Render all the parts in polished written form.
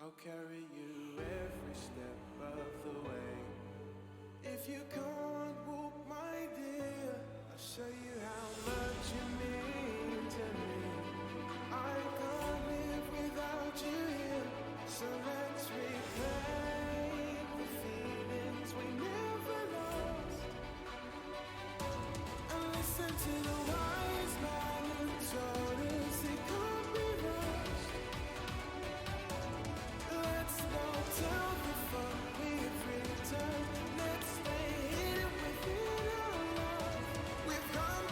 I'll carry you every step of the way. If you can't walk, my dear, I'll show you how much you mean to me. I can't live without you here, so let's replay the feelings we never lost, and listen to the wise man who told us it can't be rushed. Let's not tell the fun we've returned. Let's stay hidden within our love. We've come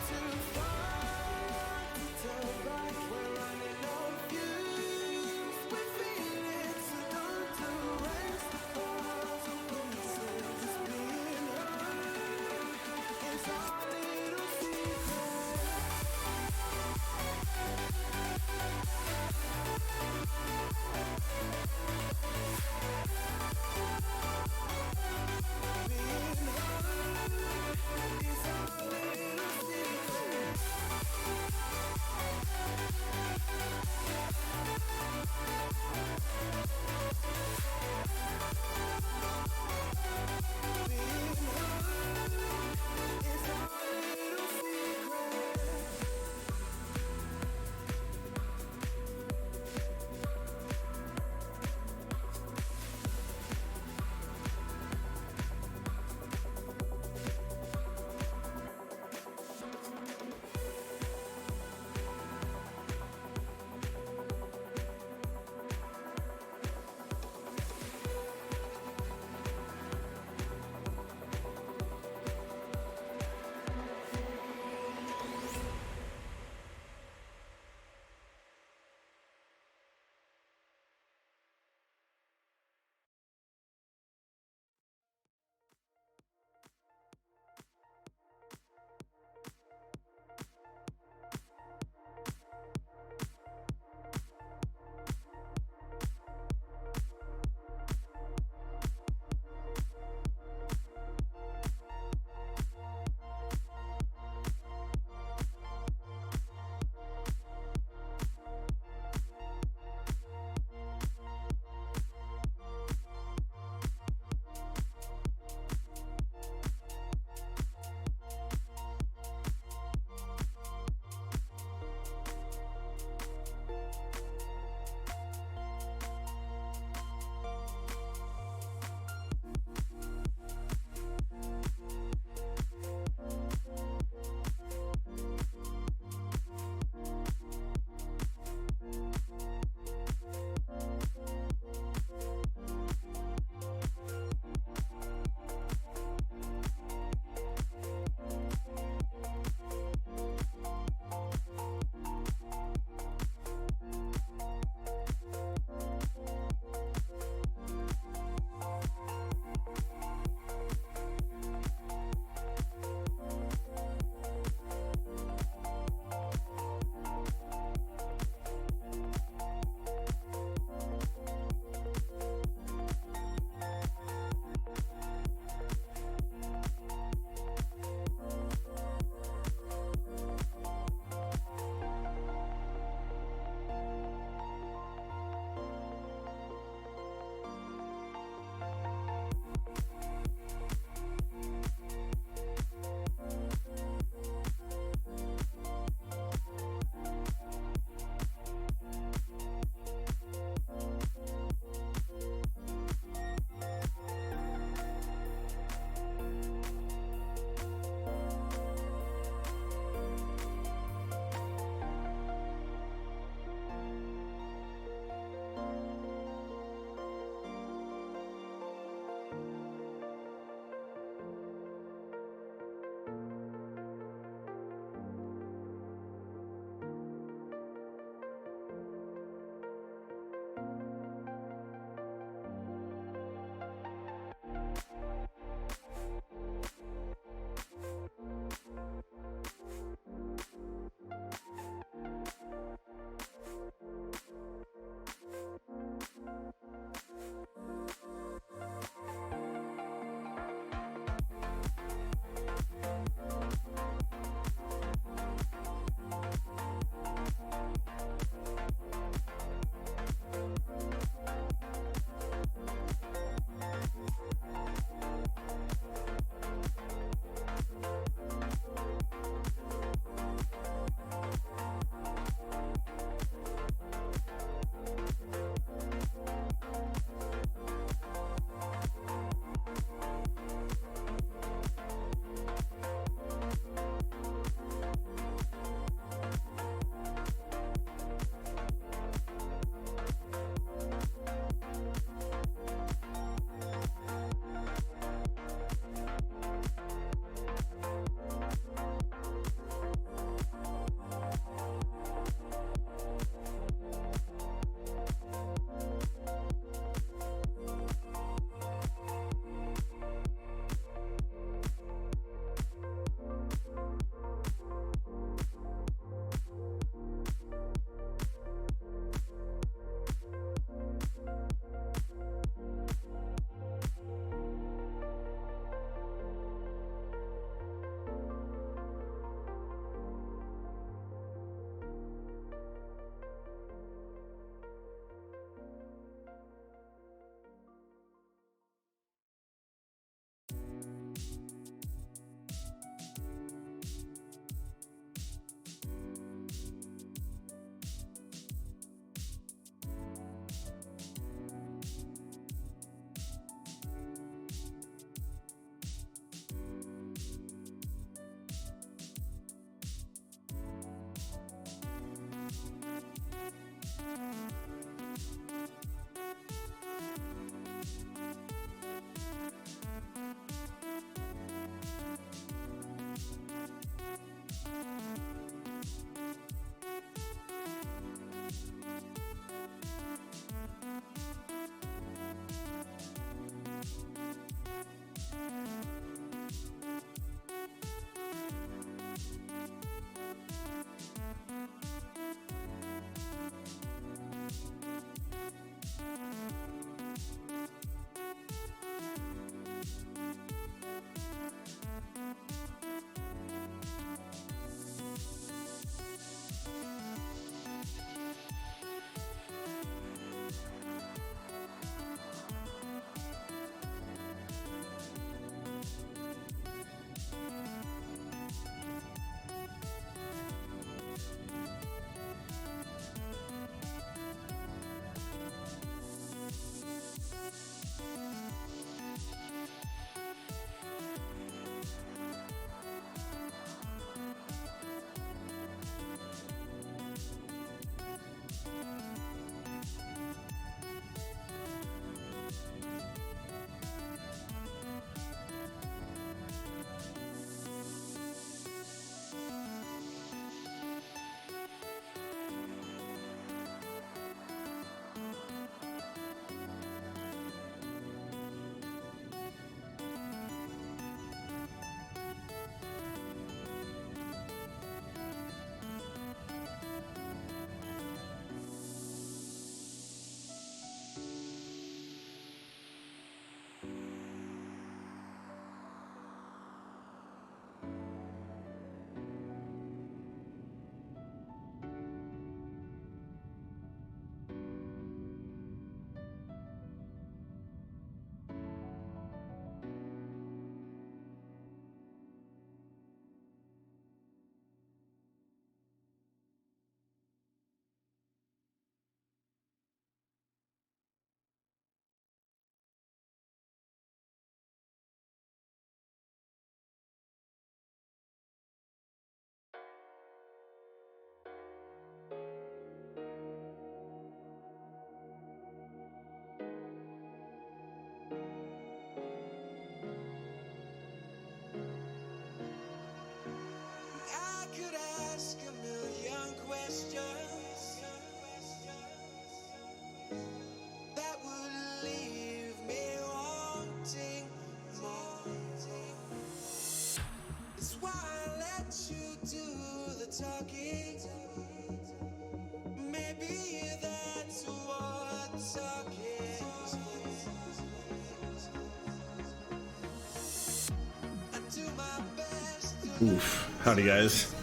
Oof. Howdy, guys.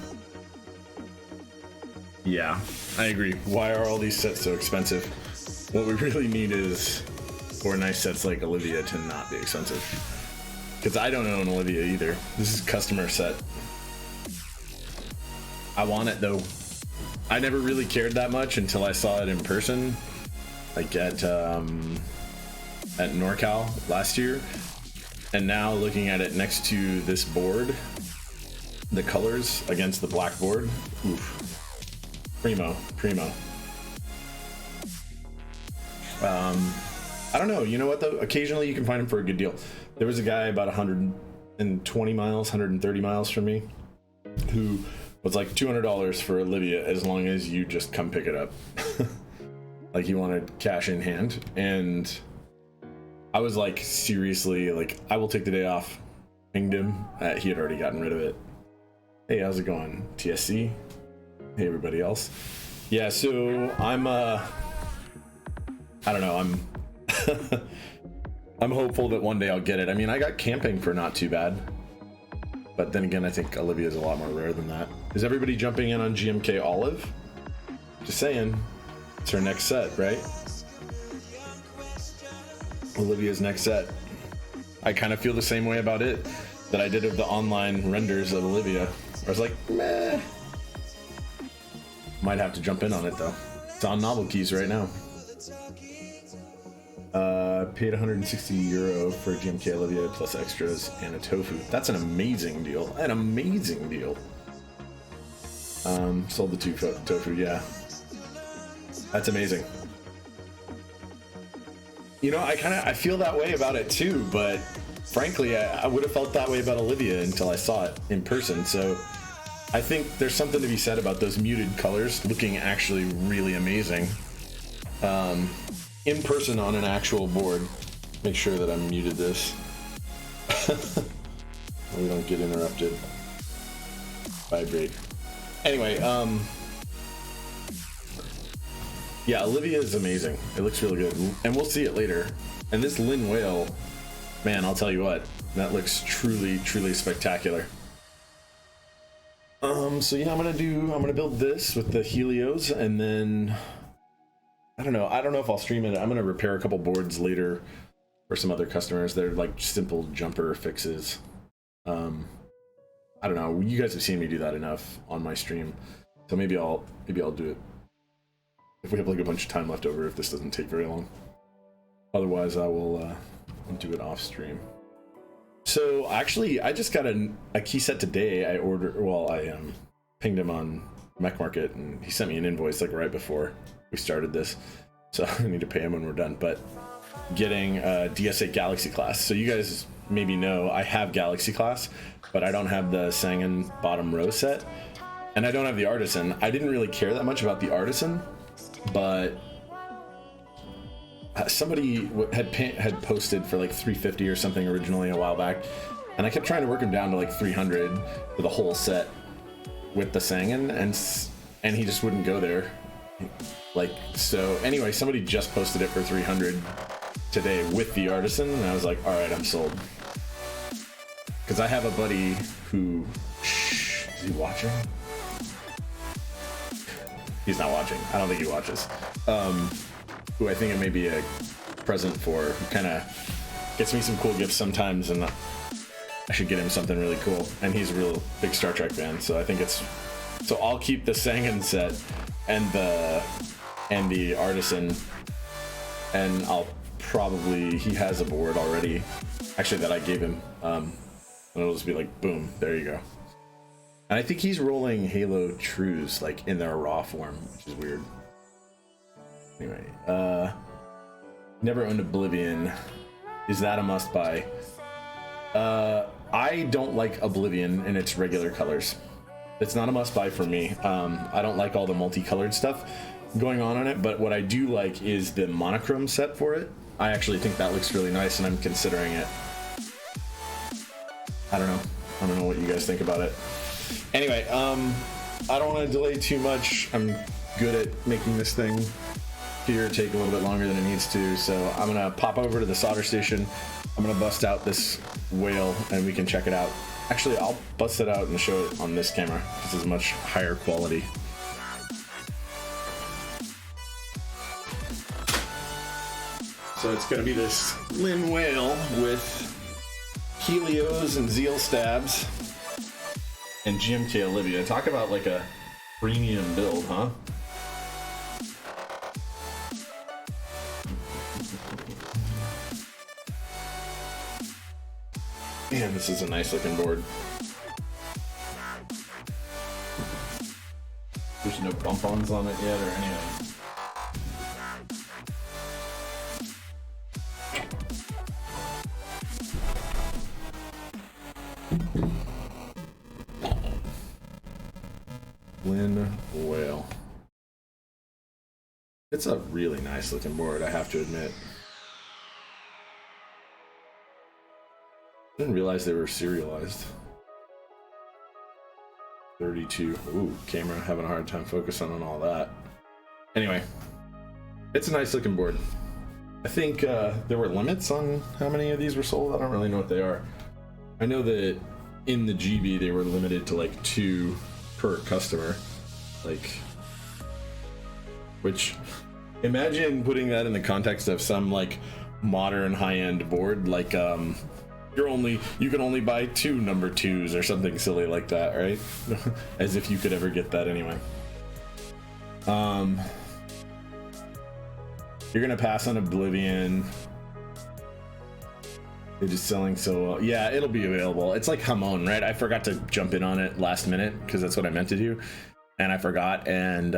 Yeah, I agree. Why are all these sets so expensive? What we really need is for nice sets like Olivia to not be expensive. Because I don't own Olivia either. This is a customer set. I want it though. I never really cared that much until I saw it in person, like at NorCal last year. And now looking at it next to this board, the colors against the black board, oof. Primo. I don't know, you know what though? Occasionally you can find them for a good deal. There was a guy about 120 miles, 130 miles from me who was like $200 for Olivia as long as you just come pick it up. Like he wanted cash in hand. And I was like, seriously, like I will take the day off. Pinged him. He had already gotten rid of it. Hey, how's it going? TSC? Hey, everybody else. Yeah, so I'm, I don't know, I'm hopeful that one day I'll get it. I mean, I got camping for not too bad. But then again, I think Olivia is a lot more rare than that. Is everybody jumping in on GMK Olive? Just saying. It's her next set, right? Olivia's next set. I kind of feel the same way about it that I did of the online renders of Olivia. I was like, meh. Might have to jump in on it though. It's on Novel Keys right now. Paid 160 euro for GMK Olivia plus extras and a tofu. That's an amazing deal. An amazing deal. Sold the tofu, yeah. That's amazing. You know, I feel that way about it too, but frankly, I would have felt that way about Olivia until I saw it in person. So I think there's something to be said about those muted colors looking actually really amazing. In person on an actual board. Make sure that I muted this. We don't get interrupted. Vibrate. Anyway, yeah, Olivia is amazing. It looks really good. And we'll see it later. And this Lyn Whale, man, I'll tell you what, that looks truly, truly spectacular. So yeah, I'm gonna build this with the Helios, and then I don't know if I'll stream it. I'm gonna repair a couple boards later for some other customers. They're like simple jumper fixes. I don't know. You guys have seen me do that enough on my stream, so maybe I'll do it if we have like a bunch of time left over. If this doesn't take very long, otherwise I will do it off stream. So actually, I just got a key set today. I pinged him on Mech Market, and he sent me an invoice like right before we started this, so I need to pay him when we're done. But getting a DS8 Galaxy class. So you guys maybe know I have Galaxy class, but I don't have the Sangan bottom row set, and I don't have the Artisan. I didn't really care that much about the Artisan, but somebody had posted for like 350 or something originally a while back, and I kept trying to work him down to like 300 for the whole set with the Sangan, and he just wouldn't go there. Like, so anyway, somebody just posted it for 300 today with the Artisan, and I was like, all right, I'm sold. Because I have a buddy who, is he watching? He's not watching. I don't think he watches. Who I think it may be a present for, who kind of gets me some cool gifts sometimes, and I should get him something really cool. And he's a real big Star Trek fan, so I think so I'll keep the Sangan set and the Artisan, and he has a board already, actually, that I gave him, and it'll just be like, boom, there you go. And I think he's rolling Halo Trues like in their raw form, which is weird. Anyway, never owned Oblivion. Is that a must buy? I don't like Oblivion in its regular colors. It's not a must buy for me. I don't like all the multicolored stuff going on it, but what I do like is the monochrome set for it. I actually think that looks really nice, and I'm considering it. I don't know what you guys think about it. Anyway, I don't want to delay too much. I'm good at making this thing here take a little bit longer than it needs to, so I'm gonna pop over to the solder station. I'm gonna bust out this whale and we can check it out. Actually, I'll bust it out and show it on this camera. This is much higher quality. So it's gonna be this Lyn Whale with Helios and Zeal stabs and GMK Olivia. Talk about like a premium build, huh? Man, this is a nice looking board. There's no bump-ons on it yet or anything. Lyn Whale. It's a really nice looking board, I have to admit. Didn't realize they were serialized. 32. Ooh, camera having a hard time focusing on all that. Anyway, it's a nice looking board. I think there were limits on how many of these were sold. I don't really know what they are. I know that in the GB they were limited to like 2 per customer. Like, which, imagine putting that in the context of some like modern high-end board, like you can only buy 2 number 2s or something silly like that, right? As if you could ever get that anyway. You're gonna pass on Oblivion. They're just selling so well. Yeah, it'll be available. It's like Hamon, right? I forgot to jump in on it last minute because that's what I meant to do, and I forgot. And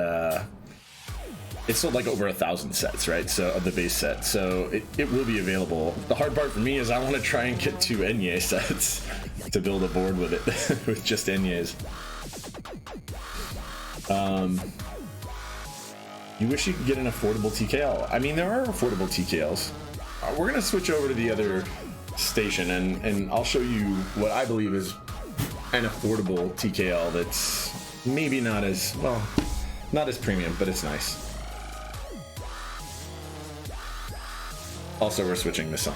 it sold like over 1,000 sets, right? So of the base set, so it will be available. The hard part for me is I want to try and get 2 Enye sets to build a board with it, with just Enyes. You wish you could get an affordable TKL. I mean, there are affordable TKLs. We're gonna switch over to the other station and I'll show you what I believe is an affordable TKL that's maybe not as, well, not as premium, but it's nice. Also, we're switching this on.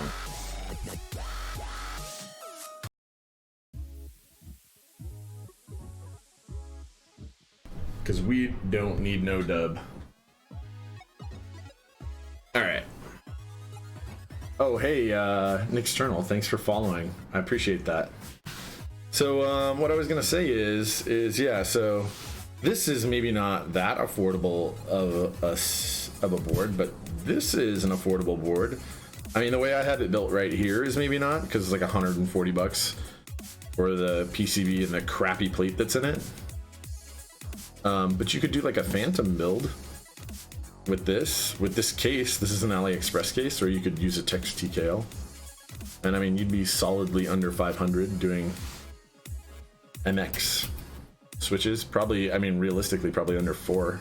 Because we don't need no dub. Alright. Oh, hey, Nick's Journal, thanks for following. I appreciate that. So, what I was going to say is, yeah, so this is maybe not that affordable of a board, but this is an affordable board. I mean, the way I had it built right here is maybe not, because it's like 140 bucks for the PCB and the crappy plate that's in it. But you could do like a phantom build with this case. This is an AliExpress case, or you could use a text TKL. And I mean, you'd be solidly under 500 doing MX switches. Probably, I mean, realistically, probably under 4,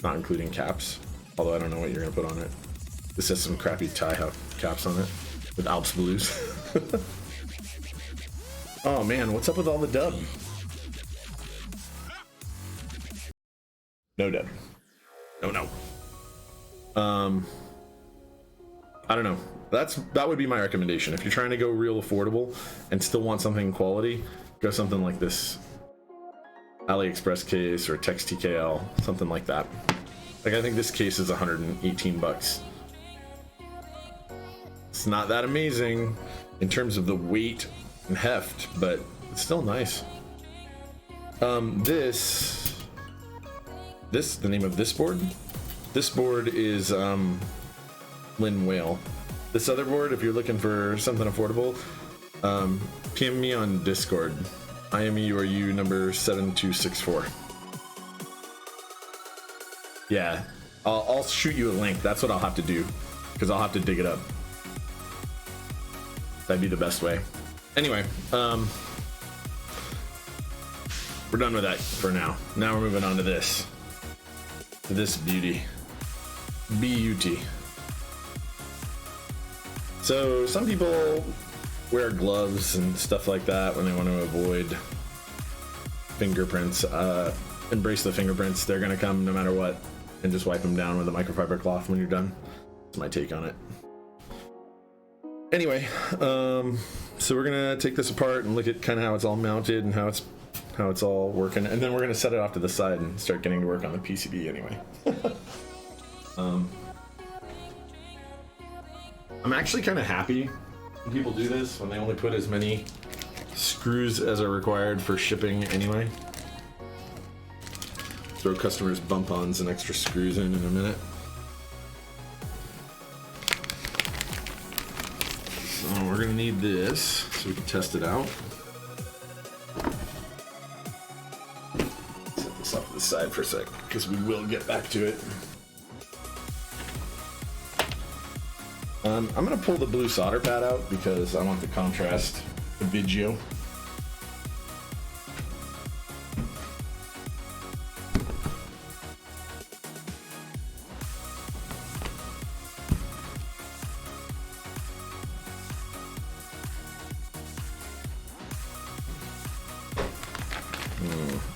not including caps. Although I don't know what you're gonna put on it. This has some crappy tie caps on it with Alps Blues. Oh man, what's up with all the dub? No dub. No. I don't know. That would be my recommendation. If you're trying to go real affordable and still want something quality, go something like this AliExpress case or Text TKL, something like that. Like, I think this case is 118 bucks. It's not that amazing in terms of the weight and heft, but it's still nice. The name of this board? This board is Lyn Whale. This other board, if you're looking for something affordable, PM me on Discord. IMEURU number 7264. Yeah, I'll shoot you a link. That's what I'll have to do, because I'll have to dig it up. That'd be the best way. Anyway, we're done with that for now. Now we're moving on to this. To this beauty. B-U-T. So some people wear gloves and stuff like that when they want to avoid fingerprints. embrace the fingerprints. They're gonna come no matter what, and just wipe them down with a microfiber cloth when you're done. That's my take on it. Anyway, so we're gonna take this apart and look at kind of how it's all mounted and how it's all working, and then we're gonna set it off to the side and start getting to work on the PCB anyway. I'm actually kind of happy when people do this, when they only put as many screws as are required for shipping anyway. Throw customers bump-ons and extra screws in a minute. So we're gonna need this so we can test it out. Set this off to the side for a sec, because we will get back to it. I'm gonna pull the blue solder pad out because I want the contrast, the video.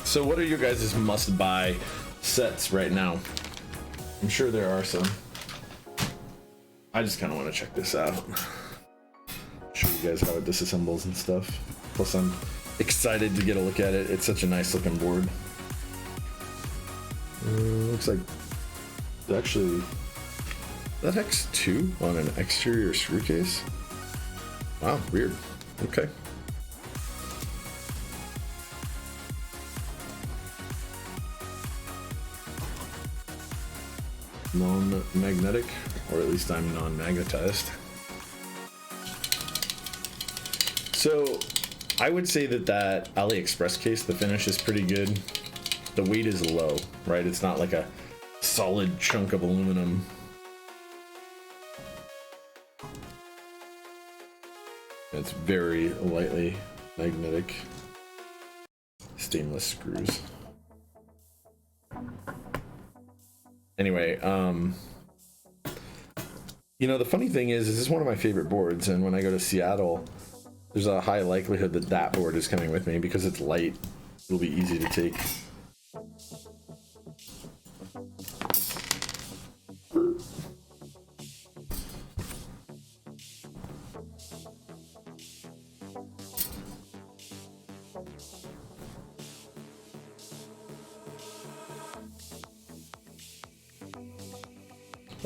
So what are your guys' must-buy sets right now? I'm sure there are some. I just kind of want to check this out. Show you guys how it disassembles and stuff. Plus I'm excited to get a look at it. It's such a nice looking board. Looks like actually that X2 on an exterior screw case. Wow, weird. Okay. Non-magnetic, or at least I'm non-magnetized. So I would say that AliExpress case, the finish is pretty good. The weight is low, right? It's not like a solid chunk of aluminum. It's very lightly magnetic. Stainless screws. Anyway, you know, the funny thing is this is one of my favorite boards, and when I go to Seattle, there's a high likelihood that that board is coming with me because it's light. It'll be easy to take.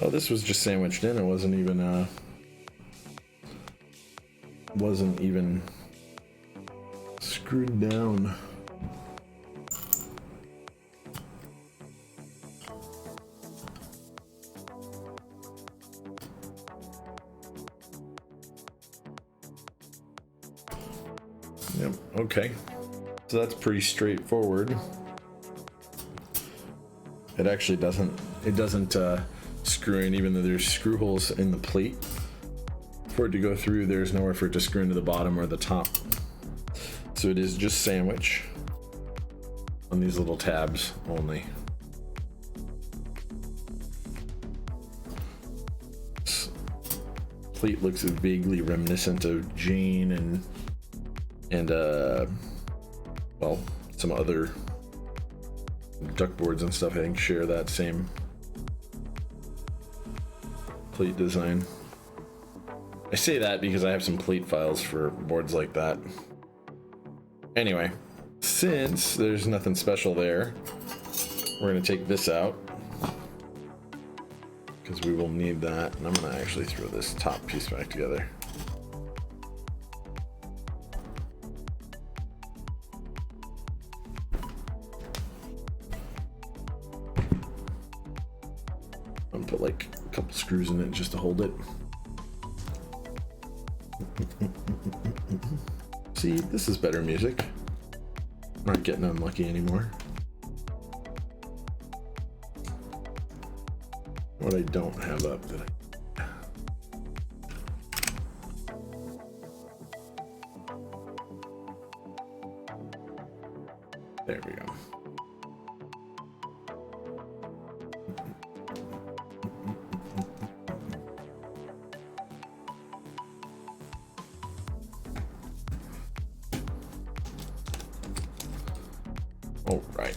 Oh, this was just sandwiched in. It wasn't even screwed down. Yep, okay. So that's pretty straightforward. It actually doesn't screw in, even though there's screw holes in the plate. For it to go through, there's nowhere for it to screw into the bottom or the top. So it is just sandwich on these little tabs only. This plate looks vaguely reminiscent of Jane and well, some other duck boards and stuff I think share that same plate design. I say that because I have some plate files for boards like that. Anyway, since there's nothing special there, we're gonna take this out because we will need that, and I'm gonna actually throw this top piece back together. I'm gonna put like a couple screws in it just to hold it. See, this is better music. I'm not getting unlucky anymore. What I don't have up that there we go. All right.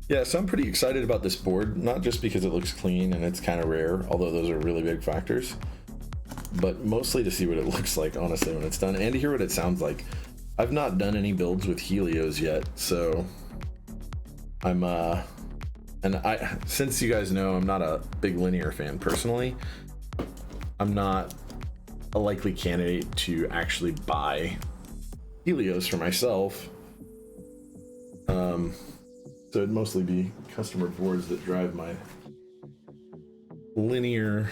Yeah, so I'm pretty excited about this board, not just because it looks clean and it's kind of rare, although those are really big factors, but mostly to see what it looks like, honestly, when it's done, and to hear what it sounds like. I've not done any builds with Helios yet, so I'm, since you guys know I'm not a big linear fan personally, I'm not a likely candidate to actually buy Helios for myself. So it'd mostly be customer boards that drive my linear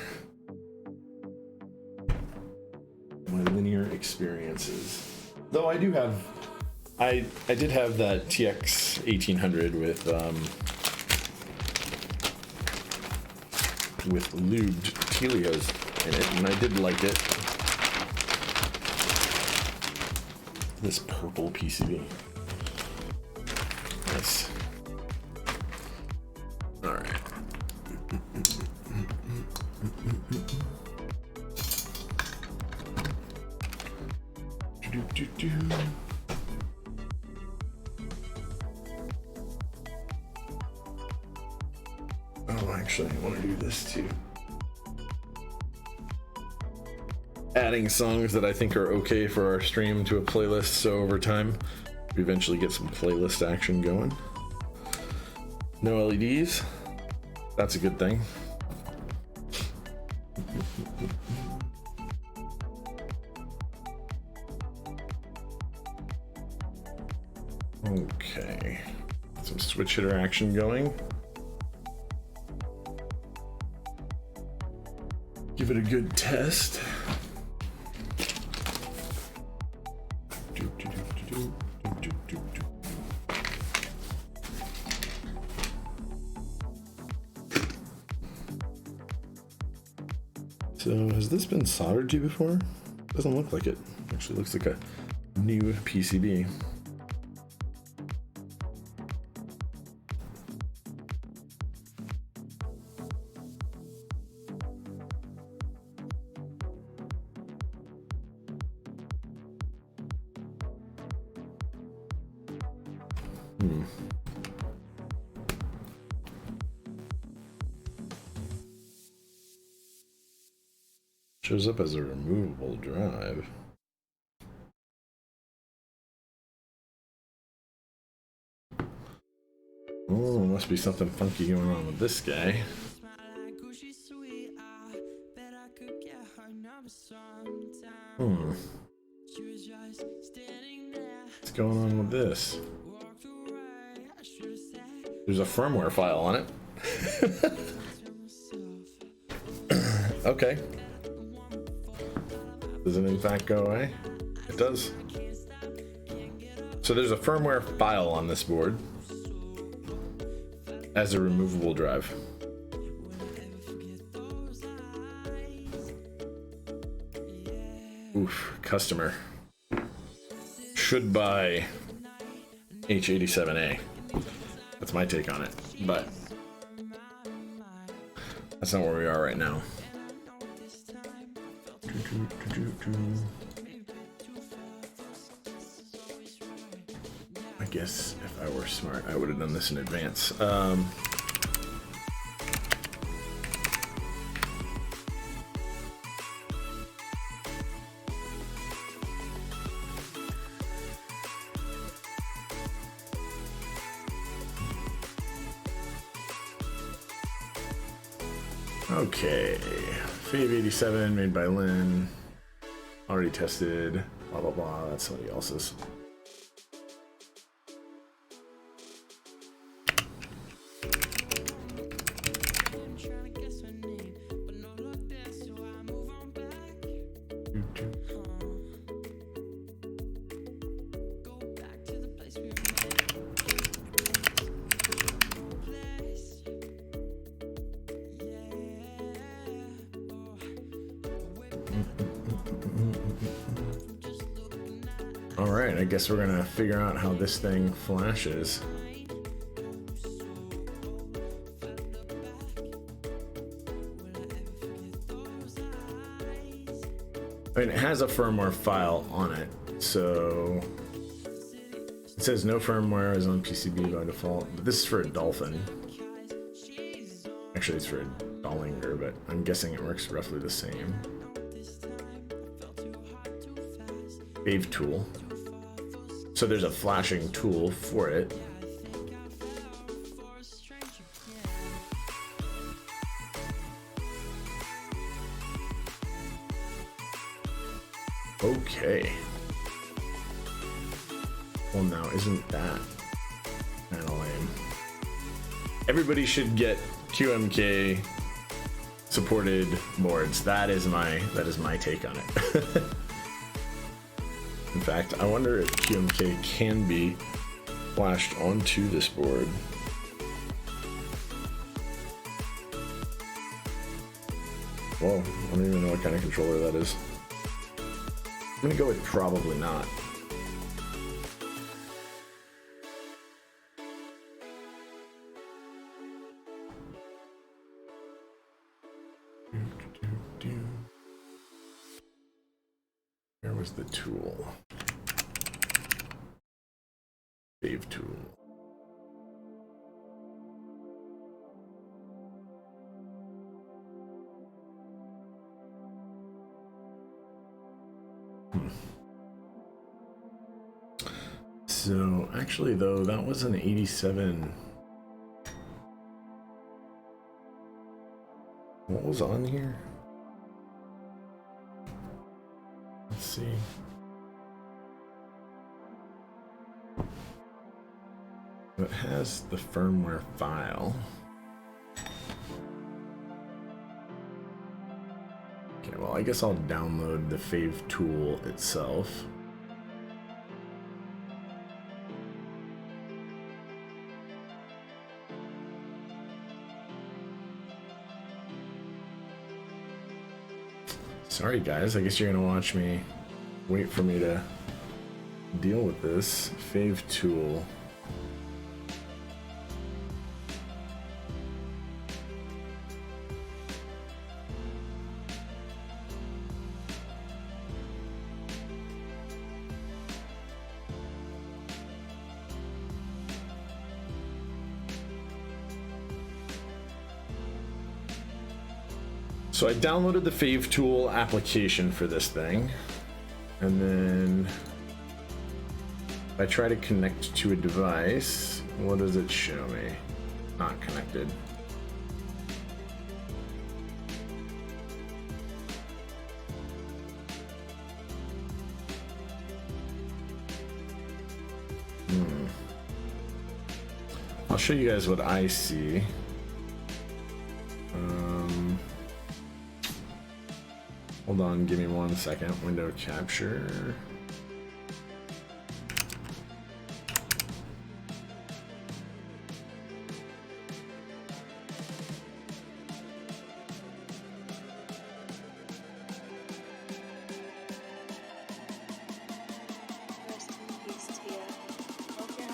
experiences. Though I do have, I did have that TX 1800 with lubed Helios in it, and I did like it. This purple PCB. Nice. All right. Oh, actually, I want to do this too. Adding songs that I think are okay for our stream to a playlist, so over time we eventually get some playlist action going. No LEDs, that's a good thing. Okay, some switch hitter action going. Give it a good test. So has this been soldered to before? Doesn't look like it. Actually looks like a new PCB. Shows up as a removable drive. Oh, must be something funky going on with this guy. What's going on with this? There's a firmware file on it. Okay. Does it in fact go away? It does. So there's a firmware file on this board as a removable drive. Oof, customer should buy H87a. That's my take on it, but that's not where we are right now. I guess if I were smart, I would have done this in advance. Okay, Fave 87 made by Lyn, already tested, blah blah blah, that's somebody else's. Alright, I guess we're gonna figure out how this thing flashes. I mean, it has a firmware file on it, so It says no firmware is on PCB by default, but this is for a dolphin. Actually, it's for a dollinger, but I'm guessing it works roughly the same. Wave tool. So there's a flashing tool for it. Okay. Well, now isn't that kind of lame? Everybody should get QMK supported boards. That is my take on it. In fact, I wonder if QMK can be flashed onto this board. Whoa, I don't even know what kind of controller that is. I'm gonna go with probably not. Where was the tool? Save tool. So actually though, that was an 87. What was on here? Let's see. It has the firmware file. Okay, well, I guess I'll download the fave tool itself. Sorry guys, I guess you're gonna watch me wait for me to deal with this fave tool. So I downloaded the fave tool application for this thing, and then if I try to connect to a device, what does it show me? Not connected. I'll show you guys what I see. Hold on, give me 1 second. Window capture.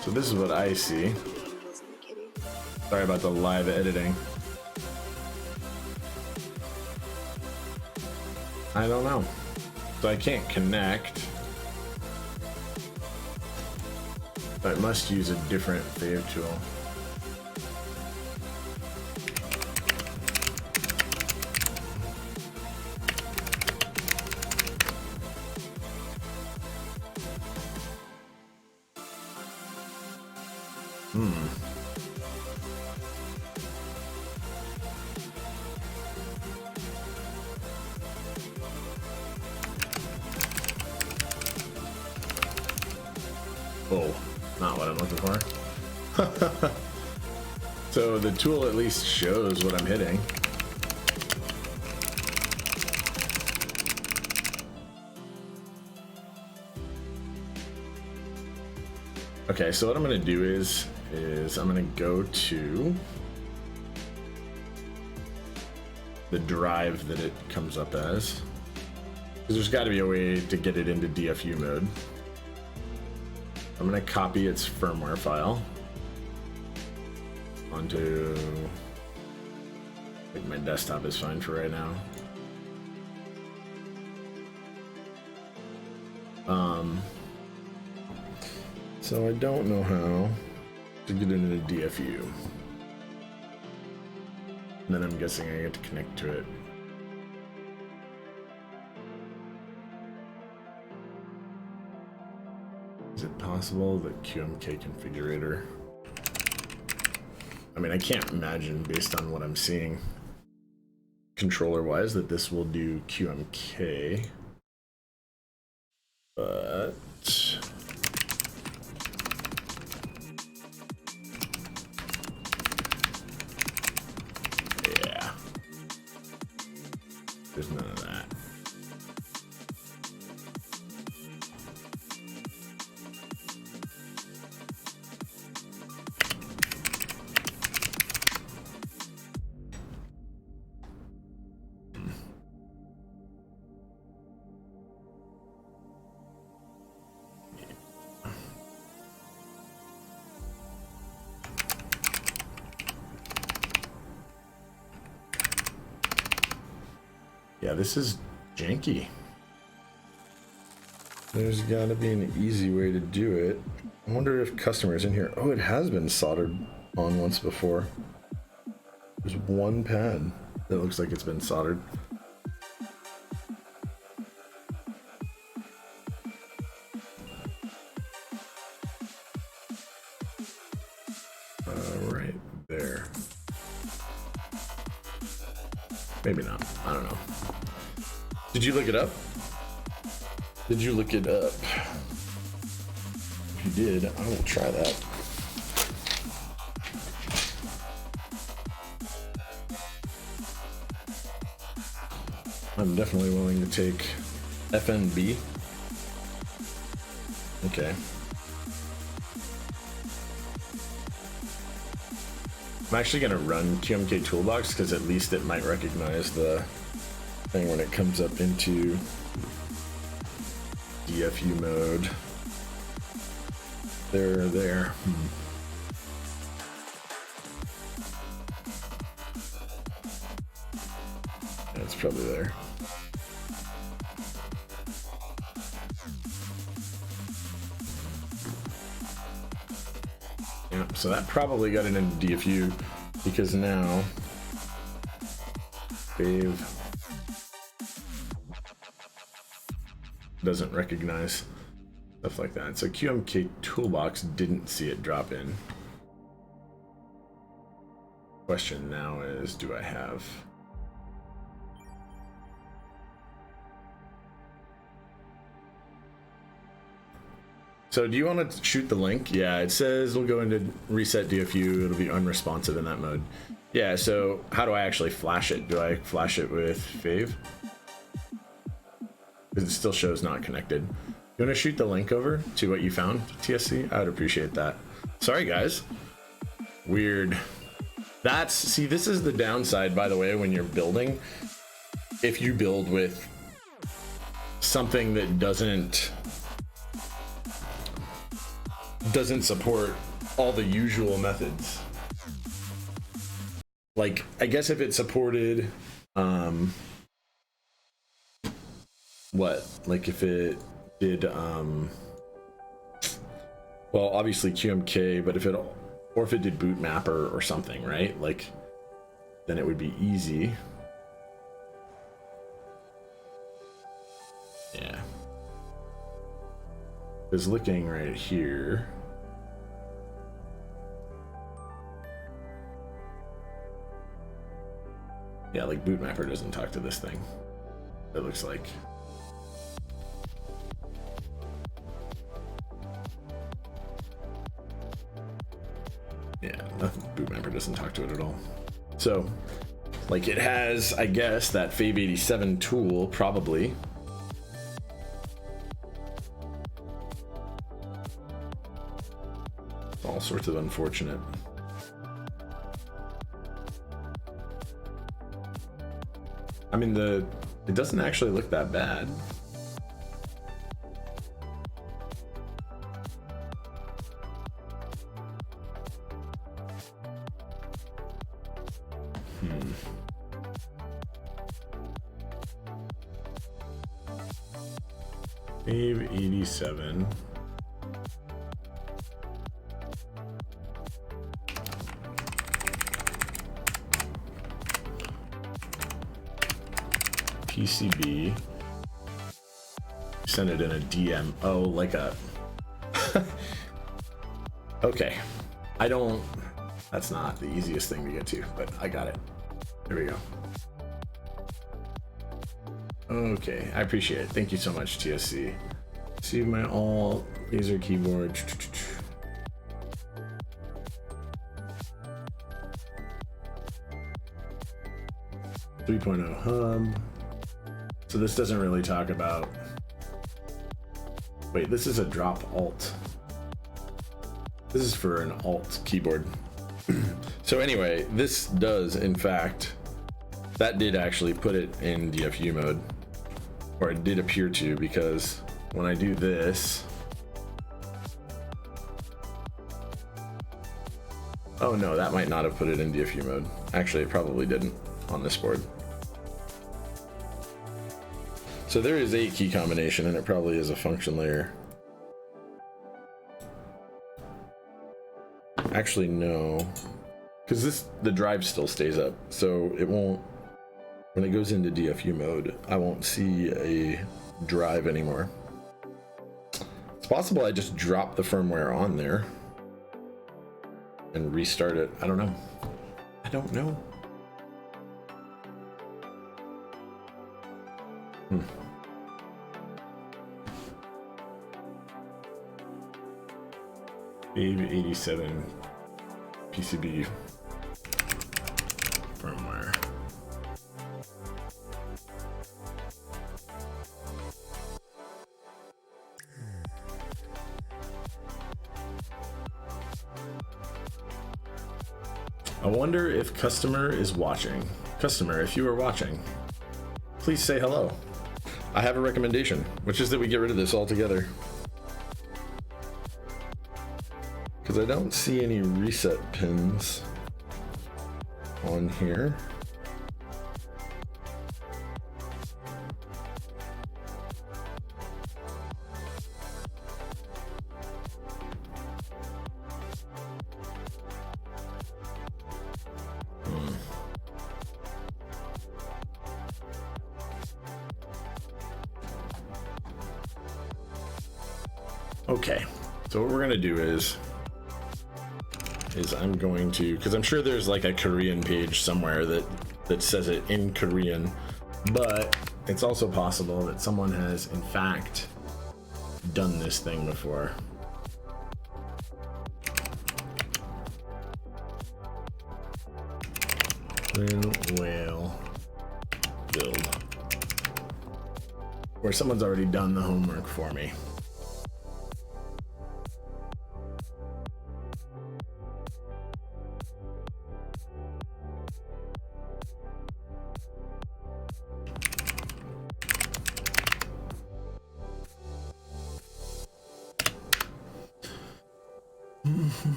So this is what I see. Sorry about the live editing. I don't know. So I can't connect. But I must use a different fave tool. Oh, not what I'm looking for. So the tool at least shows what I'm hitting. Okay, so what I'm gonna do is I'm gonna go to the drive that it comes up as, because there's got to be a way to get it into DFU mode. I'm gonna copy its firmware file onto, I think my desktop is fine for right now. So I don't know how to get into the DFU. And then I'm guessing I get to connect to it. Is it possible that QMK configurator? I mean, I can't imagine based on what I'm seeing controller wise that this will do QMK, but yeah, there's none of that. Yeah, this is janky. There's gotta be an easy way to do it. I wonder if customers in here. Oh, it has been soldered on once before. There's one pad that looks like it's been soldered. Right there. Maybe not. I don't know. Did you look it up? Did you look it up? If you did, I will try that. I'm definitely willing to take FNB. Okay. I'm actually going to run QMK Toolbox because at least it might recognize the thing when it comes up into DFU mode. There. It's probably there. Yeah, so that probably got it into DFU because now Fave doesn't recognize stuff like that. So QMK Toolbox didn't see it drop in. Question now is, do I have... So do you want to shoot the link? Yeah, it says we'll go into reset DFU. It'll be unresponsive in that mode. Yeah, so how do I actually flash it? Do I flash it with Fave? Because it still shows not connected. You want to shoot the link over to what you found, TSC? I would appreciate that. Sorry, guys. Weird. That's, see, this is the downside, by the way, when you're building. If you build with something that doesn't support all the usual methods. Like, I guess if it supported, what? Like if it did, well, obviously QMK, but if it, or if it did boot mapper or something, right? Like, then it would be easy. Yeah. Is looking right here. Yeah, like boot mapper doesn't talk to this thing. It looks like. Yeah, nothing. Boot mapper doesn't talk to it at all. So, like it has, I guess, that Fave 87 tool probably. All sorts of unfortunate. I mean, it doesn't actually look that bad. Fave 87. PCB. Send it in a DM. Oh, like a... Okay. I don't... That's not the easiest thing to get to, but I got it. There we go. Okay, I appreciate it. Thank you so much, TSC. See my all laser keyboard. 3.0 hub. So this doesn't really talk about... Wait, this is a drop alt. This is for an alt keyboard. So anyway, this does, in fact, that did actually put it in DFU mode. Or it did appear to, because when I do this... Oh no, that might not have put it in DFU mode. Actually, it probably didn't on this board. So there is a key combination, and it probably is a function layer. Actually, no, because the drive still stays up, so it won't. When it goes into DFU mode, I won't see a drive anymore. It's possible I just drop the firmware on there and restart it. I don't know. I don't know. H87a PCB firmware. I wonder if customer is watching. Customer, if you are watching, please say hello. I have a recommendation, which is that we get rid of this altogether. Because I don't see any reset pins on here. Okay, so what we're gonna do is I'm going to, because I'm sure there's like a Korean page somewhere that says it in Korean, but it's also possible that someone has in fact done this thing before. Lyn Whale build, where someone's already done the homework for me.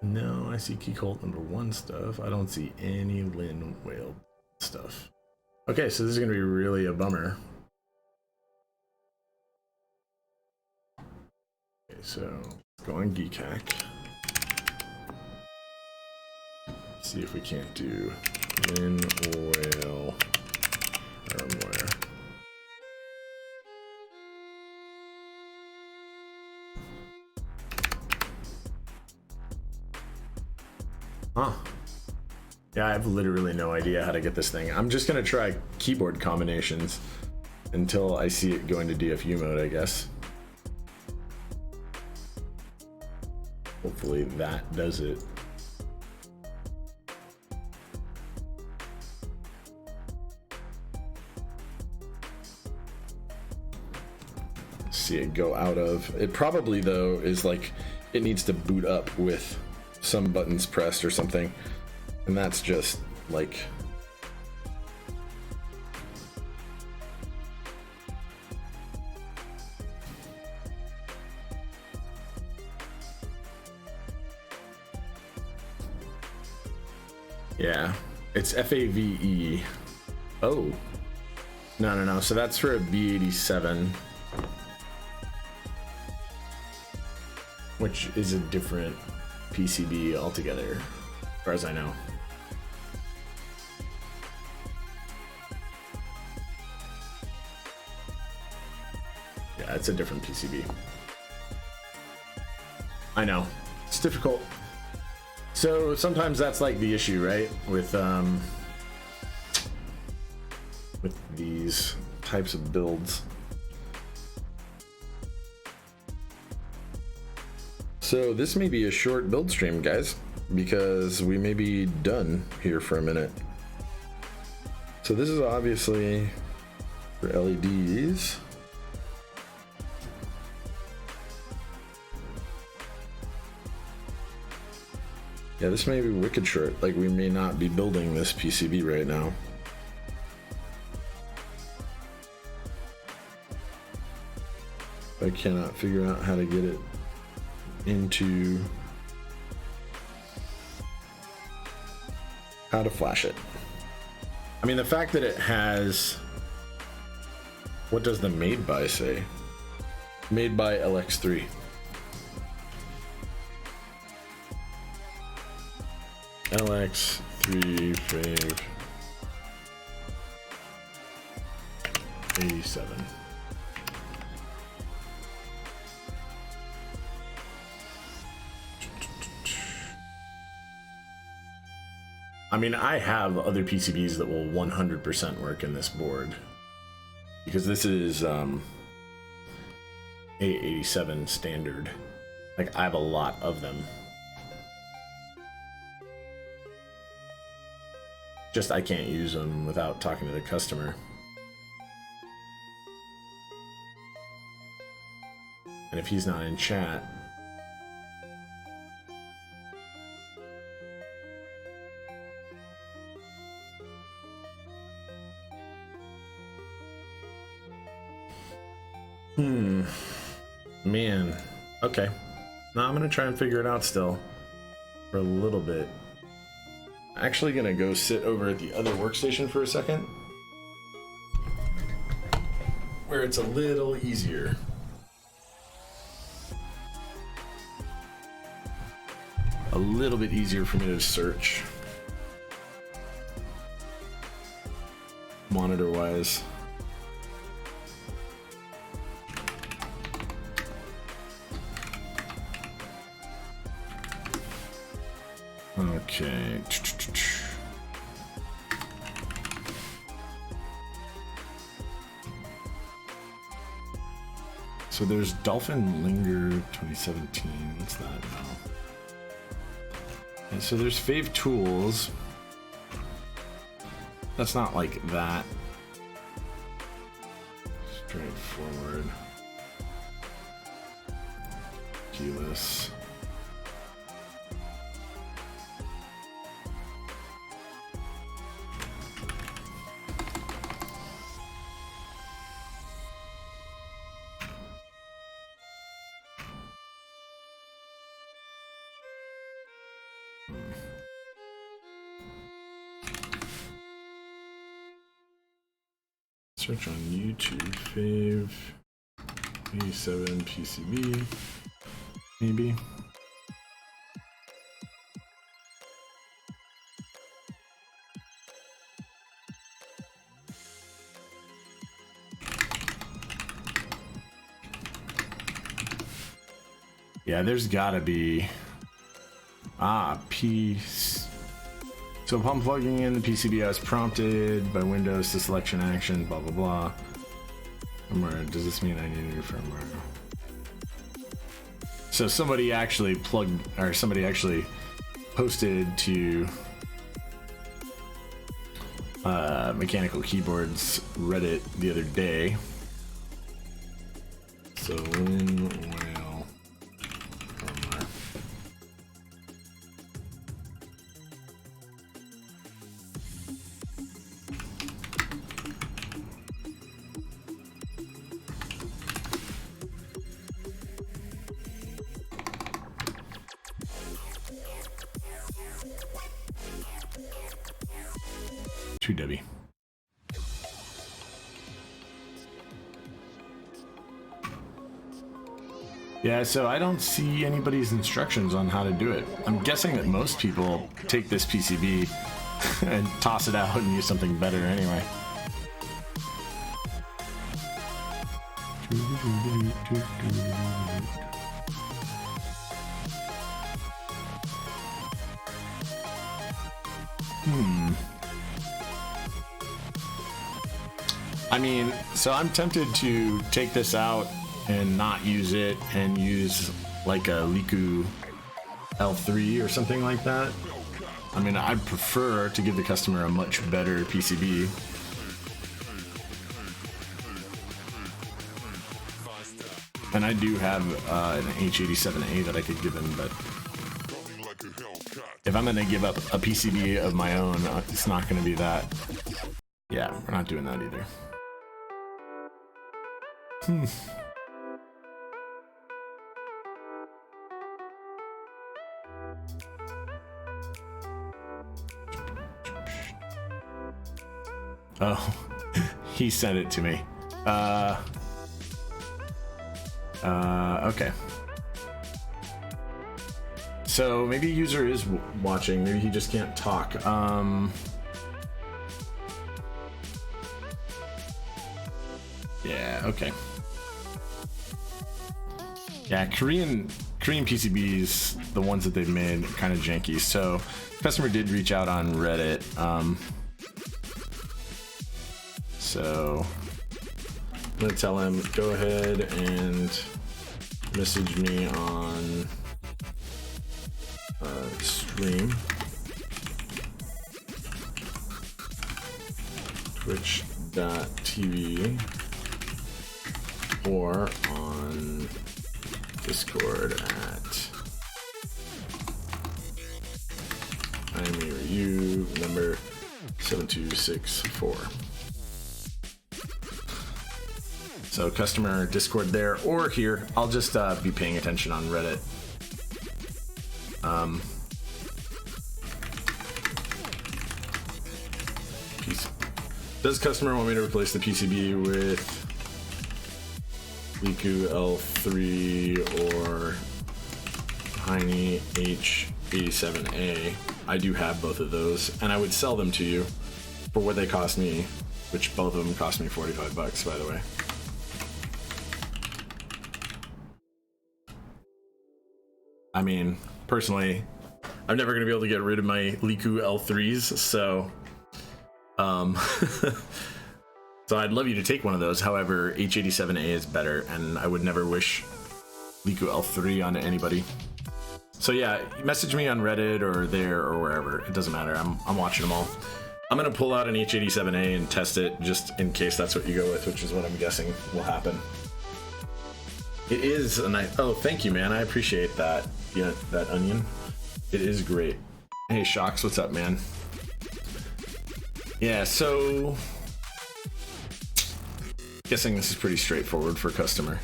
No, I see key cult #1 stuff. I don't see any Lyn Whale stuff. Okay, so this is gonna be really a bummer. Okay, so let's go on Geekhack. See if we can't do Lyn Whale firmware. Huh. Yeah, I have literally no idea how to get this thing. I'm just gonna try keyboard combinations until I see it go into DFU mode, I guess. Hopefully that does it. See it go out of. It probably, though, is like it needs to boot up with some buttons pressed or something, and that's just like yeah, it's FAVE. Oh no, so that's for a B87, which is a different PCB altogether, as far as I know. Yeah, it's a different PCB. I know, it's difficult. So sometimes that's like the issue, right? With these types of builds. So this may be a short build stream, guys, because we may be done here for a minute. So this is obviously for LEDs. Yeah, this may be wicked short. Like, we may not be building this PCB right now. I cannot figure out how to get it into how to flash it. I mean, the fact that it has, what does the made by say? Made by LX3. LX3 fave 87. I mean, I have other PCBs that will 100% work in this board, because this is H87 standard. Like, I have a lot of them. Just I can't use them without talking to the customer. And if he's not in chat, man, okay. Now I'm gonna try and figure it out still for a little bit. Actually gonna go sit over at the other workstation for a second, where it's a little easier. A little bit easier for me to search monitor wise. Okay. So there's Dolphin Linger 2017. What's that now? And so there's Fave Tools. That's not like that. Straightforward. Keyless. Search on YouTube, Fave 87 PCB, maybe. Yeah, there's gotta be So upon plugging in the PCB as prompted by Windows to selection action, blah blah blah. Firmware, does this mean I need a new firmware? So somebody actually posted to Mechanical Keyboards Reddit the other day. So Lin Whale firmware. Debbie. Yeah, so I don't see anybody's instructions on how to do it. I'm guessing that most people take this PCB and toss it out and use something better anyway. I mean, so I'm tempted to take this out and not use it and use like a Liku L3 or something like that. I mean, I'd prefer to give the customer a much better PCB. And I do have an H87a that I could give him, but if I'm going to give up a PCB of my own, it's not going to be that. Yeah, we're not doing that either. Oh, he sent it to me. Okay. So maybe a user is watching. Maybe he just can't talk. Yeah, okay. Yeah, Korean PCBs, the ones that they've made, are kind of janky. So, the customer did reach out on Reddit. So, I'm gonna tell him, go ahead and message me on stream, twitch.tv, or on Discord at IMERU number 7264. So customer Discord there or here. I'll just be paying attention on Reddit. Does customer want me to replace the PCB with Liku L3 or Heine H87a? I do have both of those, and I would sell them to you for what they cost me, which both of them cost me 45 bucks, by the way. I mean, personally, I'm never going to be able to get rid of my Liku L3s, so so I'd love you to take one of those. However, H87a is better, and I would never wish Liku L3 on anybody. So yeah, message me on Reddit or there or wherever. It doesn't matter. I'm watching them all. I'm gonna pull out an H87a and test it just in case that's what you go with, which is what I'm guessing will happen. It is a nice. Oh, thank you, man. I appreciate that. Yeah, that onion. It is great. Hey, Shocks, what's up, man? Yeah, so guessing this is pretty straightforward for customer.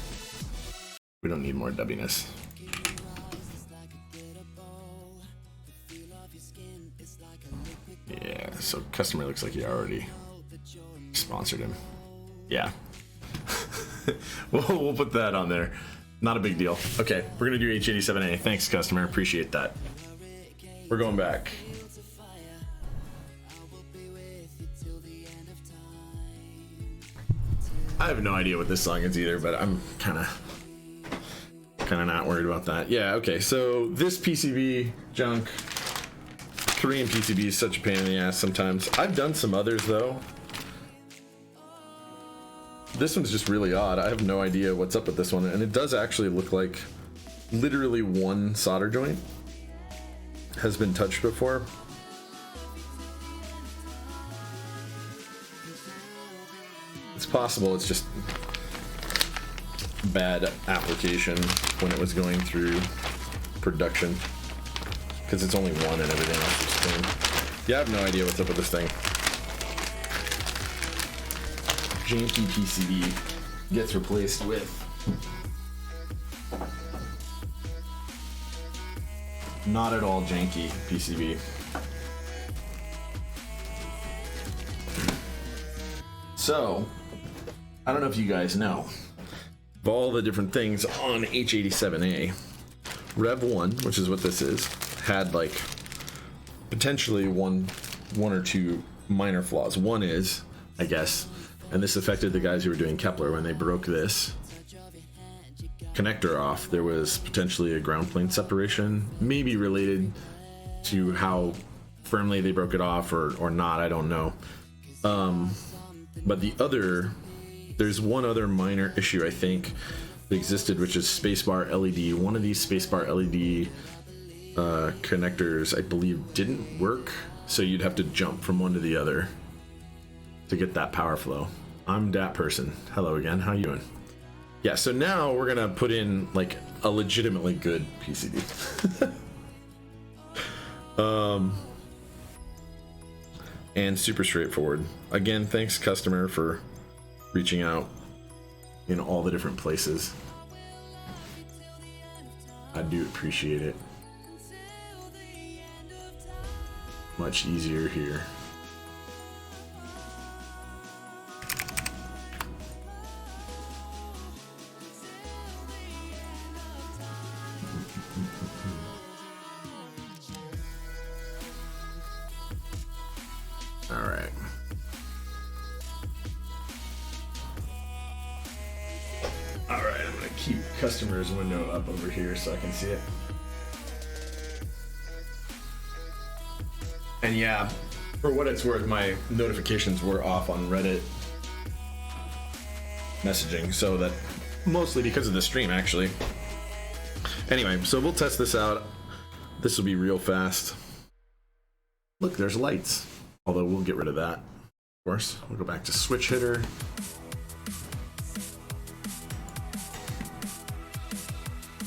We don't need more dubbiness. Yeah, so customer looks like he already sponsored him. Yeah. We'll put that on there. Not a big deal. Okay, we're gonna do H87a. Thanks, customer. Appreciate that. We're going back. I have no idea what this song is either, but I'm kind of not worried about that. Yeah, okay, so this PCB junk, Korean PCB is such a pain in the ass sometimes. I've done some others though. This one's just really odd. I have no idea what's up with this one, and it does actually look like literally one solder joint has been touched before. It's possible it's just bad application when it was going through production, because it's only one and everything else is clean. Yeah, I have no idea what's up with this thing. Janky PCB gets replaced with not at all janky PCB. So, I don't know if you guys know, of all the different things on H87a, Rev 1, which is what this is, had like potentially one or two minor flaws. One is, I guess, and this affected the guys who were doing Kepler when they broke this. connector off, there was potentially a ground plane separation, maybe related to how firmly they broke it off or not, I don't know. But there's one other minor issue I think that existed, which is spacebar LED. One of these spacebar LED connectors, I believe, didn't work, so you'd have to jump from one to the other to get that power flow. I'm that person. Hello again, how you doing? Yeah, so now we're gonna put in like a legitimately good PCB. And super straightforward. Again, thanks customer for reaching out in all the different places. I do appreciate it. Much easier here. All right. All right, I'm gonna keep customer's window up over here so I can see it. And yeah, for what it's worth, my notifications were off on Reddit messaging, so that mostly because of the stream, actually. Anyway, so we'll test this out. This will be real fast. Look, there's lights. Although we'll get rid of that, of course. We'll go back to switch hitter.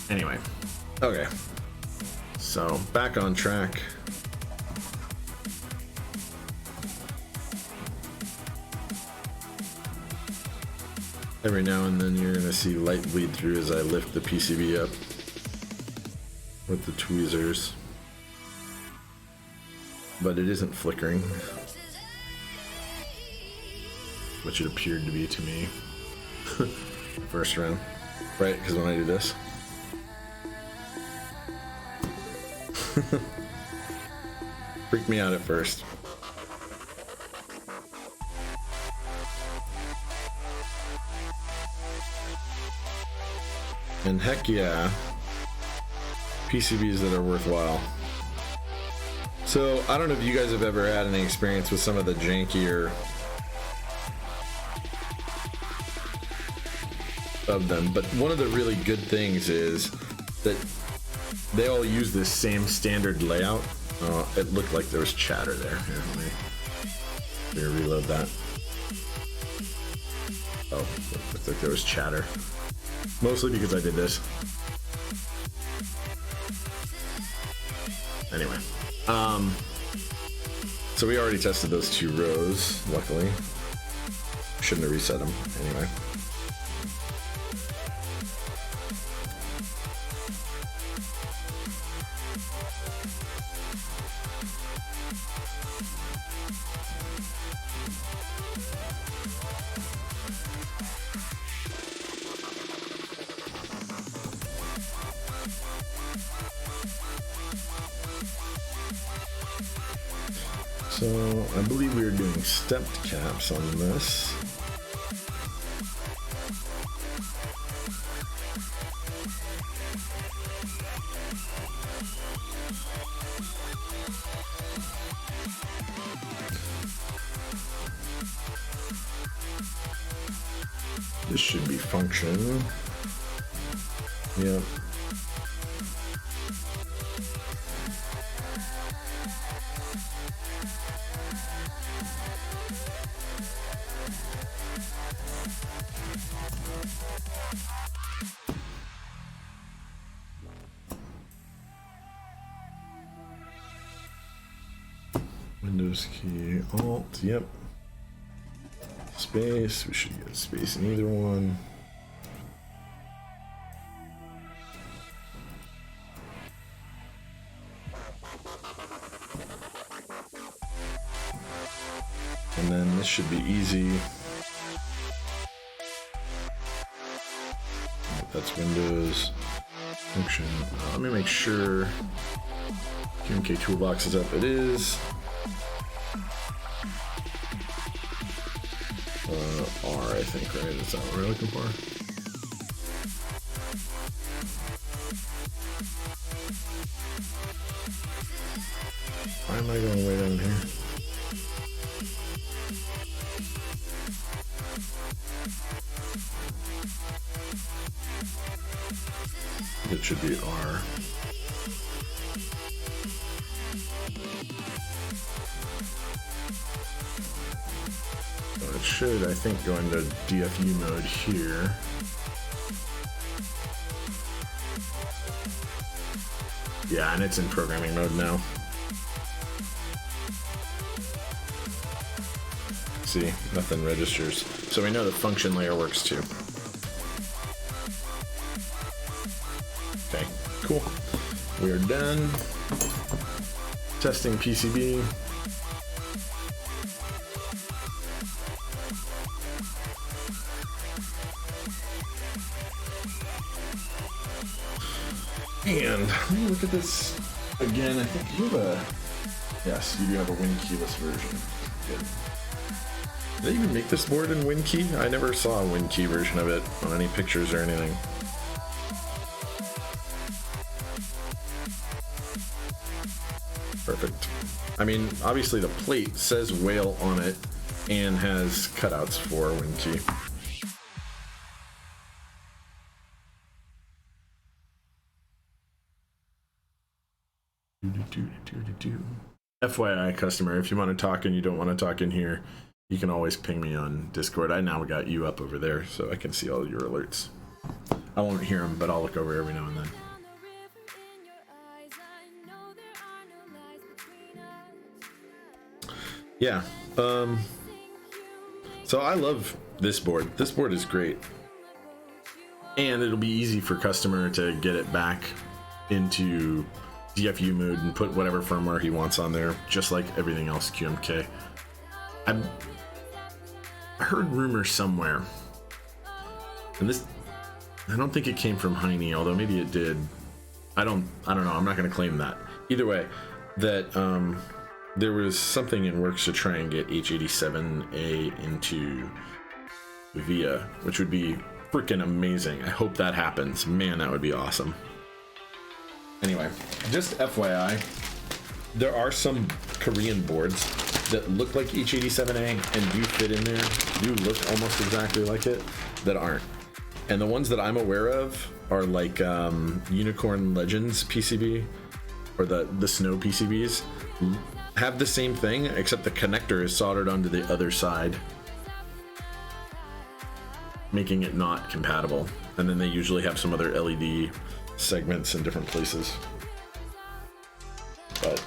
Anyway, okay. So back on track. Every now and then you're gonna see light bleed through as I lift the PCB up with the tweezers. But it isn't flickering, which it appeared to be to me. First round, right? Because when I do this, freaked me out at first. And heck yeah, PCBs that are worthwhile. So, I don't know if you guys have ever had any experience with some of the jankier of them, but one of the really good things is that they all use this same standard layout. It looked like there was chatter there. Here, let me reload that. Oh, it looked like there was chatter. Mostly because I did this. Anyway. So we already tested those two rows, luckily. Shouldn't have reset them, anyway. So I believe we are doing stepped caps on this. This should be function. Yep. Windows key, Alt, yep. Space, we should get space in either one. And then this should be easy. That's Windows. Function. Let me make sure QMK Toolbox is up. It is. R, I think, right? Is that what we're looking for? am I going way down here? It should be R. So it should, I think, go into DFU mode here. Yeah, and it's in programming mode now. See, nothing registers. So we know the function layer works too. Okay, cool. We are done testing PCB. And let me look at this again. I think you have a, yes, you do have a WinKeyless version. Good. Did they even make this board in WinKey? I never saw a WinKey version of it on any pictures or anything. Perfect. I mean, obviously the plate says Whale on it and has cutouts for WinKey. FYI, customer, if you want to talk and you don't want to talk in here, you can always ping me on Discord. I now got you up over there so I can see all your alerts. I won't hear them, but I'll look over every now and then. Yeah, so I love this board. This board is great. And it'll be easy for customer to get it back into DFU mode and put whatever firmware he wants on there, just like everything else QMK. I heard rumors somewhere, and this, I don't think it came from Heine, although maybe it did. I don't know. I'm not going to claim that. Either way, that there was something in works to try and get H87a into VIA, which would be freaking amazing. I hope that happens. Man, that would be awesome. Anyway, just FYI, there are some Korean boards that look like H87a and do fit in there, do look almost exactly like it, that aren't. And the ones that I'm aware of are like Unicorn Legends PCB, or the Snow PCBs, have the same thing, except the connector is soldered onto the other side, making it not compatible. And then they usually have some other LED segments in different places. But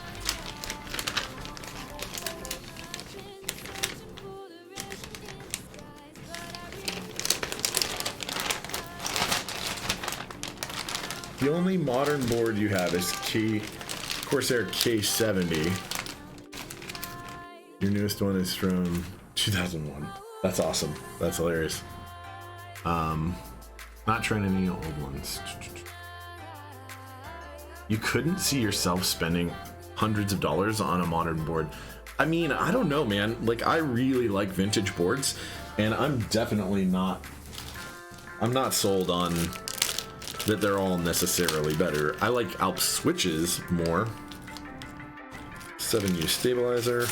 the only modern board you have is Corsair K70. Your newest one is from 2001. That's awesome. That's hilarious. Not trying any old ones. You couldn't see yourself spending hundreds of dollars on a modern board. I mean, I don't know, man. Like, I really like vintage boards, and I'm definitely not, I'm not sold on that they're all necessarily better. I like Alp switches more. 7U stabilizer.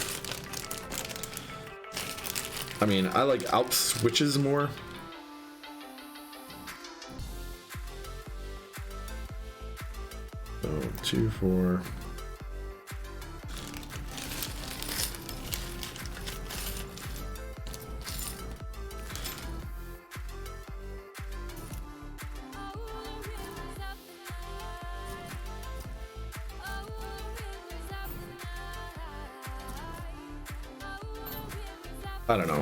I mean, I like Alp switches more. So 2, 4. I don't know.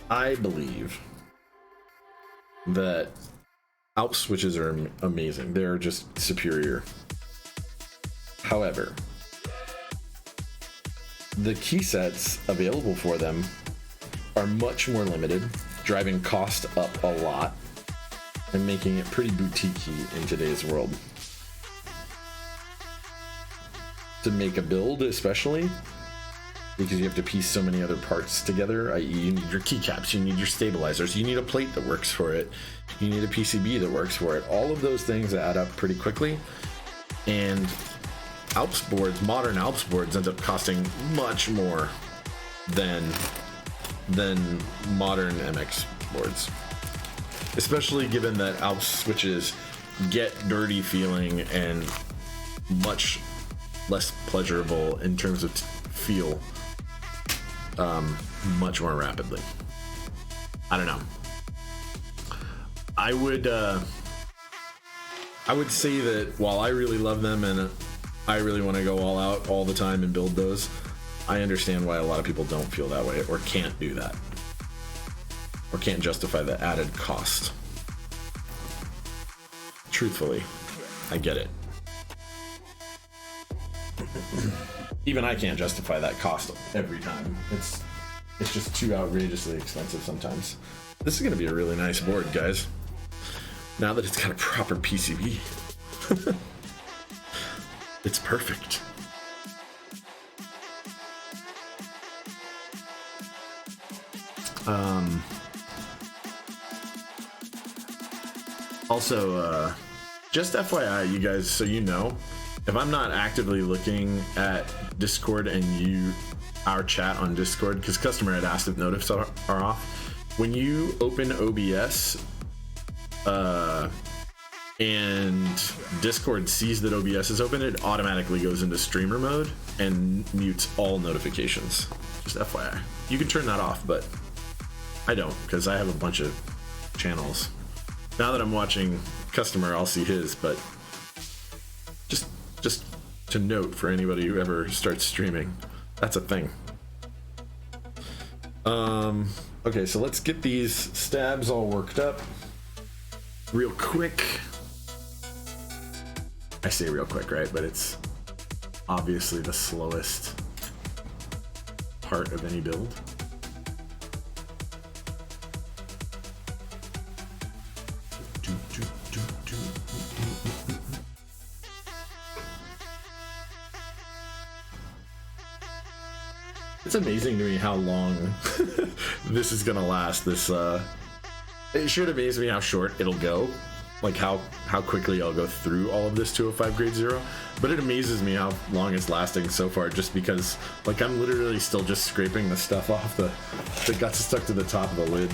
I believe that Alp switches are amazing. They're just superior. However, the key sets available for them are much more limited, driving cost up a lot and making it pretty boutique-y in today's world. To make a build, especially, because you have to piece so many other parts together. I.e., you need your keycaps, you need your stabilizers, you need a plate that works for it, you need a PCB that works for it. All of those things add up pretty quickly, and Alps boards, modern Alps boards, end up costing much more than modern MX boards, especially given that Alps switches get dirty feeling and much less pleasurable in terms of feel much more rapidly. I don't know. I would say that while I really love them and I really want to go all out all the time and build those, I understand why a lot of people don't feel that way or can't do that or can't justify the added cost. Truthfully, I get it. Even I can't justify that cost every time. It's just too outrageously expensive sometimes. This is going to be a really nice board, guys. Now that it's got a proper PCB. It's perfect. Also, just FYI, you guys, so you know, if I'm not actively looking at Discord and our chat on Discord, because customer had asked if notifs are off, when you open OBS and Discord sees that OBS is open, it automatically goes into streamer mode and mutes all notifications. Just FYI. You can turn that off, but I don't, because I have a bunch of channels. Now that I'm watching customer, I'll see his, but just to note for anybody who ever starts streaming, that's a thing. Okay, so let's get these stabs all worked up real quick. I say real quick, right? But it's obviously the slowest part of any build. It's amazing to me how long this is gonna last. It should amaze me how short it'll go, like how quickly I'll go through all of this 205 grade 0, but it amazes me how long it's lasting so far, just because like I'm literally still just scraping the stuff off the guts stuck to the top of the lid.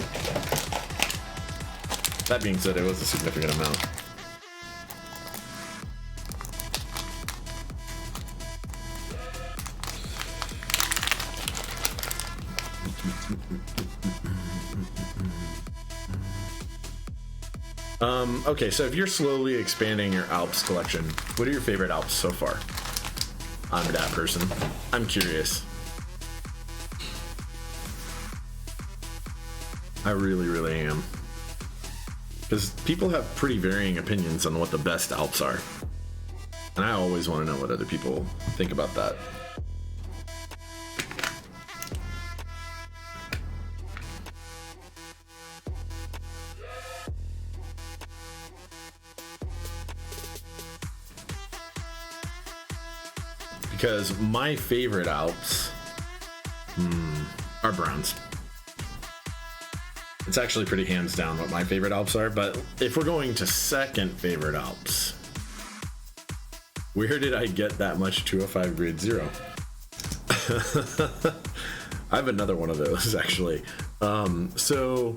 That being said, it was a significant amount. Okay, so if you're slowly expanding your Alps collection, what are your favorite Alps so far? I'm that person. I'm curious. I really, really am. Because people have pretty varying opinions on what the best Alps are. And I always want to know what other people think about that. Because my favorite Alps are browns. It's actually pretty hands down what my favorite Alps are, but if we're going to second favorite Alps, where did I get that much 205 grade 0? I have another one of those actually. So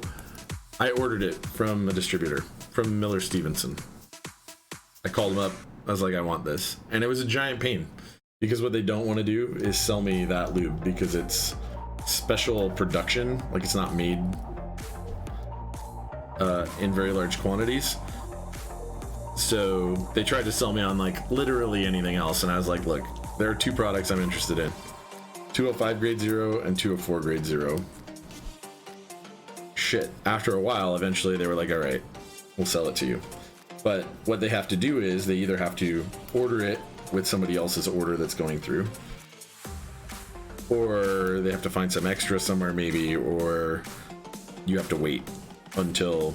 I ordered it from a distributor, from Miller Stevenson. I called him up, I was like, I want this. And it was a giant pain. Because what they don't want to do is sell me that lube because it's special production, like it's not made in very large quantities. So they tried to sell me on like literally anything else, and I was like, look, there are two products I'm interested in: 205 grade 0 and 204 grade 0. Shit. After a while, eventually they were like, all right, we'll sell it to you. But what they have to do is they either have to order it with somebody else's order that's going through, or they have to find some extra somewhere maybe, or you have to wait until,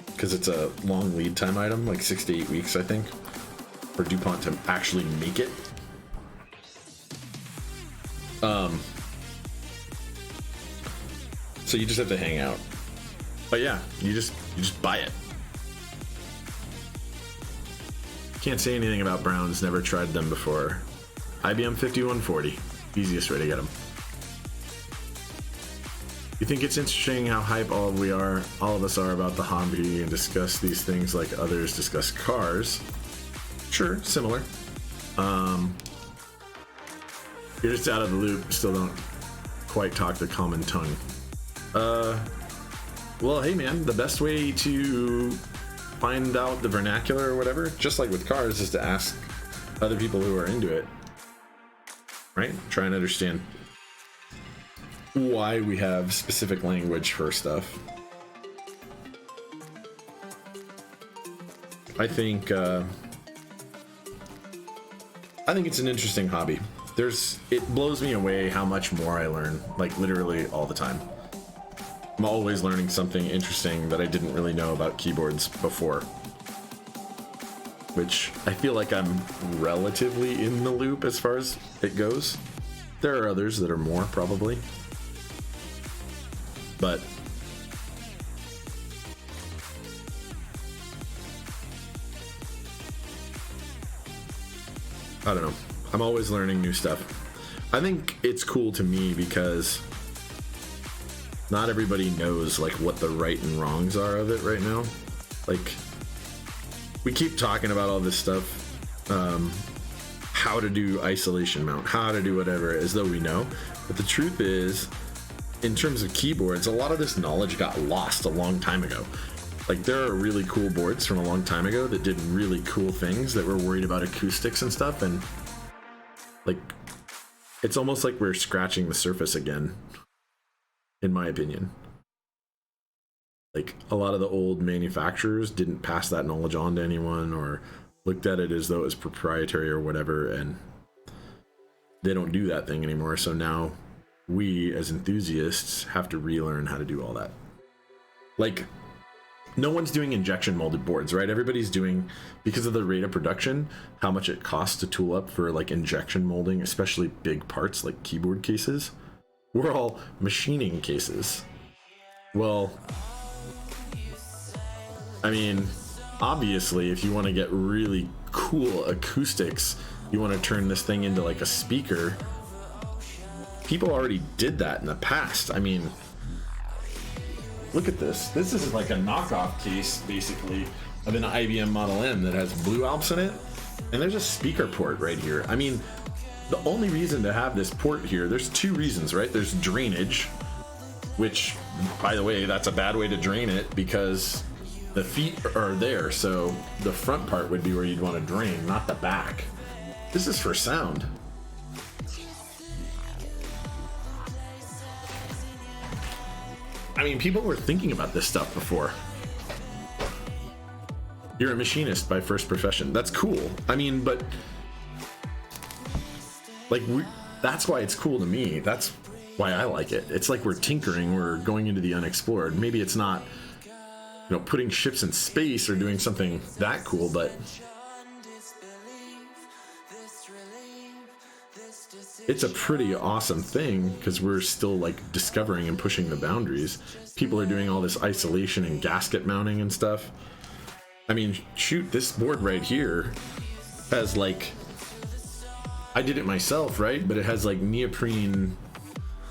because it's a long lead time item, like 6 to 8 weeks I think, for DuPont to actually make it. So you just have to hang out. But yeah, you just buy it. Can't say anything about Browns, never tried them before. IBM 5140, easiest way to get them. You think it's interesting how hype all of us are about the hobby and discuss these things like others discuss cars? Sure, similar. You're just out of the loop, still don't quite talk the common tongue. Well, hey man, the best way to find out the vernacular or whatever, just like with cars, is to ask other people who are into it. Right? Try and understand why we have specific language for stuff. I think it's an interesting hobby. It blows me away how much more I learn, like literally all the time. I'm always learning something interesting that I didn't really know about keyboards before. Which I feel like I'm relatively in the loop as far as it goes. There are others that are more, probably. But I don't know. I'm always learning new stuff. I think it's cool to me because not everybody knows like what the right and wrongs are of it right now. Like, we keep talking about all this stuff, how to do isolation mount, how to do whatever, as though we know. But the truth is, in terms of keyboards, a lot of this knowledge got lost a long time ago. Like, there are really cool boards from a long time ago that did really cool things that were worried about acoustics and stuff, and like, it's almost like we're scratching the surface again, in my opinion. Like, a lot of the old manufacturers didn't pass that knowledge on to anyone or looked at it as though it was proprietary or whatever, and they don't do that thing anymore. So now we as enthusiasts have to relearn how to do all that. Like, no one's doing injection molded boards, right? Everybody's doing, because of the rate of production, how much it costs to tool up for like injection molding, especially big parts like keyboard cases. We're all machining cases. Well, I mean, obviously, if you want to get really cool acoustics, you want to turn this thing into like a speaker. People already did that in the past. I mean, look at this. This is like a knockoff case, basically, of an IBM Model M that has Blue Alps in it. And there's a speaker port right here. I mean, the only reason to have this port here, there's two reasons, right? There's drainage, which, by the way, that's a bad way to drain it because the feet are there. So the front part would be where you'd want to drain, not the back. This is for sound. I mean, people were thinking about this stuff before. You're a machinist by first profession. That's cool. I mean, but like, that's why it's cool to me. That's why I like it. It's like we're tinkering. We're going into the unexplored. Maybe it's not, you know, putting ships in space or doing something that cool, but it's a pretty awesome thing because we're still like discovering and pushing the boundaries. People are doing all this isolation and gasket mounting and stuff. I mean, shoot, this board right here has like, I did it myself, right? But it has like neoprene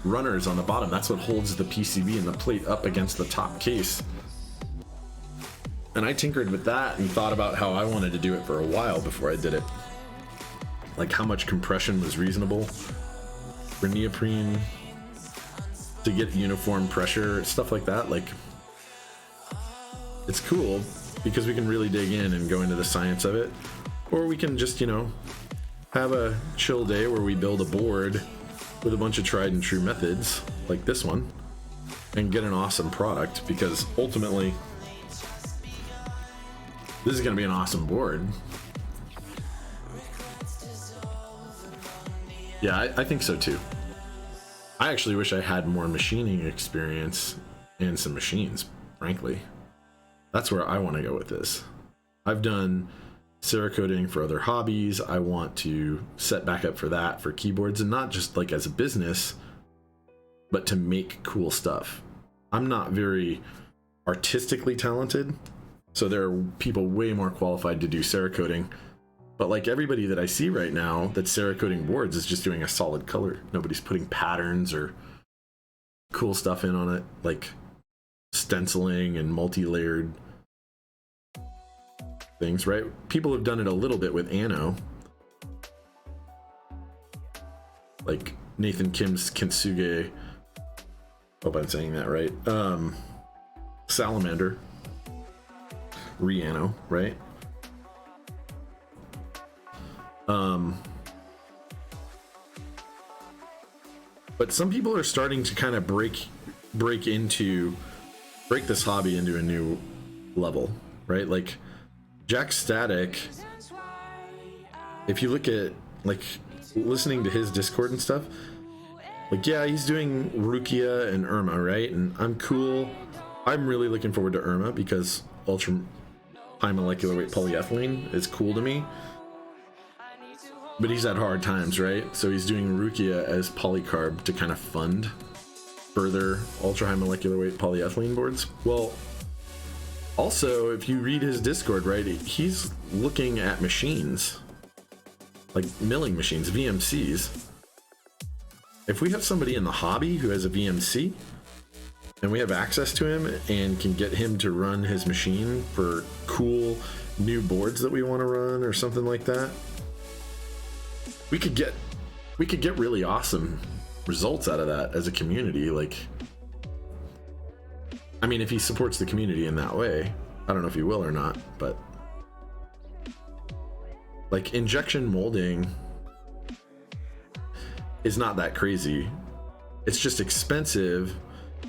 runners on the bottom. That's what holds the PCB and the plate up against the top case. And I tinkered with that and thought about how I wanted to do it for a while before I did it. Like how much compression was reasonable for neoprene to get uniform pressure, stuff like that. Like, it's cool because we can really dig in and go into the science of it. Or we can just, you know, have a chill day where we build a board with a bunch of tried and true methods like this one and get an awesome product, because ultimately this is going to be an awesome board. Yeah, I think so too. I actually wish I had more machining experience and some machines, frankly. That's where I want to go with this. I've done Cerakoting for other hobbies. I want to set back up for that for keyboards, and not just like as a business, but to make cool stuff. I'm not very artistically talented, so there are people way more qualified to do Cerakoting. But like everybody that I see right now that's Cerakoting boards is just doing a solid color. Nobody's putting patterns or cool stuff in on it, like stenciling and multi-layered things, right? People have done it a little bit with Anno, like Nathan Kim's Kintsugi. Hope I'm saying that right. Salamander, Riano, right? But some people are starting to kind of break this hobby into a new level, right? Like Jack Static, if you look at like listening to his Discord and stuff, like yeah, he's doing Rukia and Irma, right? And I'm cool. I'm really looking forward to Irma because ultra high molecular weight polyethylene is cool to me. But he's had hard times, right? So he's doing Rukia as polycarb to kind of fund further ultra high molecular weight polyethylene boards. Well, also, if you read his Discord, right, he's looking at machines, like milling machines, VMCs. If we have somebody in the hobby who has a VMC, and we have access to him and can get him to run his machine for cool new boards that we want to run or something like that, we could get really awesome results out of that as a community. Like, I mean, if he supports the community in that way, I don't know if he will or not, but like injection molding is not that crazy. It's just expensive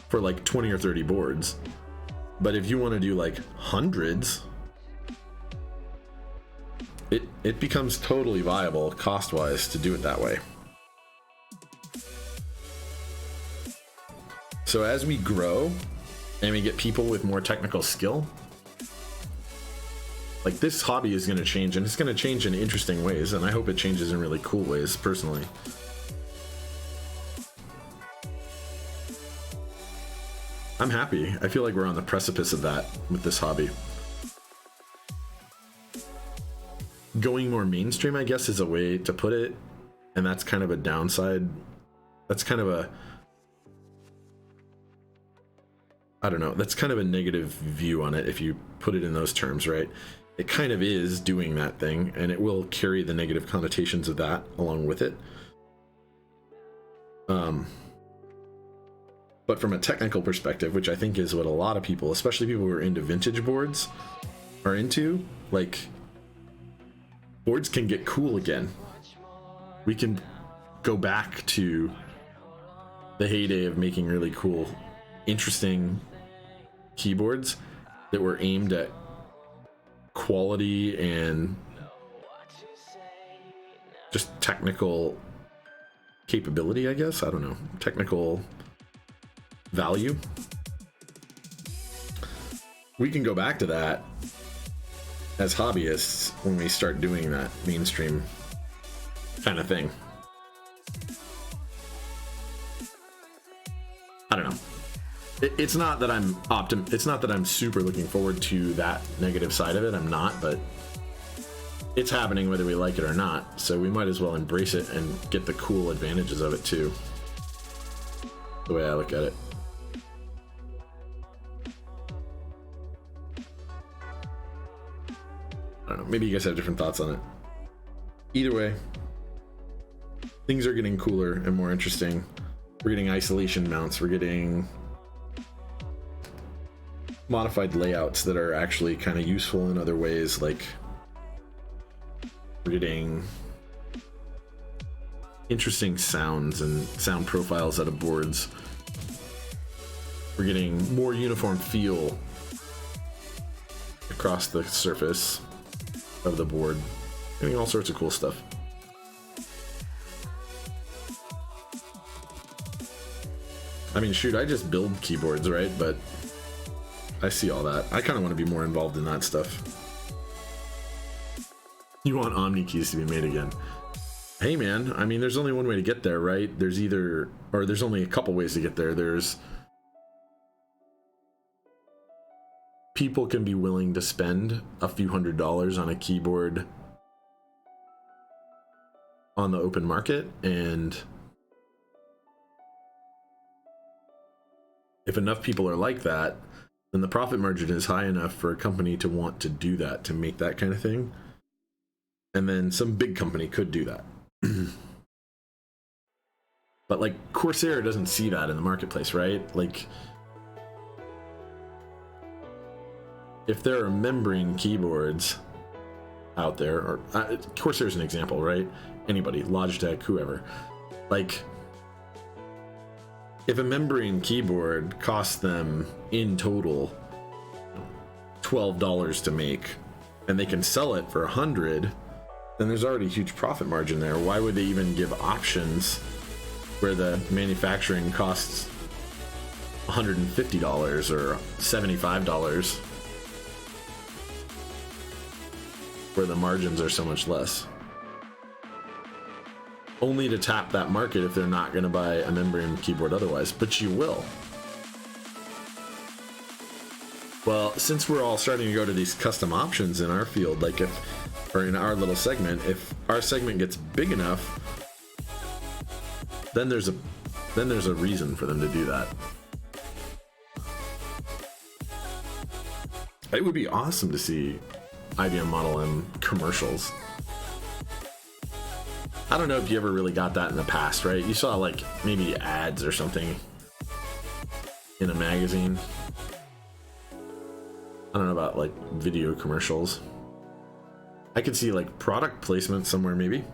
for like 20 or 30 boards. But if you want to do like hundreds, it becomes totally viable cost-wise to do it that way. So as we grow and we get people with more technical skill, like this hobby is going to change, and it's going to change in interesting ways, and I hope it changes in really cool ways personally. I'm happy. I feel like we're on the precipice of that with this hobby. Going more mainstream, I guess, is a way to put it, and that's kind of a downside. That's kind of a, I don't know, that's kind of a negative view on it if you put it in those terms, right? It kind of is doing that thing, and it will carry the negative connotations of that along with it. But from a technical perspective, which I think is what a lot of people, especially people who are into vintage boards, are into, like, boards can get cool again. We can go back to the heyday of making really cool, interesting keyboards that were aimed at quality and just technical capability, I guess. I don't know. Technical value. We can go back to that as hobbyists when we start doing that mainstream kind of thing. I don't know. It's not that I'm it's not that I'm super looking forward to that negative side of it. I'm not, but it's happening whether we like it or not. So we might as well embrace it and get the cool advantages of it too. The way I look at it. I don't know, maybe you guys have different thoughts on it. Either way, things are getting cooler and more interesting. We're getting isolation mounts, we're getting modified layouts that are actually kind of useful in other ways, like we're getting interesting sounds and sound profiles out of boards. We're getting more uniform feel across the surface of the board. Getting all sorts of cool stuff. I mean, shoot, I just build keyboards, right? But I see all that. I kind of want to be more involved in that stuff. You want Omni keys to be made again. Hey man, I mean, there's only one way to get there, right? There's only a couple ways to get there. There's people can be willing to spend a few $100s on a keyboard on the open market, and if enough people are like that, then the profit margin is high enough for a company to want to do that, to make that kind of thing. And then some big company could do that. But like Corsair doesn't see that in the marketplace, right? Like if there are membrane keyboards out there, or Corsair's an example, right? Anybody, Logitech, whoever. Like if a membrane keyboard costs them in total $12 to make, and they can sell it for $100, then there's already a huge profit margin there. Why would they even give options where the manufacturing costs $150 or $75, where the margins are so much less? Only to tap that market if they're not going to buy a membrane keyboard otherwise, but you will. Well, since we're all starting to go to these custom options in our field, like or in our little segment, if our segment gets big enough, then there's a reason for them to do that. It would be awesome to see IBM Model M commercials. I don't know if you ever really got that in the past, right? You saw like maybe ads or something in a magazine. I don't know about like video commercials. I could see like product placement somewhere maybe.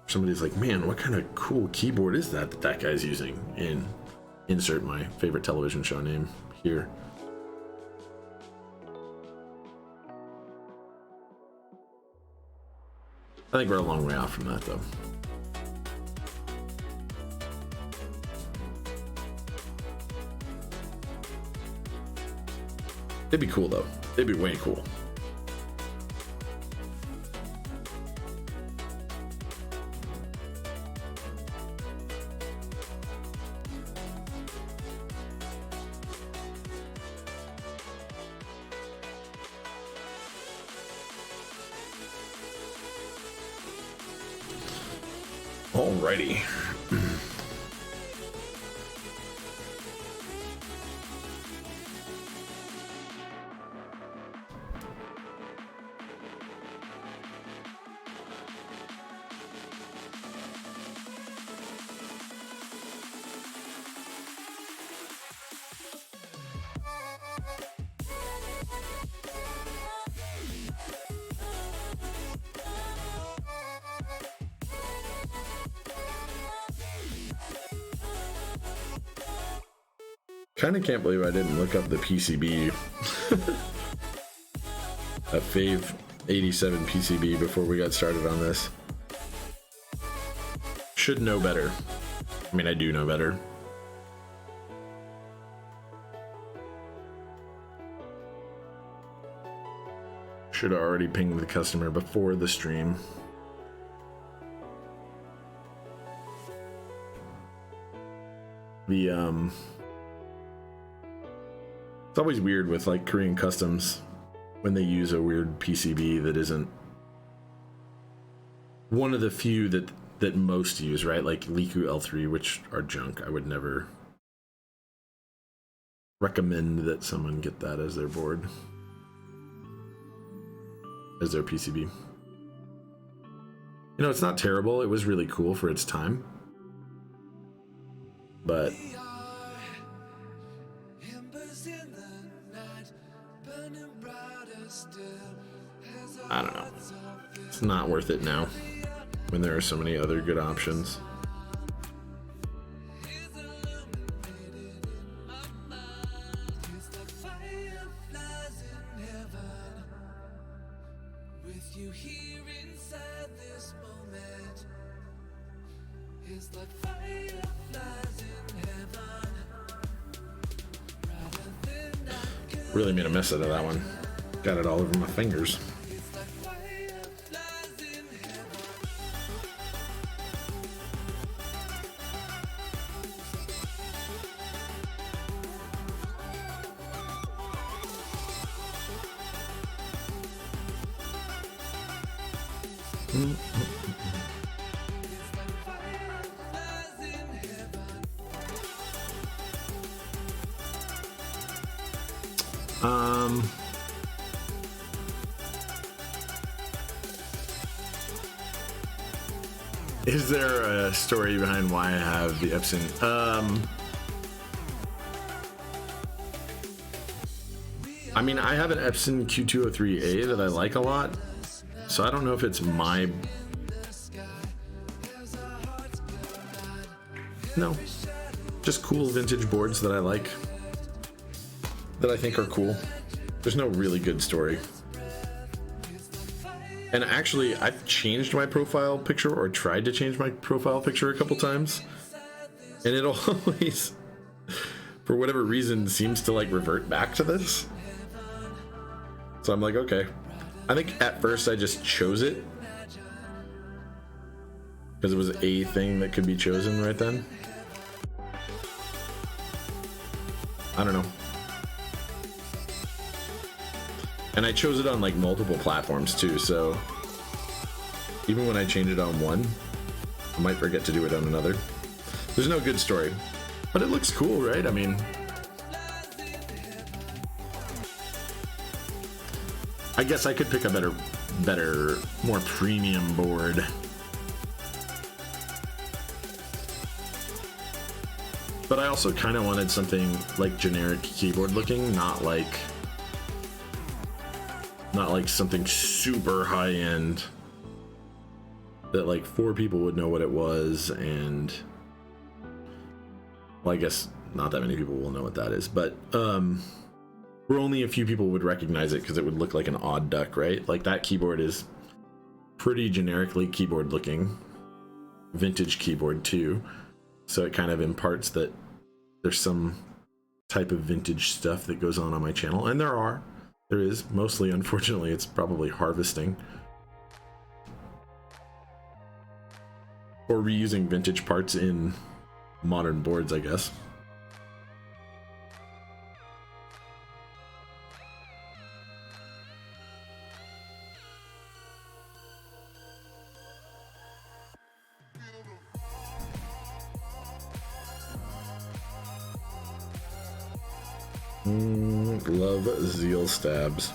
Somebody's like, man, what kind of cool keyboard is that that guy's using? And insert my favorite television show name here. I think we're a long way off from that, though. It'd be cool, though. It'd be way cool. Alrighty. Kind of can't believe I didn't look up the PCB. That Fave 87 PCB before we got started on this. Should know better. I mean, I do know better. Should have already pinged the customer before the stream. It's always weird with like Korean customs when they use a weird PCB that isn't one of the few that most use, right? Like Liku L3, which are junk. I would never recommend that someone get that as their board, as their PCB. You know, it's not terrible. It was really cool for its time, but I don't know. It's not worth it now when there are so many other good options. Really made a mess out of that one. Got it all over my fingers. Is there a story behind why I have the Epson? I mean, I have an Epson Q203A that I like a lot, so I don't know if it's my... No, just cool vintage boards that I like, that I think are cool. There's no really good story. And actually, I've changed my profile picture, or tried to change my profile picture a couple times, and it always, for whatever reason, seems to like revert back to this. So I'm like, okay. I think at first I just chose it because it was a thing that could be chosen right then. I don't know. And I chose it on like multiple platforms too, so even when I change it on one, I might forget to do it on another. There's no good story, but it looks cool, right? I mean, I guess I could pick a better, more premium board. But I also kind of wanted something like generic keyboard looking, not like something super high end that like 4 people would know what it was, and well, I guess not that many people will know what that is, but where only a few people would recognize it because it would look like an odd duck, right? Like that keyboard is pretty generically keyboard looking, vintage keyboard too, so it kind of imparts that there's some type of vintage stuff that goes on my channel, and there is, mostly, unfortunately, it's probably harvesting. Or reusing vintage parts in modern boards, I guess. Love Zeal stabs.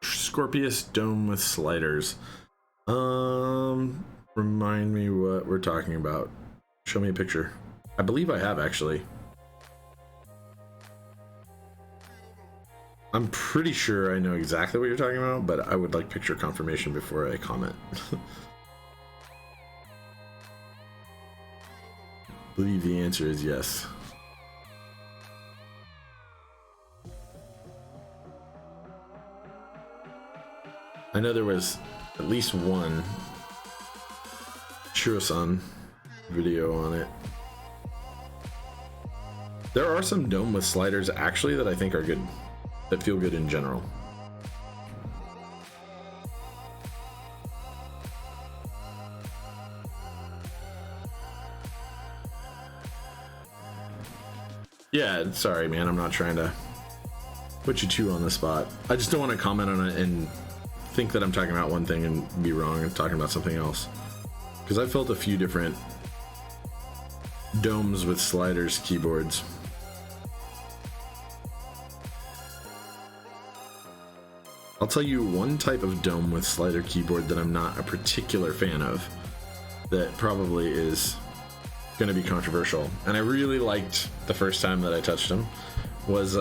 Scorpius dome with sliders. Remind me what we're talking about. Show me a picture. I believe I have, actually. I'm pretty sure I know exactly what you're talking about, but I would like picture confirmation before I comment. I believe the answer is yes. I know there was at least one Shiro-san video on it. There are some dome with sliders actually that I think are good, that feel good in general. Yeah, sorry man, I'm not trying to put you two on the spot. I just don't want to comment on it and think that I'm talking about one thing and be wrong and talking about something else, because I felt a few different domes with sliders keyboards. I'll tell you one type of dome with slider keyboard that I'm not a particular fan of, that probably is going to be controversial, and I really liked the first time that I touched them, is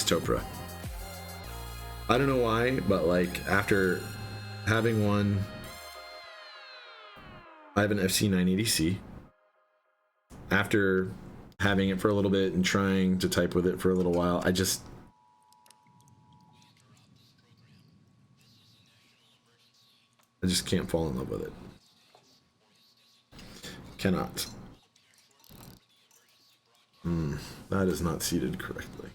Topra. I don't know why, but like after having one, I have an FC980C. After having it for a little bit and trying to type with it for a little while, I just can't fall in love with it. Cannot. That is not seated correctly.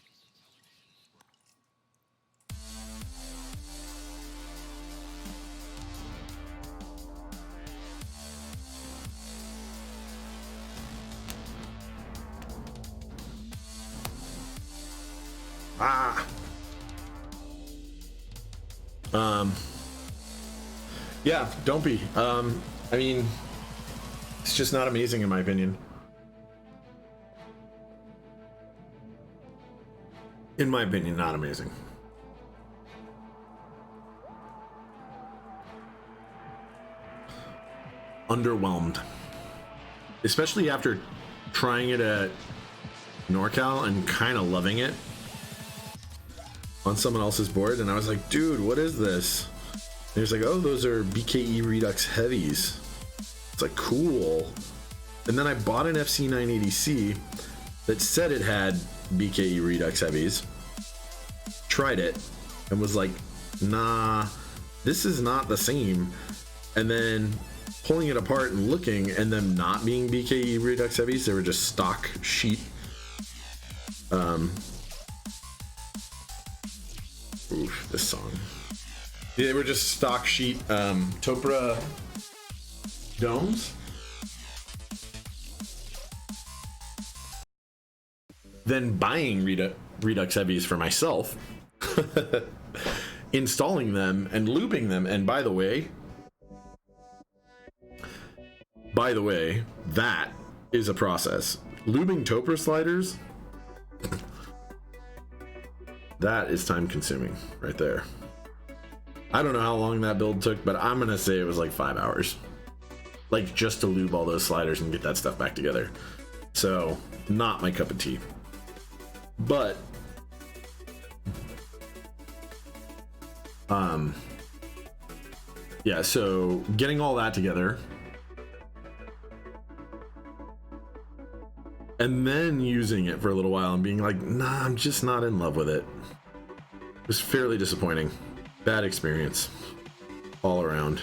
Yeah, don't be. I mean, it's just not amazing in my opinion. In my opinion, not amazing. Underwhelmed. Especially after trying it at NorCal and kind of loving it on someone else's board, and I was like, dude, what is this? And he was like, oh, those are BKE Redux heavies. It's like, cool. And then I bought an FC980C that said it had BKE Redux heavies, tried it, and was like, nah, this is not the same. And then pulling it apart and looking, and them not being BKE Redux heavies, they were just stock sheet. Oof, this song. They were just stock sheet Topra domes. Then buying Redux heavies for myself, installing them and looping them. And by the way, that is a process. Lubing Topra sliders, that is time consuming right there. I don't know how long that build took, but I'm gonna say it was like 5 hours, like just to lube all those sliders and get that stuff back together. So not my cup of tea. But yeah, so getting all that together and then using it for a little while and being like, nah, I'm just not in love with it. It was fairly disappointing. Bad experience all around,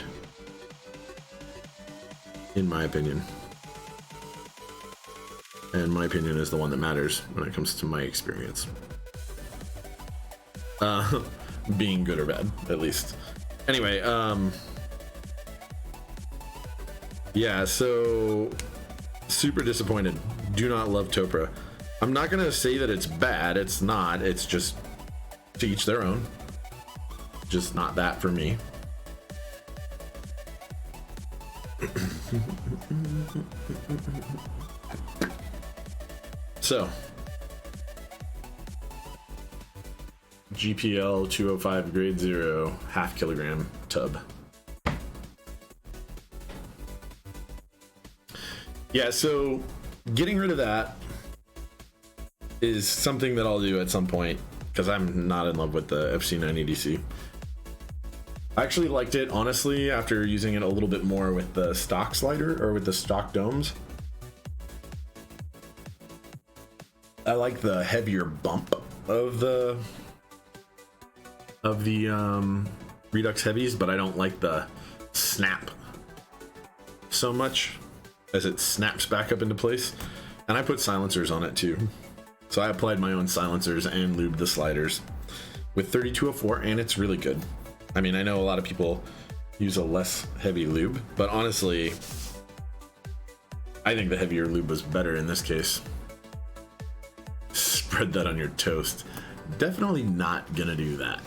in my opinion. And my opinion is the one that matters when it comes to my experience. Being good or bad, at least. Anyway, yeah, so super disappointed. Do not love Topra. I'm not gonna say that it's bad. It's not. It's just to each their own. Just not that for me. So GPL 205 grade 0 half kilogram tub. Yeah, so getting rid of that is something that I'll do at some point because I'm not in love with the FC980C. I actually liked it, honestly, after using it a little bit more with the stock slider or with the stock domes. I like the heavier bump of the Redux heavies, but I don't like the snap so much as it snaps back up into place. And I put silencers on it too. So I applied my own silencers and lubed the sliders with 3204, and it's really good. I mean, I know a lot of people use a less heavy lube, but honestly, I think the heavier lube was better in this case. Spread that on your toast. Definitely not gonna do that.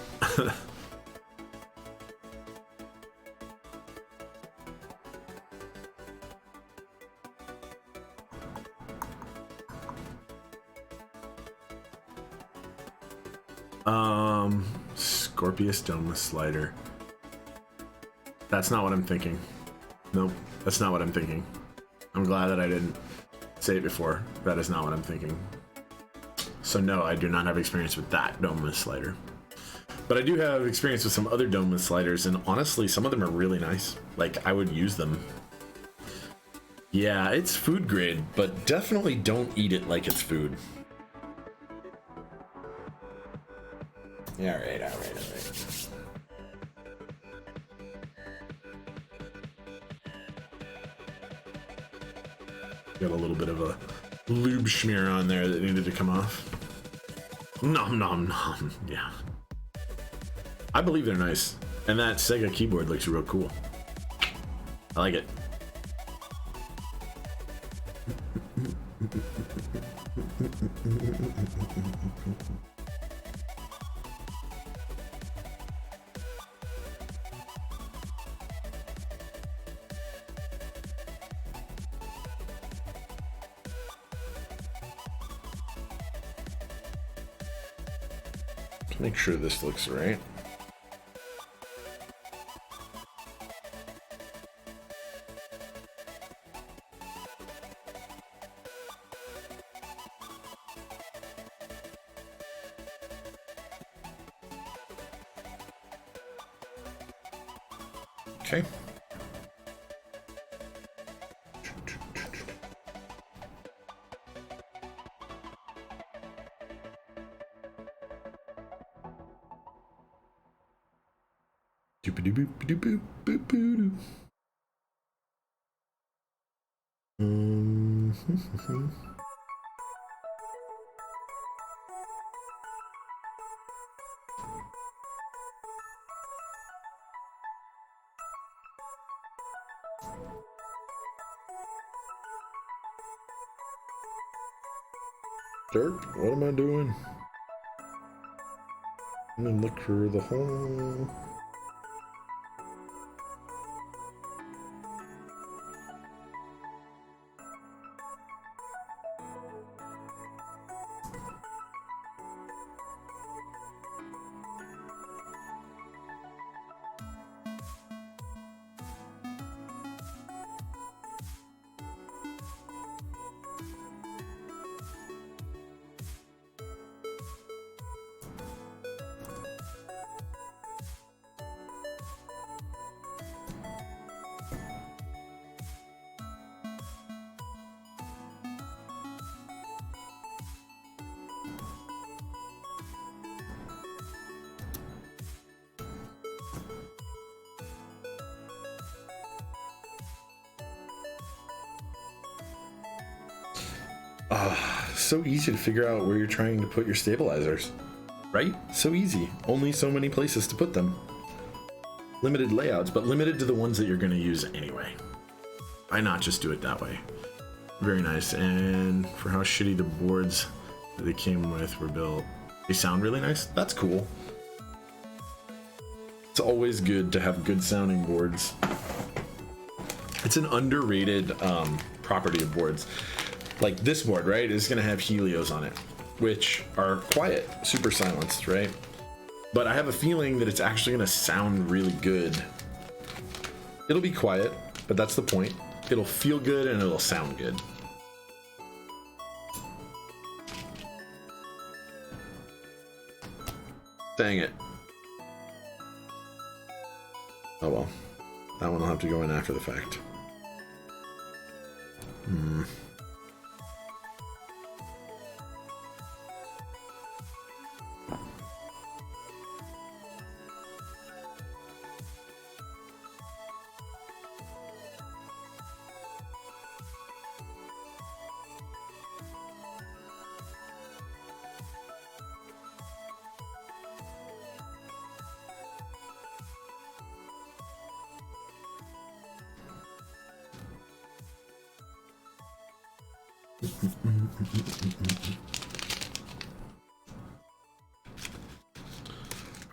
Scorpius domeless slider. That's not what I'm thinking. Nope, that's not what I'm thinking. I'm glad that I didn't say it before. That is not what I'm thinking. So no, I do not have experience with that domeless slider. But I do have experience with some other domeless sliders, and honestly, some of them are really nice. Like, I would use them. Yeah, it's food grade, but definitely don't eat it like it's food. Yeah, all right. Got a little bit of a lube smear on there that needed to come off. Nom nom nom, yeah. I believe they're nice. And that Sega keyboard looks real cool. I like it. Make sure this looks right. Okay. Dirt, what am I doing? I'm gonna look for the hole. So easy to figure out where you're trying to put your stabilizers, right? So easy. Only so many places to put them. Limited layouts, but limited to the ones that you're going to use anyway. Why not just do it that way? Very nice. And for how shitty the boards that they came with were built, they sound really nice. That's cool. It's always good to have good sounding boards. It's an underrated property of boards. Like this board, right, is going to have Helios on it, which are quiet, super silenced, right? But I have a feeling that it's actually going to sound really good. It'll be quiet, but that's the point. It'll feel good and it'll sound good. Dang it. Oh well. That one will have to go in after the fact.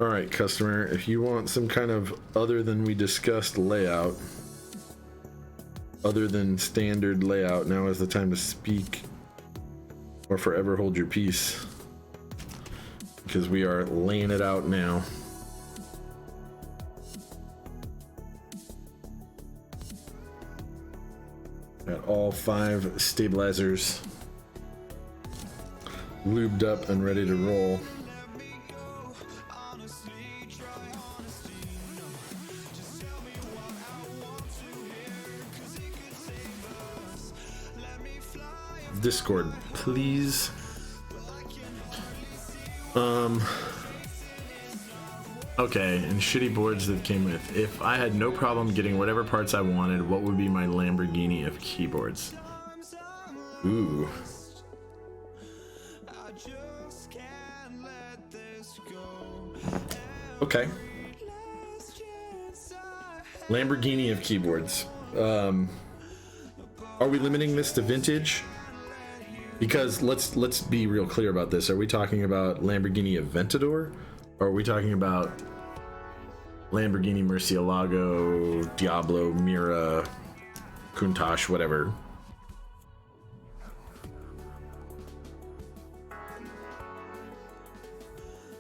All right, customer, if you want some kind of other than we discussed layout, other than standard layout, now is the time to speak or forever hold your peace, because we are laying it out now. Got all 5 stabilizers lubed up and ready to roll. Discord, please. Okay, and shitty boards that came with. If I had no problem getting whatever parts I wanted, what would be my Lamborghini of keyboards? Ooh. Okay. Lamborghini of keyboards. Are we limiting this to vintage? Because let's be real clear about this. Are we talking about Lamborghini Aventador? Or are we talking about Lamborghini Murcielago, Diablo, Mira, Countach, whatever?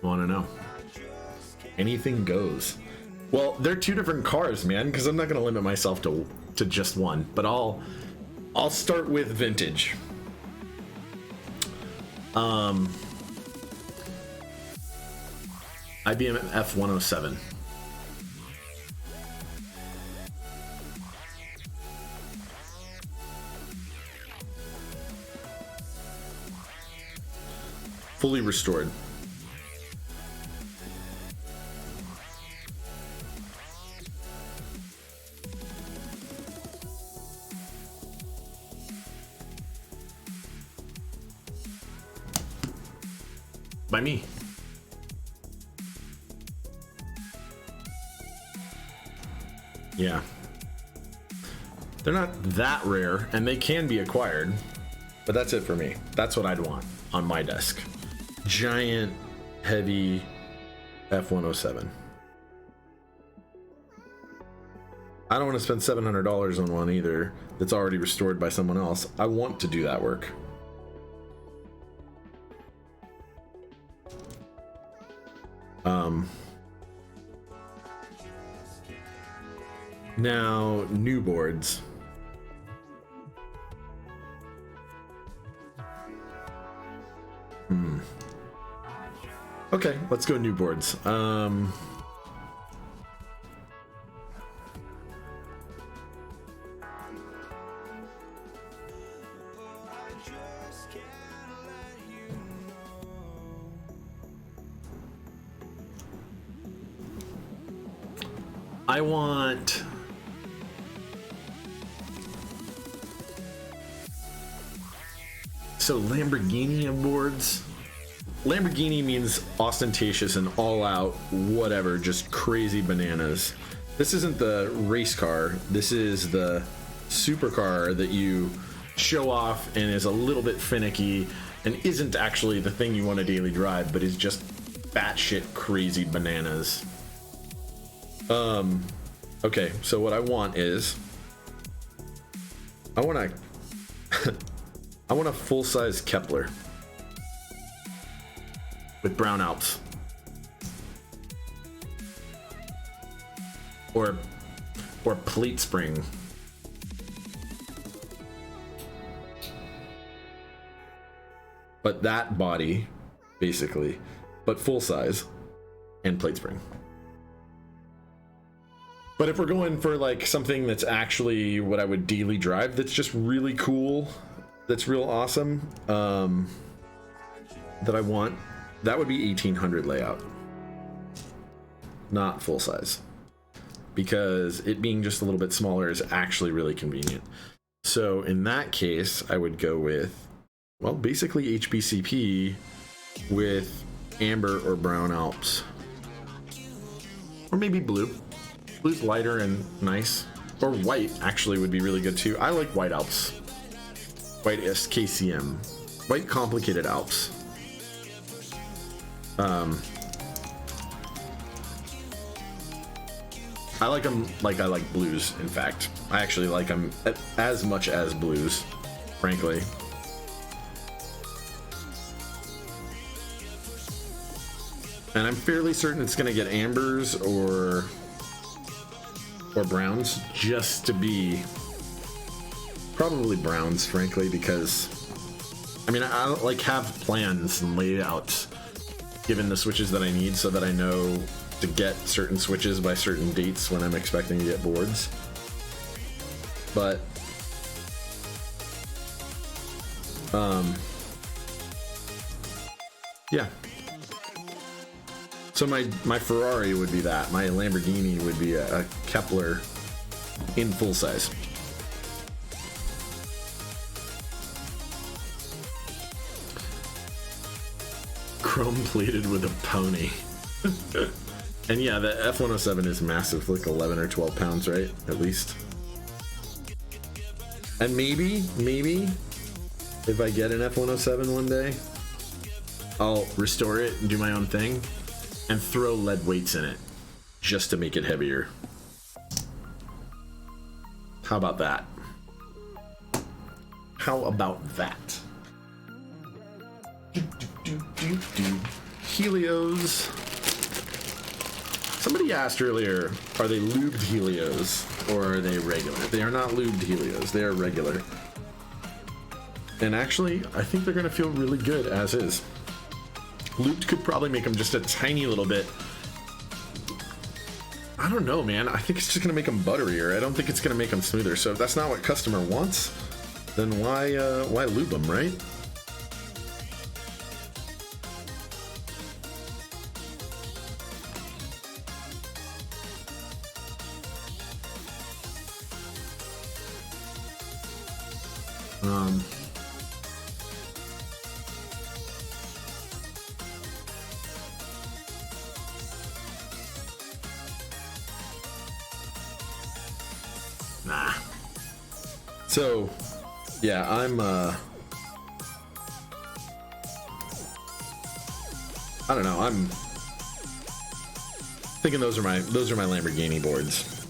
Want to know? Anything goes. Well, they're two different cars, man, because I'm not going to limit myself to just one, but I'll start with vintage. IBM F107. Fully restored. By me. Yeah. They're not that rare, and they can be acquired, but that's it for me. That's what I'd want on my desk. Giant, heavy F107. I don't want to spend $700 on one either that's already restored by someone else. I want to do that work. Now, new boards. Okay, let's go new boards. I want Lamborghini of boards. Lamborghini means ostentatious and all out, whatever, just crazy bananas. This isn't the race car. This is the supercar that you show off and is a little bit finicky and isn't actually the thing you want to daily drive, but is just batshit crazy bananas. Okay, so what I want is I want a full-size Kepler with brown Alps, or plate spring. But that body, basically, but full size and plate spring. But if we're going for like something that's actually what I would daily drive, that's just really cool, that's real awesome, that I want, that would be 1800 layout, not full size, because it being just a little bit smaller is actually really convenient. So in that case, I would go with, well, basically HBCP with amber or brown Alps, or maybe blue. Blue's lighter and nice, or white actually would be really good too. I like white Alps, white SKCM, white complicated Alps. I like them like I like blues. In fact, I actually like them as much as blues, frankly. And I'm fairly certain it's gonna get ambers or browns, just to be probably browns, frankly, because I mean I like have plans and layouts given the switches that I need, so that I know to get certain switches by certain dates when I'm expecting to get boards. But Yeah. So my Ferrari would be that. My Lamborghini would be a Kepler in full size. Chrome plated with a pony. And yeah, the F-107 is massive, like 11 or 12 pounds, right? At least. And maybe, if I get an F-107 one day, I'll restore it and do my own thing and throw lead weights in it just to make it heavier. How about that? How about that? Helios. Somebody asked earlier, are they lubed Helios or are they regular? They are not lubed Helios, they are regular. And actually, I think they're gonna feel really good as is. Lubed could probably make them just a tiny little bit. I don't know, man. I think it's just gonna make them butterier. I don't think it's gonna make them smoother. So if that's not what customer wants, then why lube them, right? Nah. So, yeah, I'm I don't know. I'm thinking those are my Lamborghini boards.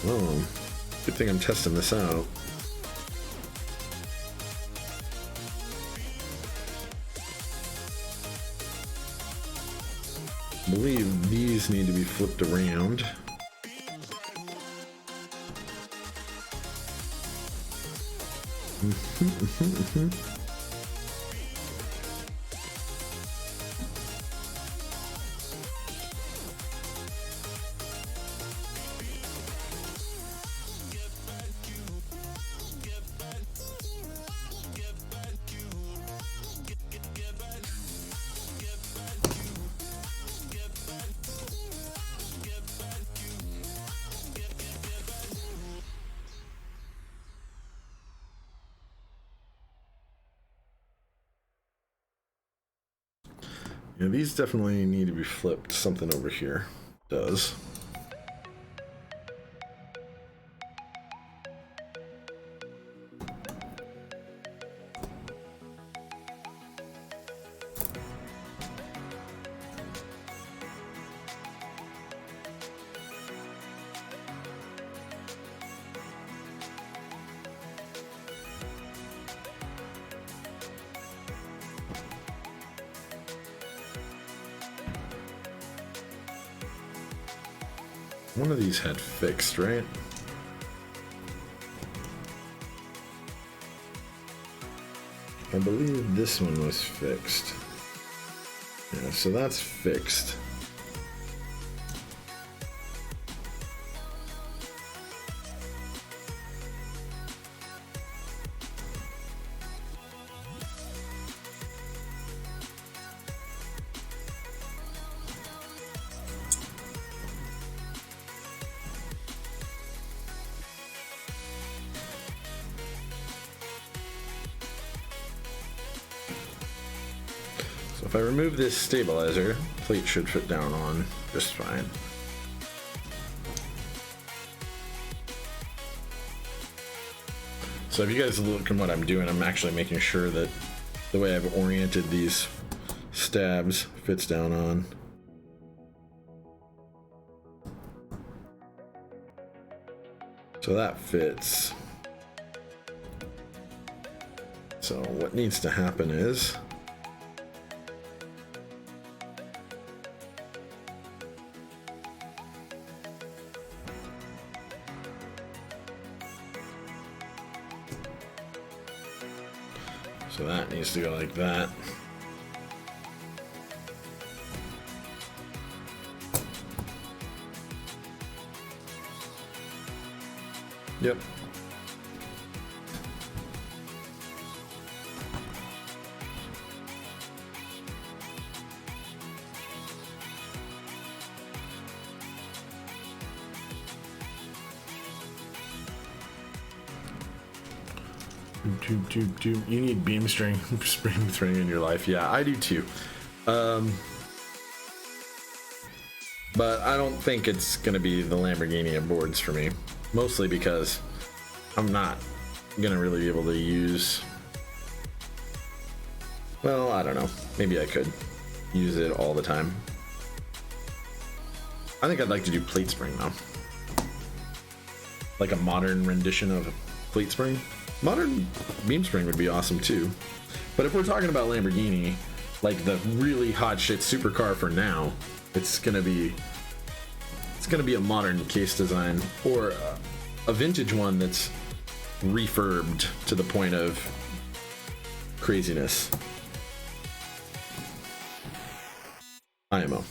Oh, good thing I'm testing this out. I believe these need to be flipped around. Yeah, these definitely need to be flipped. Something over here does. One of these had fixed, right? I believe this one was fixed. Yeah, so that's fixed. If I remove this stabilizer, plate should fit down on just fine. So if you guys look at what I'm doing, I'm actually making sure that the way I've oriented these stabs fits down on. So that fits. So what needs to happen is so that needs to go like that. Yep. You need beam spring threading in your life. Yeah, I do too. But I don't think it's gonna be the Lamborghini of boards for me. Mostly because I'm not gonna really be able to use. Well, I don't know. Maybe I could use it all the time. I think I'd like to do plate spring though. Like a modern rendition of plate spring. Modern beam spring would be awesome too. But if we're talking about Lamborghini, like the really hot shit supercar for now, it's gonna be a modern case design or a vintage one that's refurbed to the point of craziness. IMO.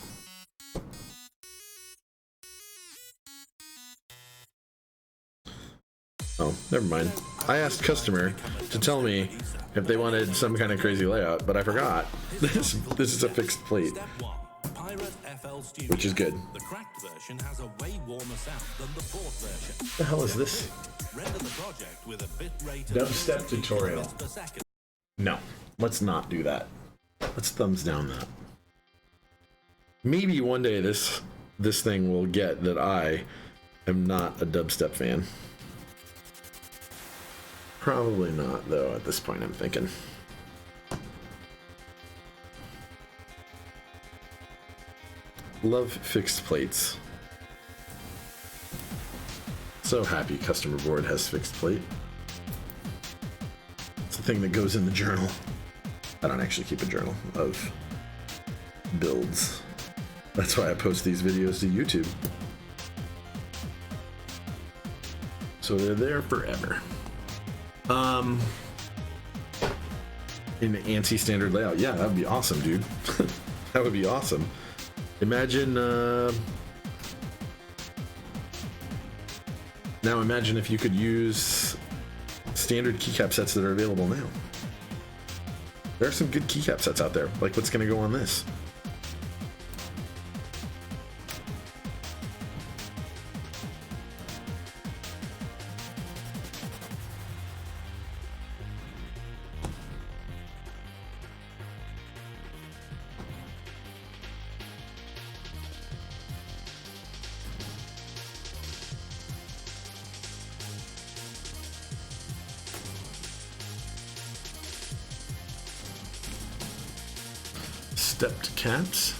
Oh, never mind. I asked customer to tell me if they wanted some kind of crazy layout, but I forgot. This is a fixed plate, which is good. The cracked version has a way warmer sound than the port version. What the hell is this? Render the project with a bit rate of Dubstep tutorial. per second. No, let's not do that. Let's thumbs down that. Maybe one day this thing will get that I am not a dubstep fan. Probably not, though, at this point, I'm thinking. Love fixed plates. So happy customer board has fixed plate. It's the thing that goes in the journal. I don't actually keep a journal of builds. That's why I post these videos to YouTube. So they're there forever. In the ANSI standard layout. Yeah, that would be awesome, dude. That would be awesome. Imagine, now imagine if you could use standard keycap sets that are available now. There are some good keycap sets out there. Like what's going to go on this? Stepped caps.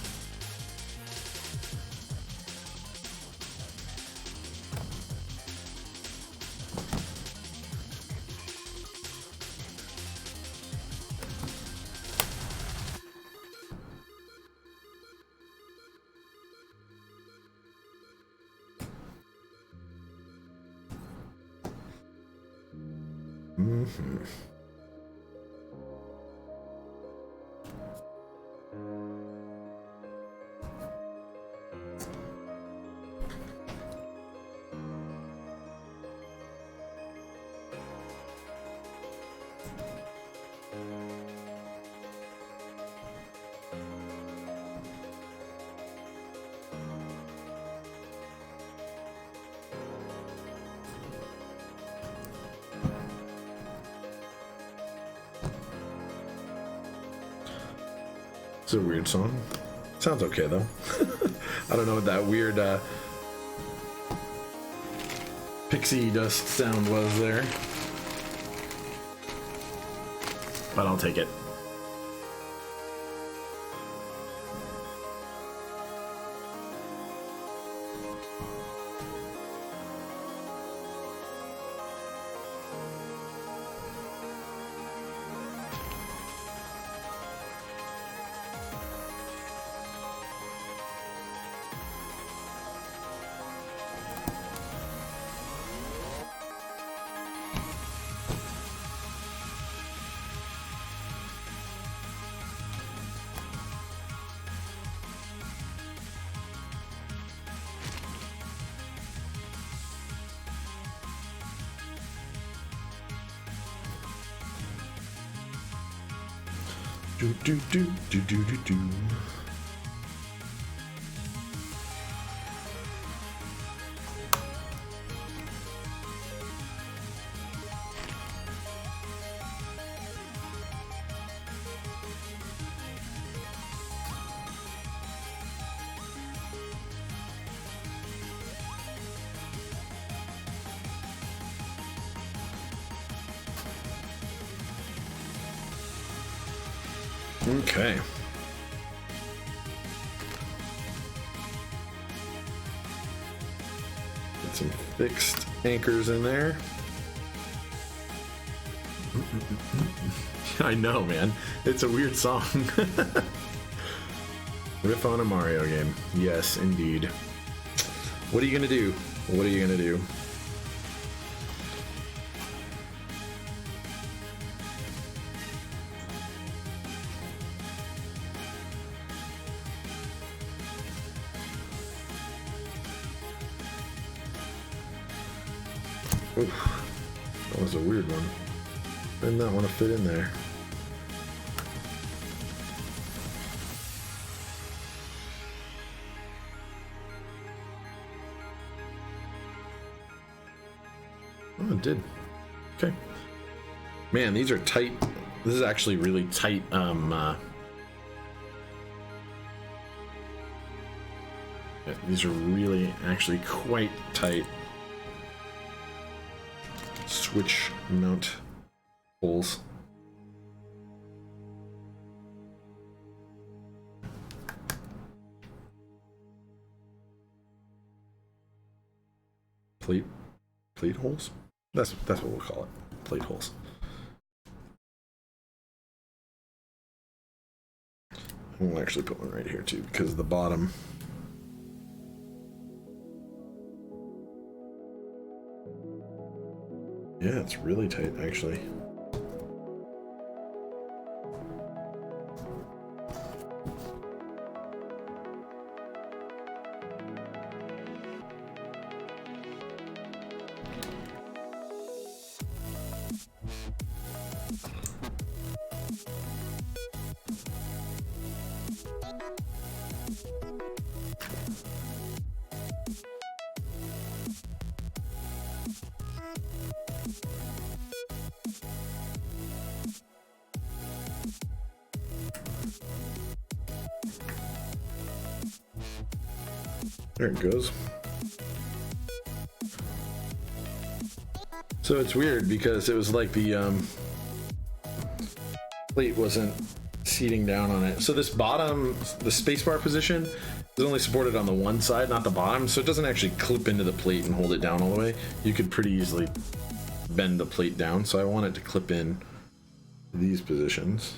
It's a weird song. Sounds okay though. I don't know what that weird pixie dust sound was there, but I'll take it. Do do do do do do do. Okay. Get some fixed anchors in there. I know, man. It's a weird song. Riff on a Mario game. Yes, indeed. What are you gonna do? What are you gonna do? Oof. That was a weird one. I did not want to fit in there. Oh, it did. Okay. Man, these are tight. This is actually really tight. Yeah, these are really actually quite tight switch mount holes. Plate holes? That's what we'll call it. Plate holes. We'll actually put one right here too, because the bottom. Yeah, it's really tight actually. There it goes. So it's weird because it was like the plate wasn't seating down on it. So this bottom, the spacebar position, is only supported on the one side, not the bottom. So it doesn't actually clip into the plate and hold it down all the way. You could pretty easily bend the plate down. So I want it to clip in these positions.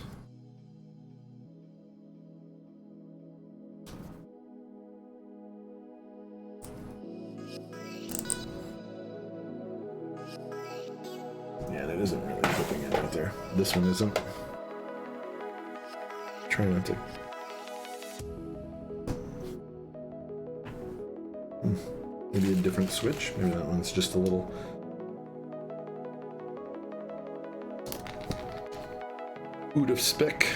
Yeah, that isn't really clipping in right there. This one isn't. Try not to. Maybe a different switch. Maybe that one's just a little. Out of spec.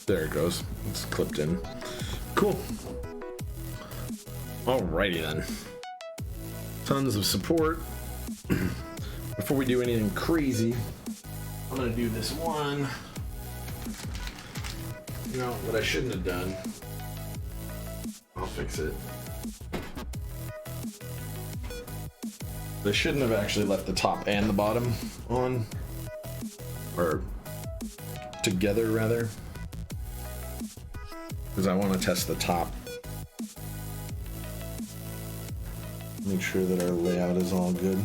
There it goes. It's clipped in. Cool. Alrighty then. Tons of support. Before we do anything crazy, I'm gonna do this one. You know, what I shouldn't have done. I'll fix it. I shouldn't have actually left the top and the bottom on. Or together, rather. Because I want to test the top. Make sure that our layout is all good.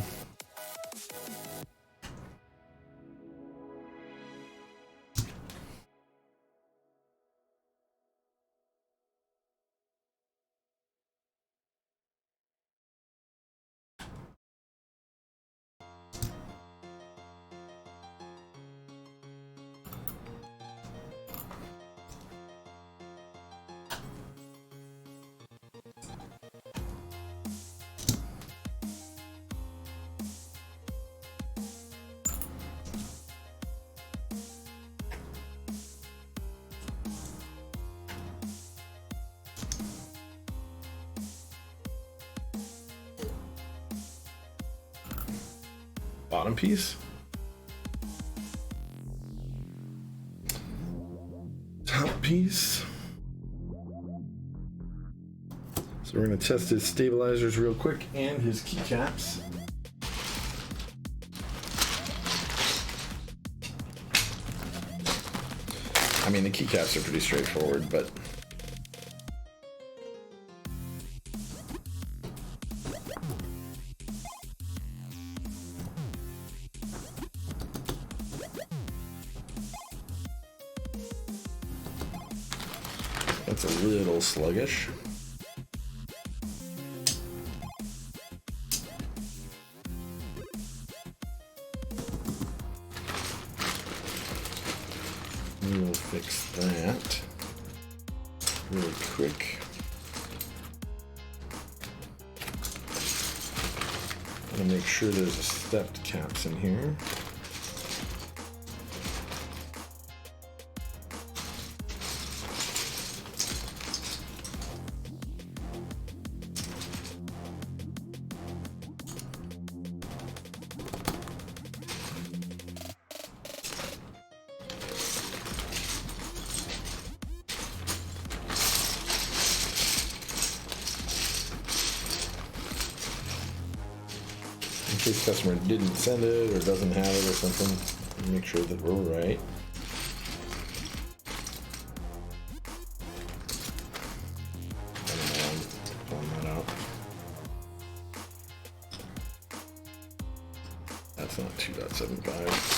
bottom piece. Top piece. So we're going to test his stabilizers real quick and his keycaps. I mean, the keycaps are pretty straightforward, but that's a little sluggish. We'll fix that really quick. I'm gonna make sure there's a stepped caps in here. In case the customer didn't send it or doesn't have it or something, make sure that we're right. I don't know, I'm pulling that out. That's not 2.75.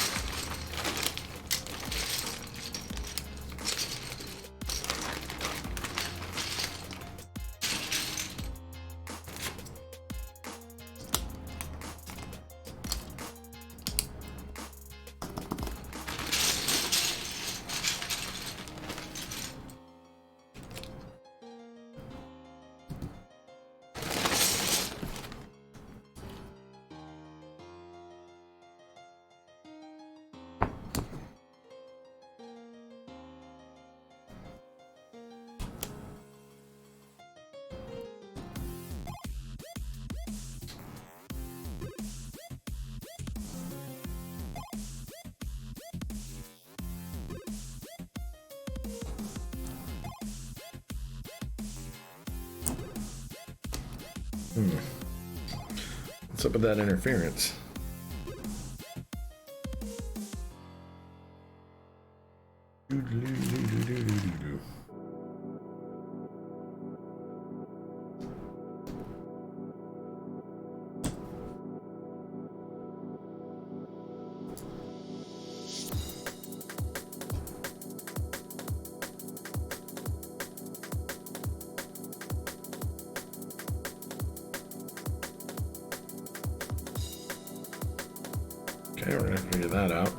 What's up with that interference? Okay, we're gonna figure that out.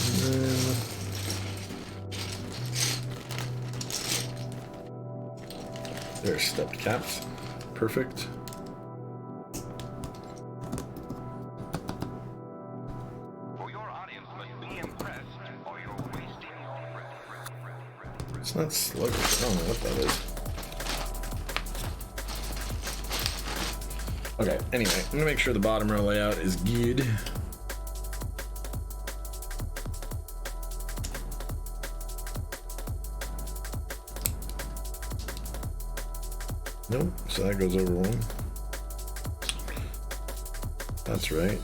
And then there's stepped caps. Perfect. It's not sluggish. I don't know what that is. Okay, anyway, I'm gonna make sure the bottom row layout is good. Nope, so that goes over one. That's right.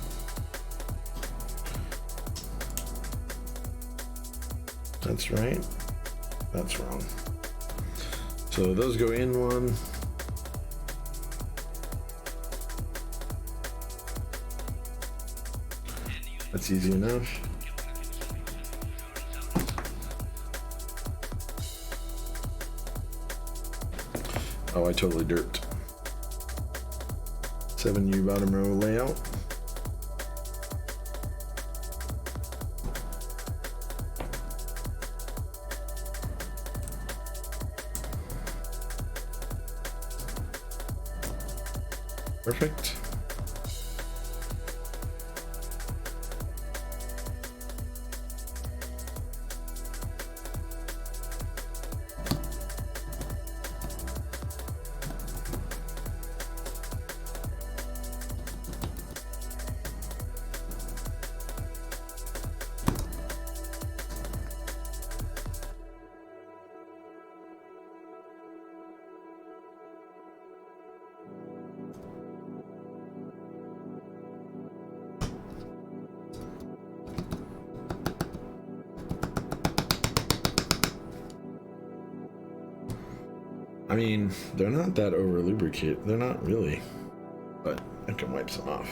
That's right. That's wrong. So those go in one. That's easy enough. Oh, I totally derped. 7U bottom row layout. Perfect. I mean, they're not that over lubricated. They're not really, but I can wipe some off.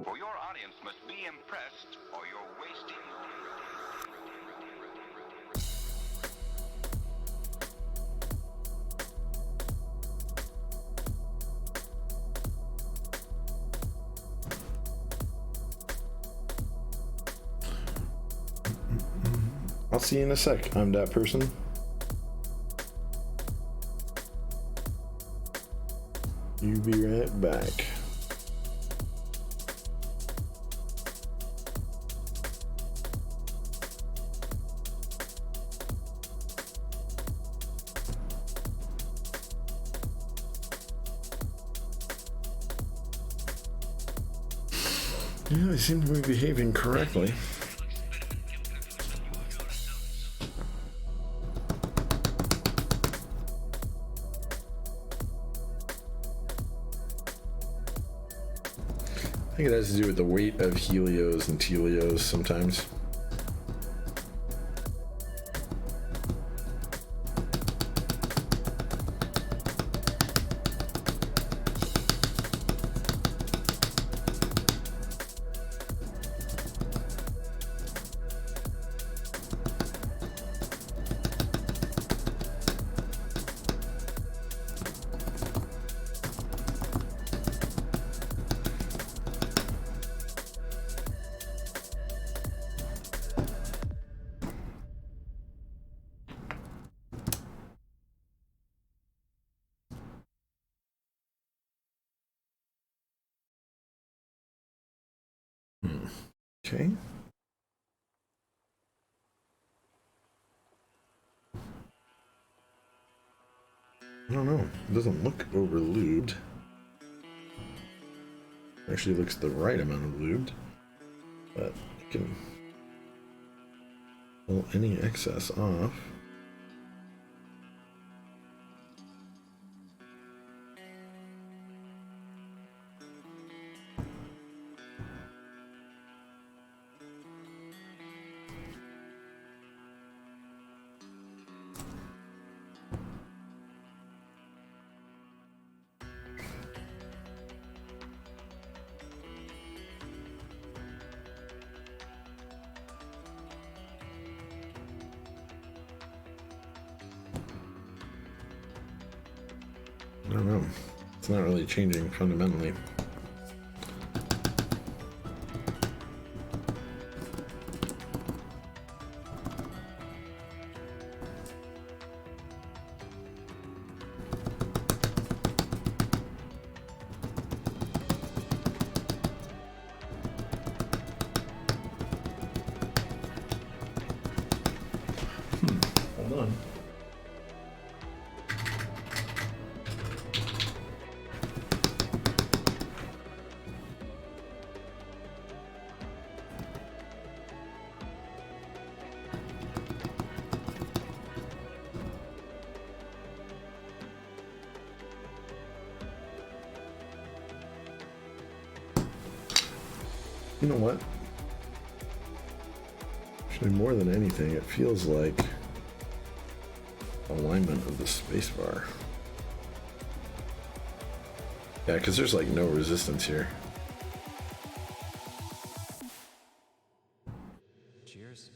For your audience must be impressed or you're wasting. I'll see you in a sec. I'm that person. You be right back. Yeah, they seem to be behaving correctly. I think it has to do with the weight of helios and telios sometimes. Okay. I don't know. It doesn't look over lubed. Actually looks the right amount of lubed, but I can pull any excess off. I don't know. It's not really changing fundamentally. Hold on. You know what? Actually, more than anything, it feels like alignment of the spacebar. Yeah, because there's like no resistance here. Cheers.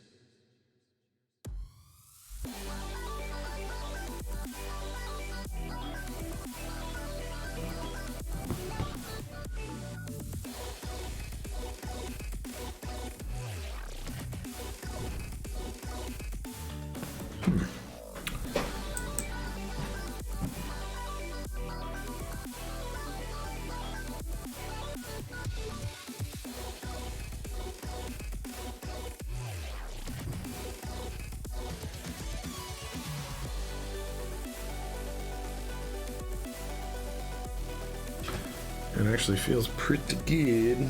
It actually feels pretty good.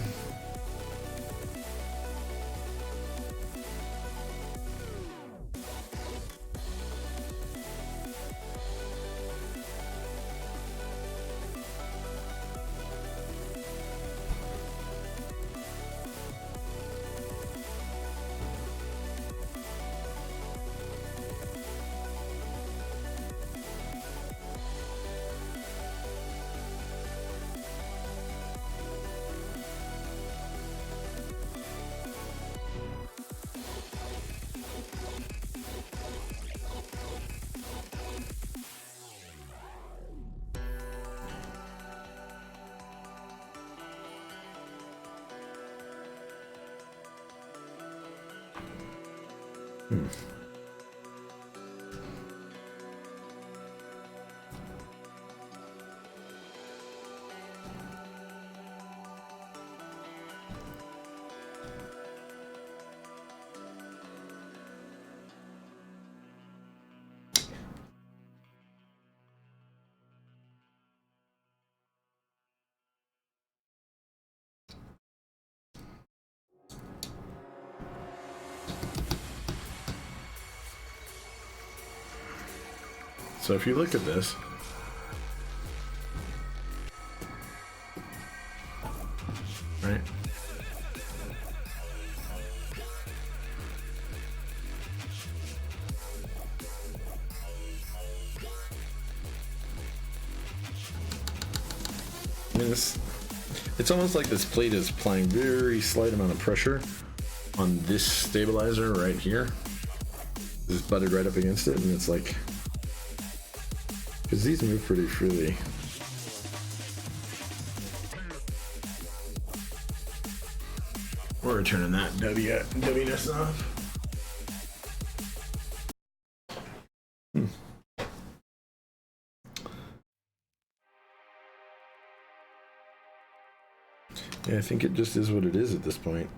So if you look at this, right? I mean, it's almost like this plate is applying very slight amount of pressure on this stabilizer right here. It's butted right up against it, and it's like, because these move pretty freely. We're turning that W-ness off. Yeah, I think it just is what it is at this point.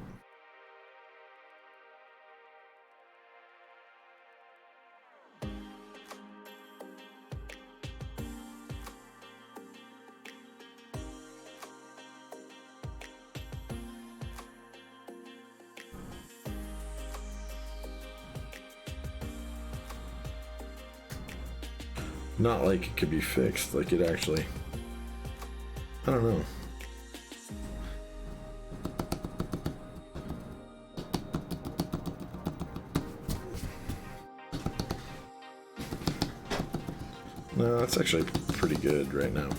Not like it could be fixed, like it actually, I don't know. No, that's actually pretty good right now.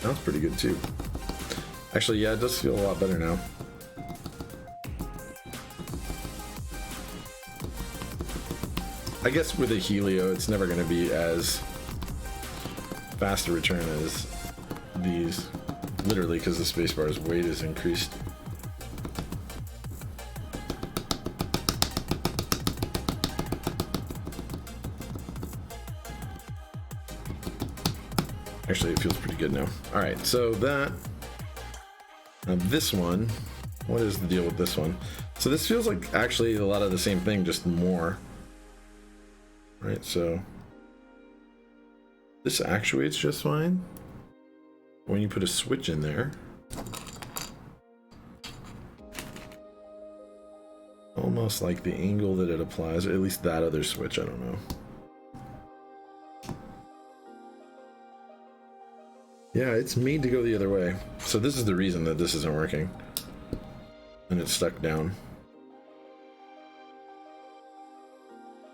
That's pretty good too. Actually, yeah, it does feel a lot better now. I guess with a Helio, it's never going to be as fast a return as these, literally because the spacebar's weight is increased. Actually, it feels pretty good now. All right, so that, this one, what is the deal with this one? So this feels like actually a lot of the same thing, just more. Right, so this actuates just fine when you put a switch in there. Almost like the angle that it applies, or at least that other switch, I don't know. Yeah, it's made to go the other way. So this is the reason that this isn't working. And it's stuck down.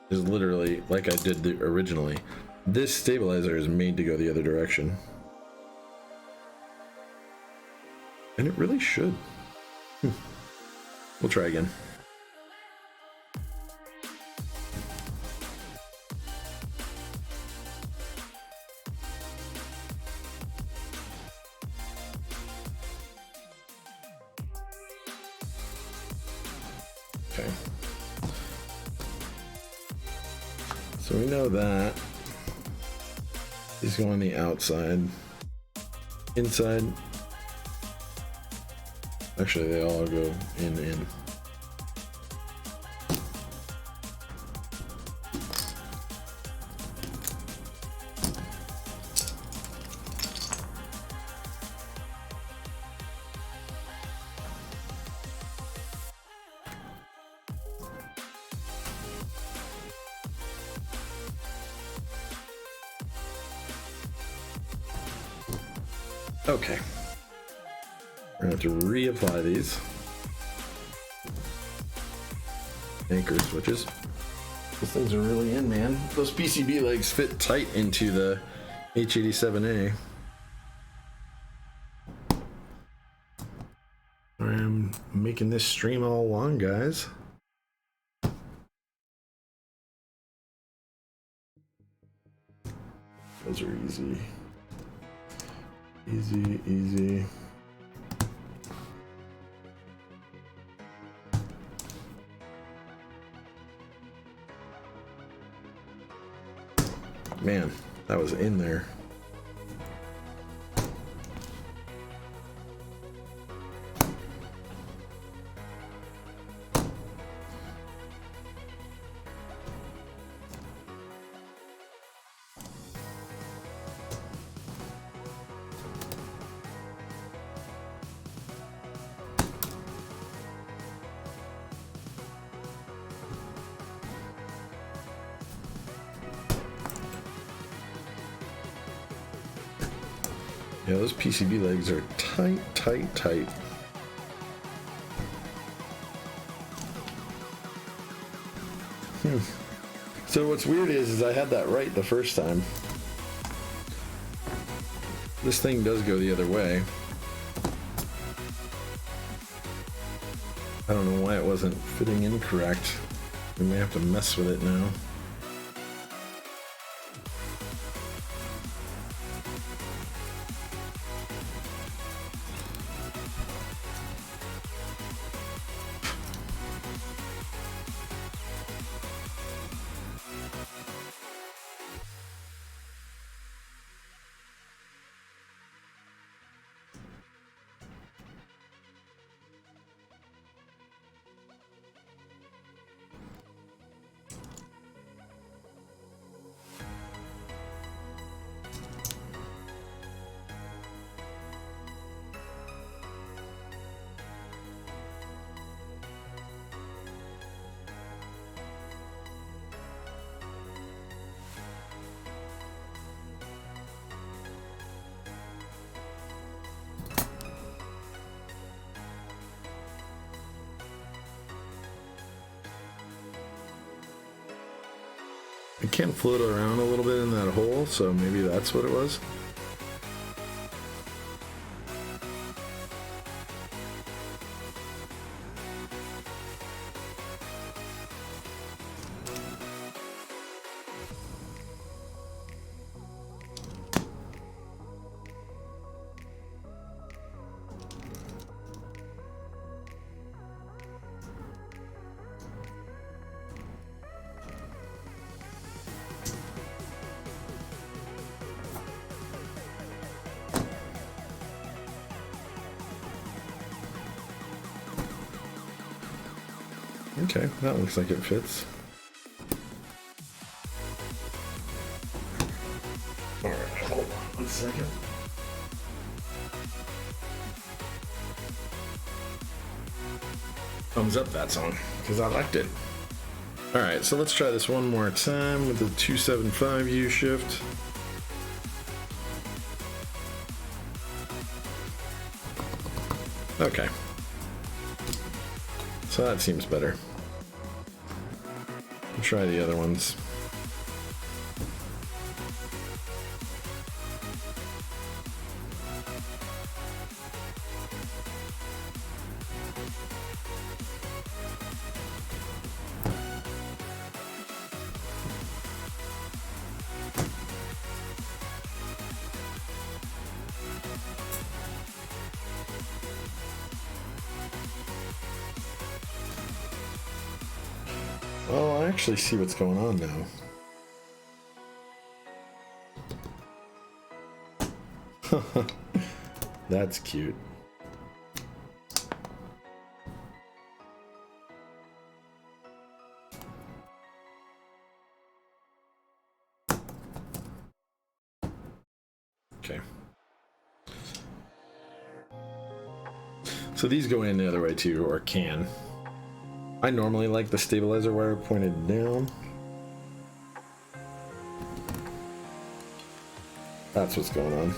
Is literally like I did originally. This stabilizer is made to go the other direction. And it really should. We'll try again. Okay. So we know that he's going the outside. Inside. Actually, they all go in. Okay. We're gonna have to reapply these anchor switches. These things are really in, man. Those PCB legs fit tight into the H87a. I'm making this stream all along, guys. Those are easy. Easy, easy. Man, that was in there. Yeah, those PCB legs are tight, tight, tight. So what's weird is I had that right the first time. This thing does go the other way. I don't know why it wasn't fitting in correct. We may have to mess with it now. It can float around a little bit in that hole, so maybe that's what it was. Okay, that looks like it fits. Alright, hold on 1 second. Thumbs up that song, because I liked it. Alright, so let's try this one more time with the 275U shift. Okay. So that seems better. We'll try the other ones. Oh, I actually see what's going on now. That's cute. Okay. So these go in the other way too, or can. I normally like the stabilizer wire pointed down. That's what's going on.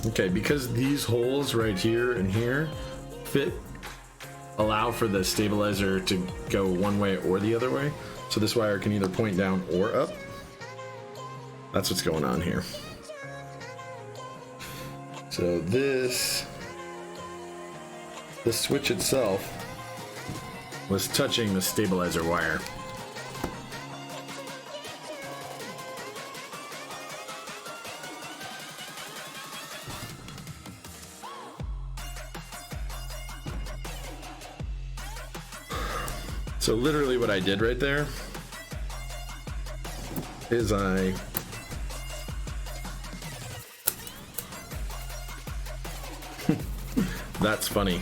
Okay, because these holes right here and here allow for the stabilizer to go one way or the other way. So this wire can either point down or up. That's what's going on here. So the switch itself was touching the stabilizer wire. So literally what I did right there is that's funny.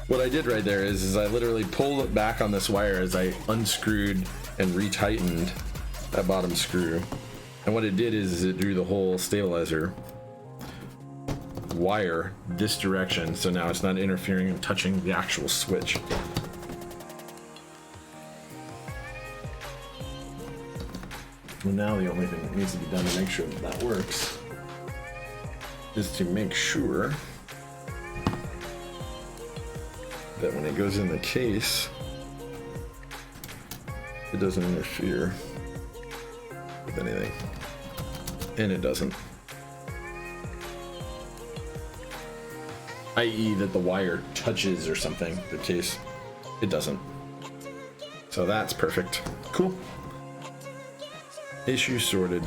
What I did right there is I literally pulled it back on this wire as I unscrewed and retightened that bottom screw. And what it did is it drew the whole stabilizer wire this direction, so now it's not interfering and touching the actual switch. Well, now the only thing that needs to be done to make sure that that works is to make sure that when it goes in the case, it doesn't interfere with anything. And it doesn't. i.e. that the wire touches or something, the case. It doesn't. So that's perfect. Cool. Issue sorted.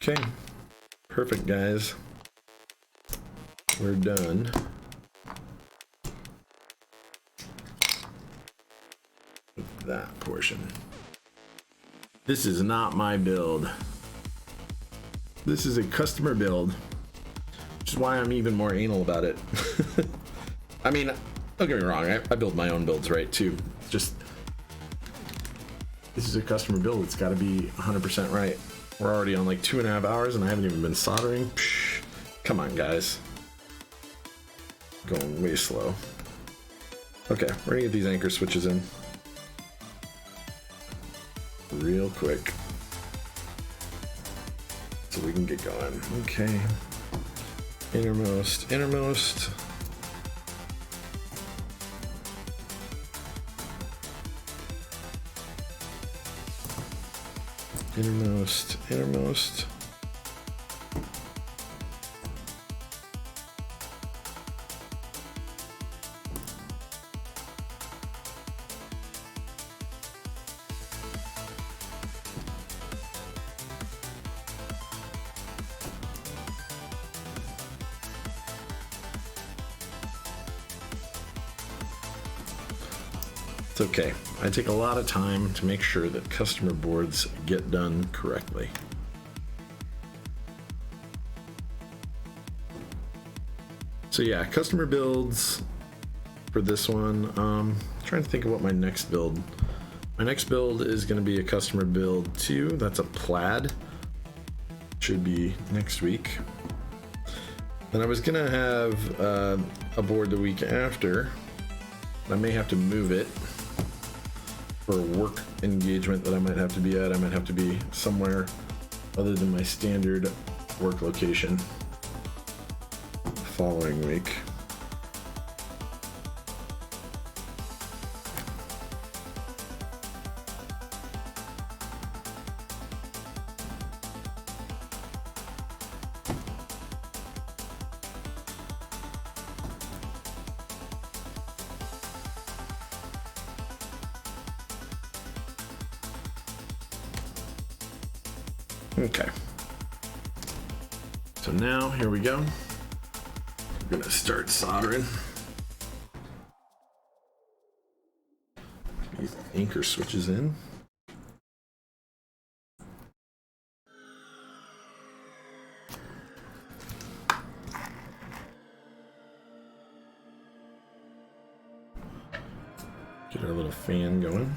Okay, perfect, guys. We're done. With that portion. This is not my build. This is a customer build, which is why I'm even more anal about it. I mean, don't get me wrong, I build my own builds, right, too. Just, this is a customer build. It's got to be 100% right. We're already on like 2.5 hours and I haven't even been soldering. Psh, come on, guys. Going way slow. Okay, we're gonna get these anchor switches in real quick so we can get going. Okay. Innermost, innermost. Innermost, innermost. It's okay. I take a lot of time to make sure that customer boards get done correctly. So yeah, customer builds for this one. Trying to think of what my next build. My next build is going to be a customer build too. That's a plaid. Should be next week. Then I was going to have a board the week after. I may have to move it for a work engagement that I might have to be at. I might have to be somewhere other than my standard work location the following week. Okay. So now, here we go. We're gonna start soldering these anchor switches in. Get our little fan going.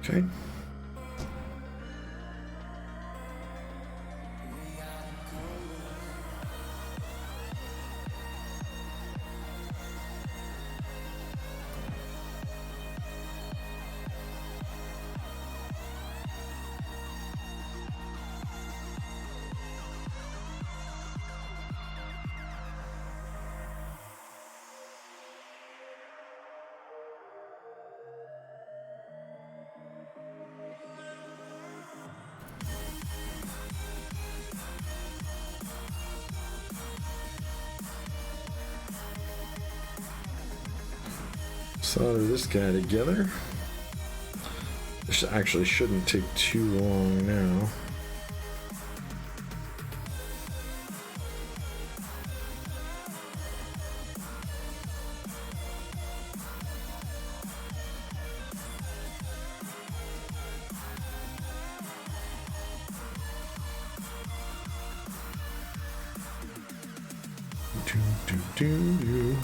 Okay. Solder this guy together. This actually shouldn't take too long now. Do.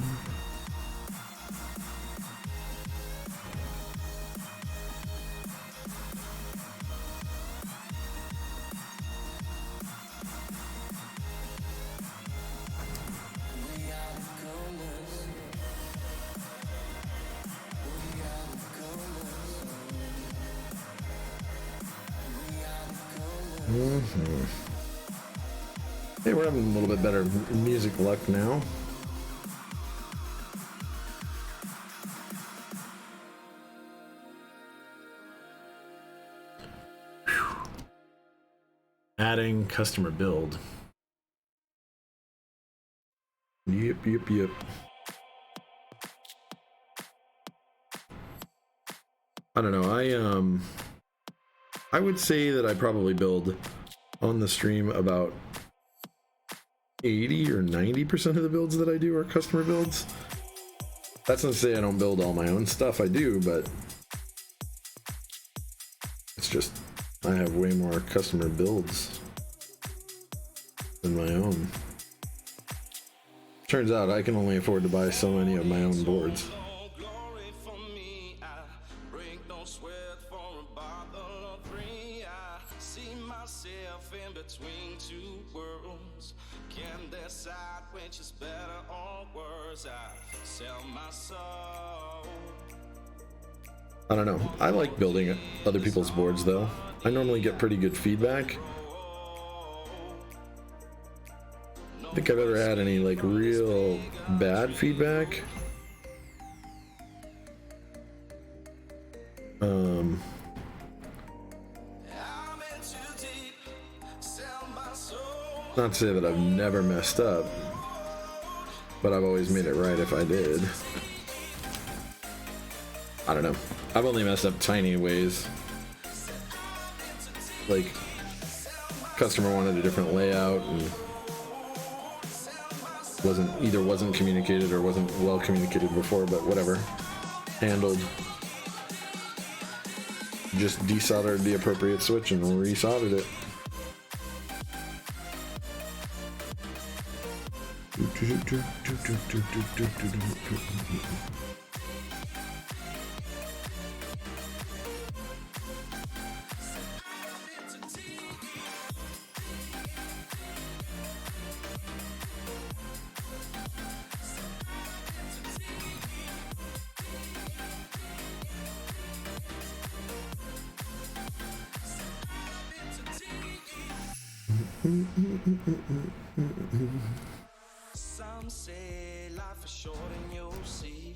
Hey, we're having a little bit better music luck now. Adding customer build. Yep. I don't know. I would say that I probably build on the stream about 80 or 90% of the builds that I do are customer builds. That's not to say I don't build all my own stuff. I do, but it's just I have way more customer builds than my own. Turns out I can only afford to buy so many of my own boards. I don't know. I like building other people's boards though. I normally get pretty good feedback. I think I've ever had any like real bad feedback. Not to say that I've never messed up, but I've always made it right if I did. I don't know. I've only messed up tiny ways. Like, customer wanted a different layout and wasn't communicated or wasn't well communicated before, but whatever. Handled. just desoldered the appropriate switch and resoldered it. Some say life is short and you'll see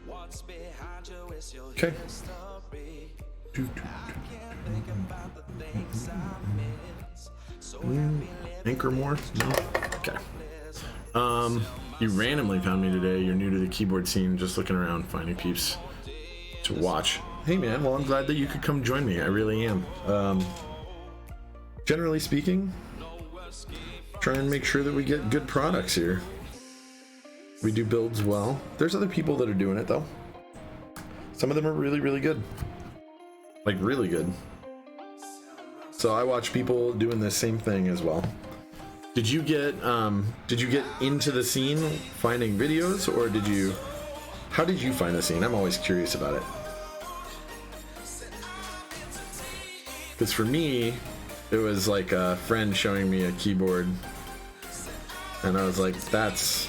what's behind you is your Okay. history. I can't think about the things I miss. So happy living Anchor more? No? Okay. You randomly found me today. You're new to the keyboard scene, just looking around, finding peeps to watch. Hey man, well I'm glad that you could come join me. I really am. Generally speaking, try and make sure that we get good products here. We do builds well. There's other people that are doing it though. Some of them are really, really good. Like really good. So I watch people doing the same thing as well. Did you get into the scene finding videos, or how did you find the scene? I'm always curious about it. Because for me, it was like a friend showing me a keyboard, and I was like, that's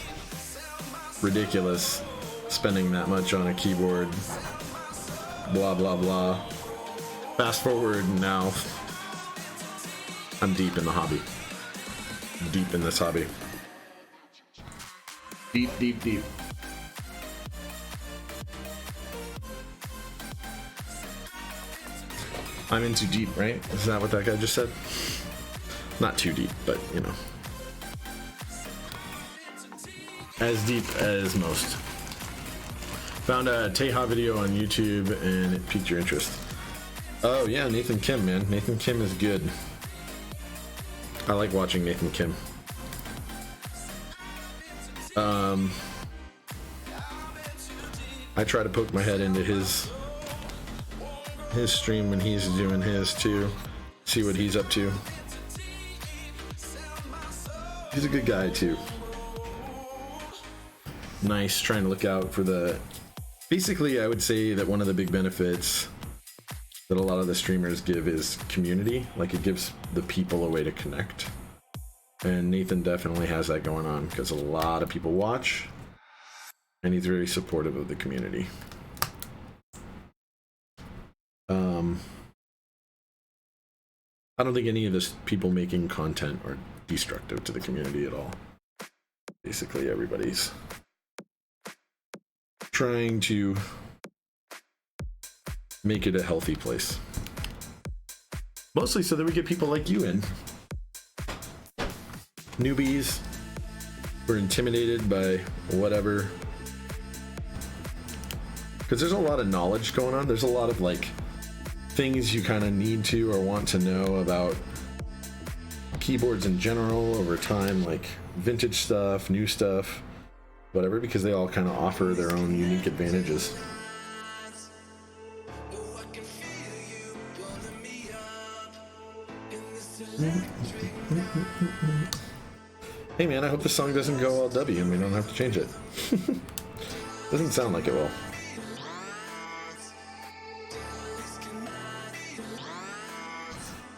ridiculous, spending that much on a keyboard, blah blah blah. Fast forward, now I'm deep in the hobby. Deep in this hobby. Deep, deep, deep. I'm in too deep, right? Is that what that guy just said? Not too deep, but you know. As deep as most. Found a Teja video on YouTube and it piqued your interest. Oh yeah, Nathan Kim, man. Nathan Kim is good. I like watching Nathan Kim. I try to poke my head into his stream when he's doing his too. See what he's up to. He's a good guy too. Nice, trying to look out for the... Basically, I would say that one of the big benefits that a lot of the streamers give is community. Like, it gives the people a way to connect. And Nathan definitely has that going on because a lot of people watch and he's very supportive of the community. I don't think any of this people making content are destructive to the community at all. Basically, everybody's trying to make it a healthy place. Mostly so that we get people like you in. Newbies who are intimidated by whatever. Because there's a lot of knowledge going on. There's a lot of like things you kind of need to or want to know about keyboards in general over time, like vintage stuff, new stuff, whatever, because they all kind of offer their own unique advantages. Hey man, I hope this song doesn't go all W and we don't have to change it. Doesn't sound like it will.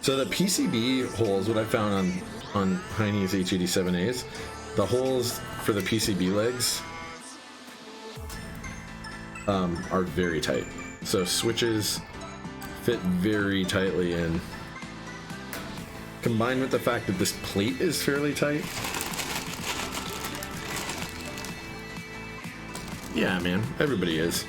So the PCB holes, what I found on Heine's H87As, the holes for the PCB legs are very tight. So switches fit very tightly in. Combined with the fact that this plate is fairly tight. Yeah, man, everybody is.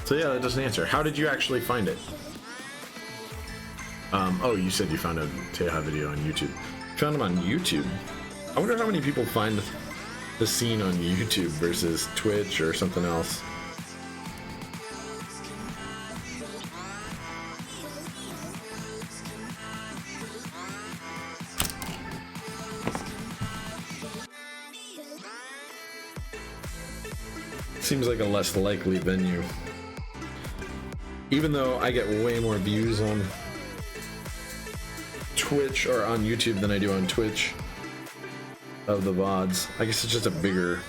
So yeah, that doesn't answer. How did you actually find it? Oh, you said you found a Teja video on YouTube. You found him on YouTube. I wonder how many people find the scene on YouTube versus Twitch or something else. Seems like a less likely venue. Even though I get way more views on Twitch or on YouTube than I do on Twitch of the VODs. I guess it's just a bigger,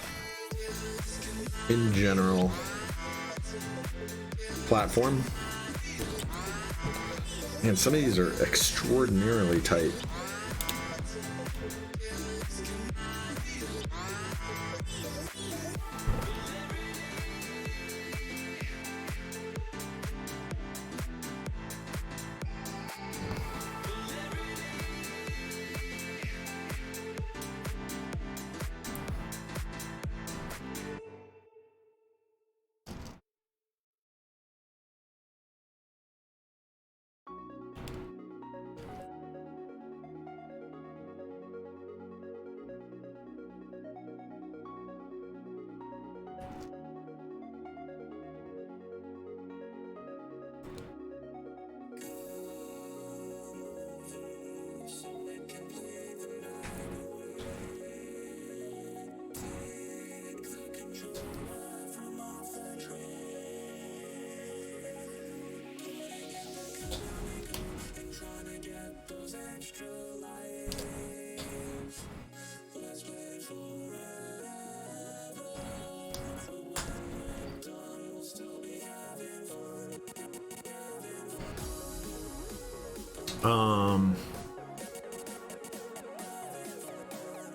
in general, platform. And some of these are extraordinarily tight.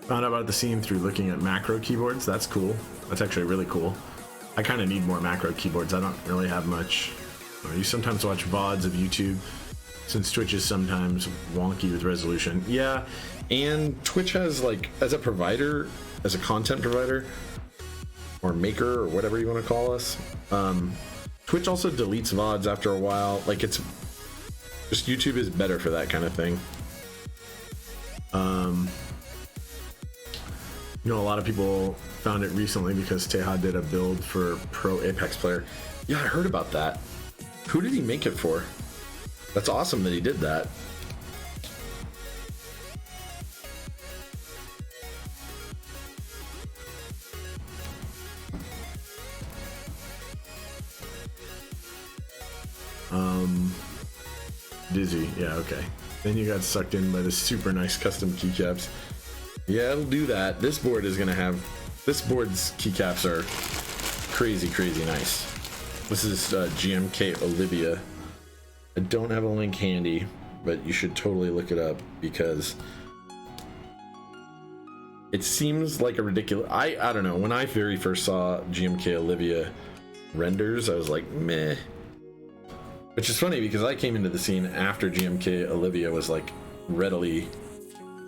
Found out about the scene through looking at macro keyboards. That's cool. That's actually really cool. I kind of need more macro keyboards. I don't really have much. You sometimes watch VODs of YouTube, since Twitch is sometimes wonky with resolution. Yeah, and Twitch has, like, as a provider, as a content provider, or maker, or whatever you want to call us, Twitch also deletes VODs after a while. Like, it's just, YouTube is better for that kind of thing. You know, a lot of people found it recently because Teja did a build for Pro Apex player. Yeah, I heard about that. Who did he make it for? That's awesome that he did that. Dizzy, yeah, okay. Then you got sucked in by the super nice custom keycaps. Yeah, it'll do that. This board is gonna have, this board's keycaps are crazy, crazy nice. This is GMK Olivia. I don't have a link handy, but you should totally look it up because it seems like a ridiculous, I don't know, when I very first saw GMK Olivia renders, I was like, meh. Which is funny because I came into the scene after GMK Olivia was like readily,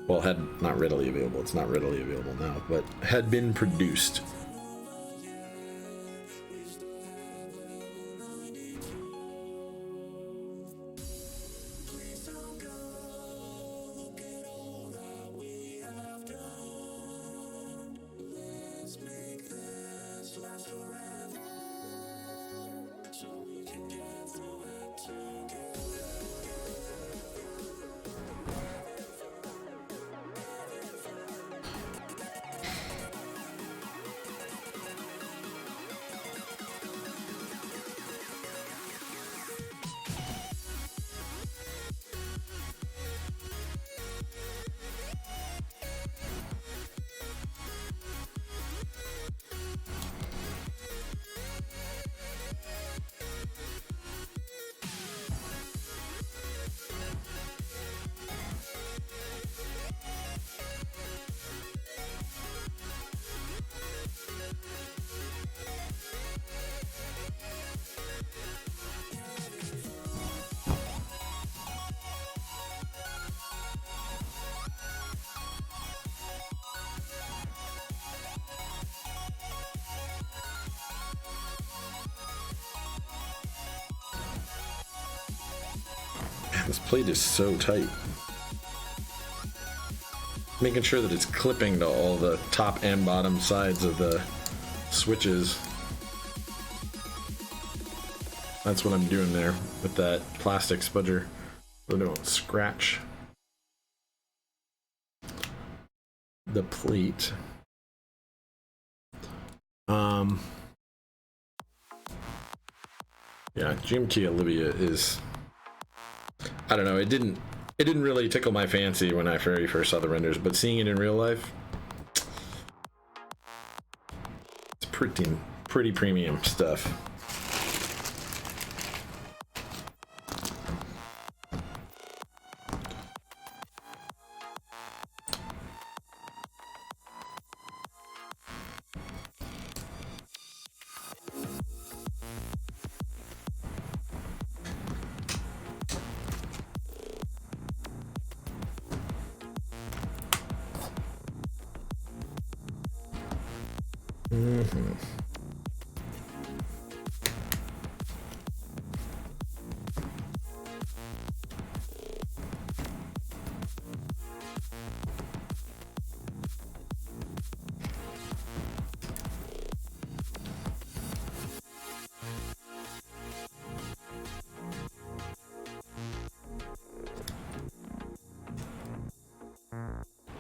well, had not readily available, it's not readily available now, but had been produced. this plate is so tight. Making sure that it's clipping to all the top and bottom sides of the switches. That's what I'm doing there with that plastic spudger, so they don't scratch the plate. Yeah, GMK Olivia is, I don't know, it didn't really tickle my fancy when I very first saw the renders, but seeing it in real life, it's pretty premium stuff.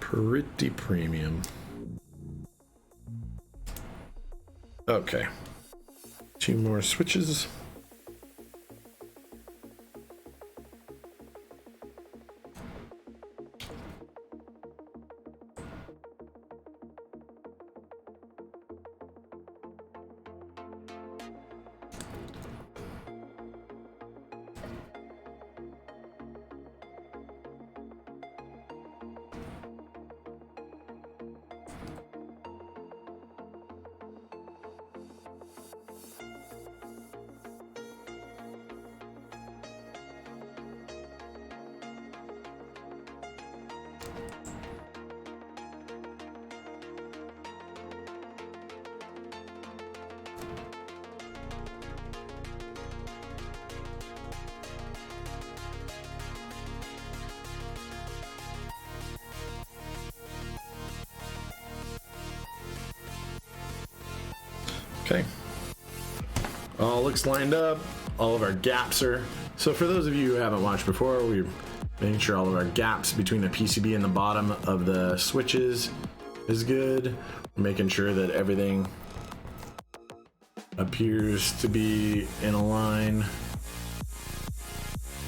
Pretty premium. Okay. 2 more switches. Okay, all looks lined up. All of our gaps are, so for those of you who haven't watched before, we're making sure all of our gaps between the PCB and the bottom of the switches is good. We're making sure that everything appears to be in a line.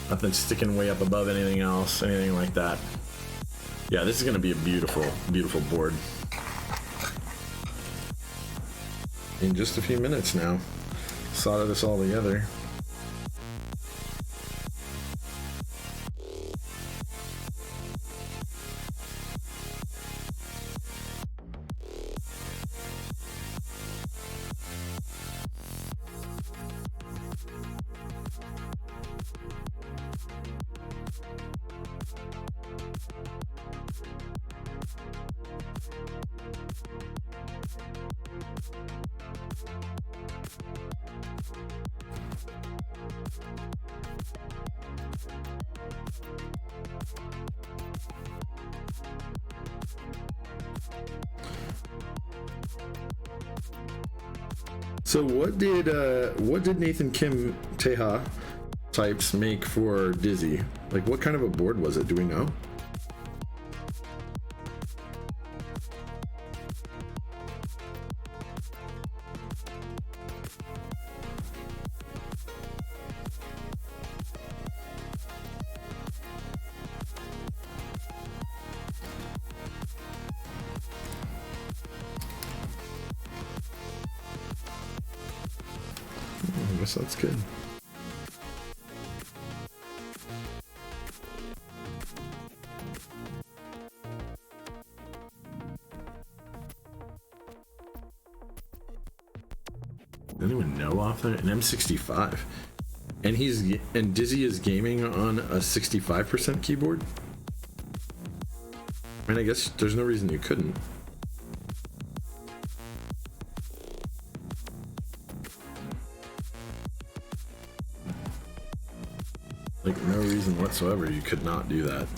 Nothing sticking way up above anything else, anything like that. Yeah, this is going to be a beautiful, beautiful board. In just a few minutes now, solder this all together. So what did Nathan Kim Teha types make for Dizzy? Like, what kind of a board was it? Do we know? I guess that's good. Anyone know off there? An M65, and Dizzy is gaming on a 65% keyboard. I mean, I guess there's no reason you couldn't. Like, no reason whatsoever you could not do that.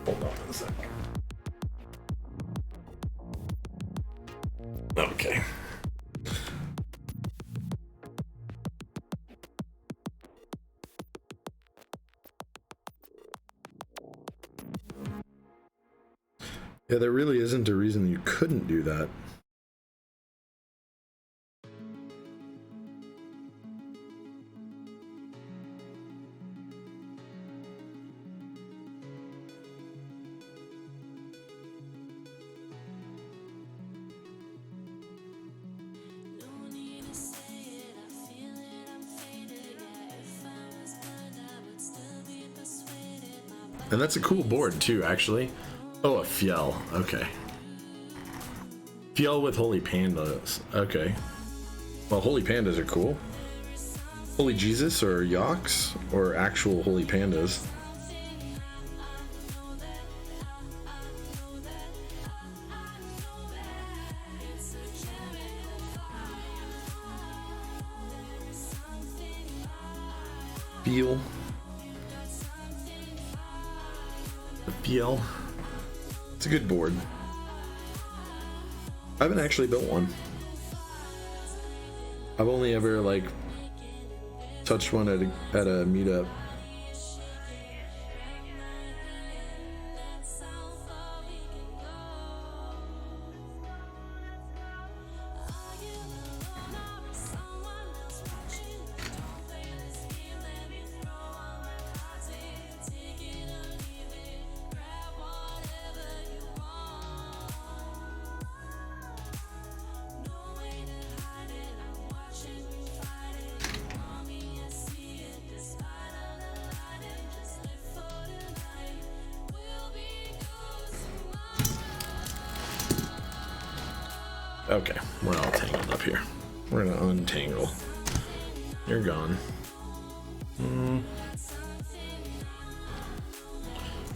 Hold on a sec. Okay. Yeah, there really isn't a reason you couldn't do that. And that's a cool board too, actually. Oh, a Fjell. Okay. Fjell with Holy Pandas. Okay. Well, Holy Pandas are cool. Holy Jesus or Yaks or actual Holy Pandas. Feel. Fjell. It's a good board. I haven't actually built one. I've only ever like touched one at a meetup. Okay, we're all tangled up here. We're gonna untangle. You're gone.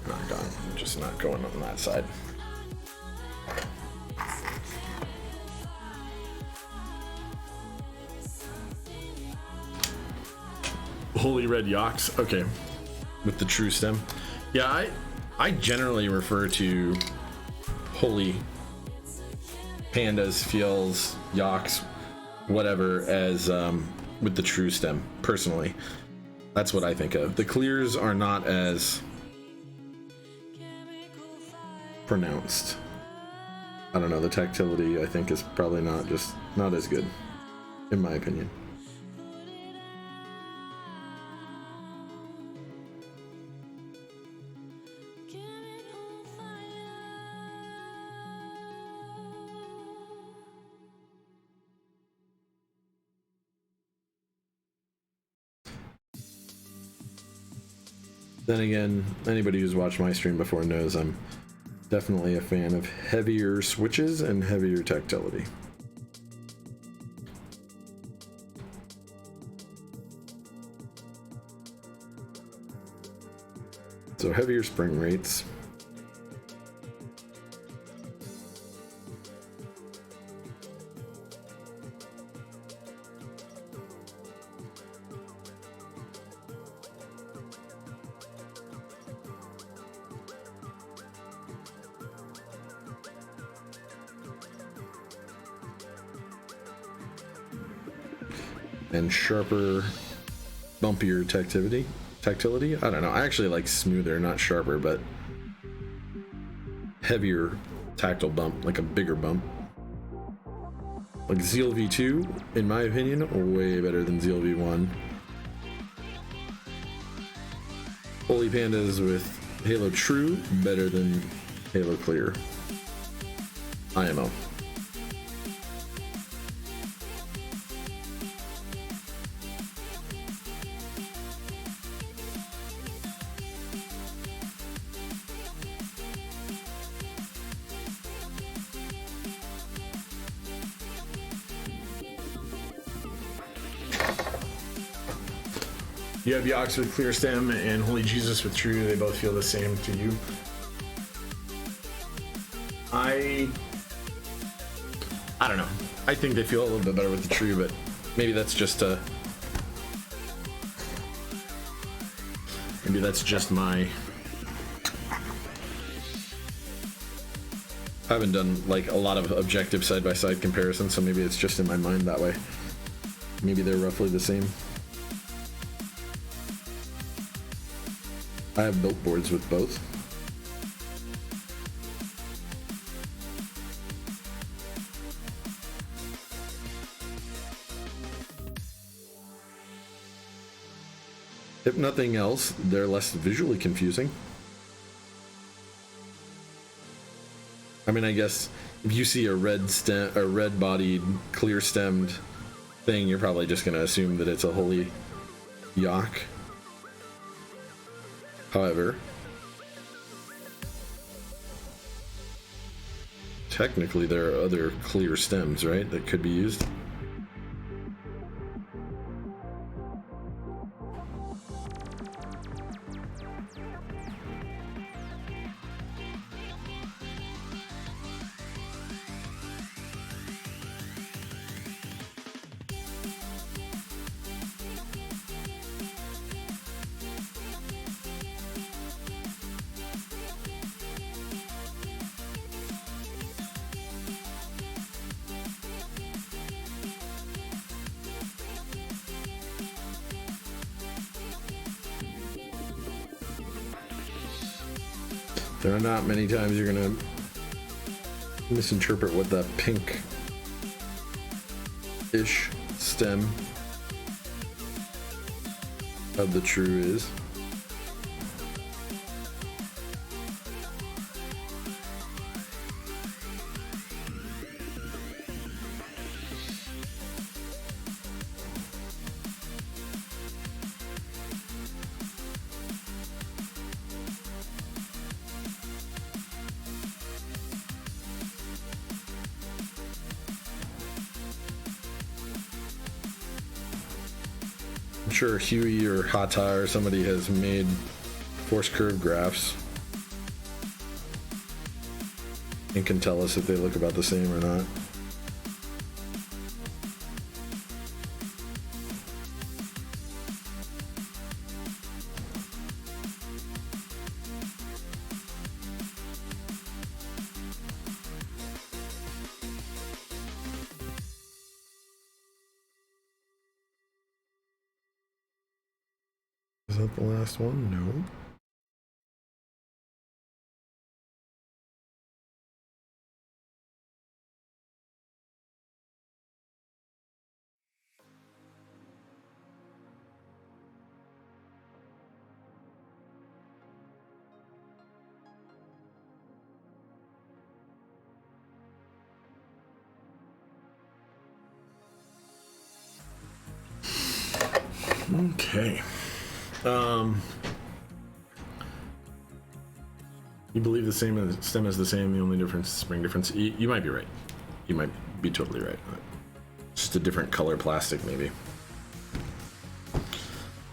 Not gone. I'm just not going on that side. Holy red yaks. Okay, with the true stem. Yeah, I generally refer to holy pandas, fjells, yaks, whatever, as with the true stem. Personally, that's what I think of. The clears are not as pronounced. I don't know. The tactility, I think, is probably not as good, in my opinion. Then again, anybody who's watched my stream before knows I'm definitely a fan of heavier switches and heavier tactility. So heavier spring rates. And sharper, bumpier tactility. I don't know. I actually like smoother, not sharper, but heavier tactile bump, like a bigger bump. Like Zeal V2, in my opinion, way better than Zeal V1. Holy Pandas with Halo True, better than Halo Clear. IMO. You have Yox with clear stem and Holy Jesus with true. They both feel the same to you. I don't know. I think they feel a little bit better with the true, but maybe that's just my. I haven't done like a lot of objective side-by-side comparisons, so maybe it's just in my mind that way. Maybe they're roughly the same. I have built boards with both. If nothing else, they're less visually confusing. I mean, I guess if you see a red-bodied, clear-stemmed thing, you're probably just going to assume that it's a holy yak. However, technically there are other clear stems, right, that could be used. There are not many times you're gonna misinterpret what that pink-ish stem of the true is. I'm sure Huey or Hata or somebody has made force curve graphs and can tell us if they look about the same or not. Is that the last one? No. Okay. You believe the stem is the same, the only difference is spring difference. You might be right. You might be totally right. Just a different color plastic, maybe.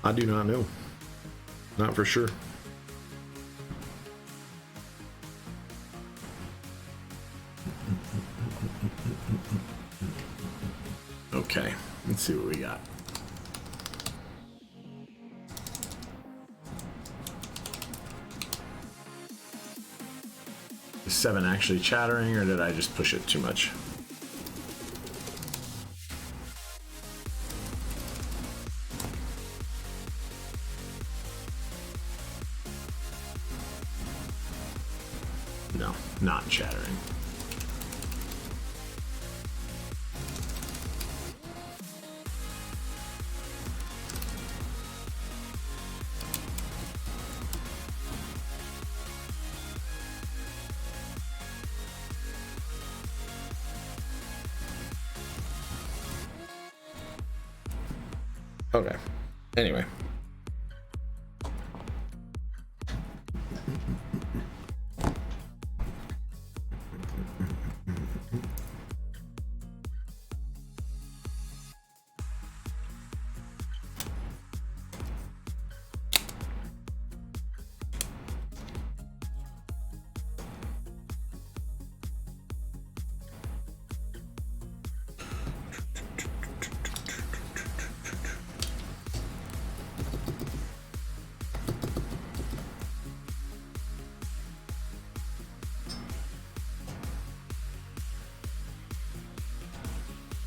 I do not know. Not for sure. Okay, let's see what we got. Is 7 actually chattering, or did I just push it too much? No, not chattering. Okay. Anyway.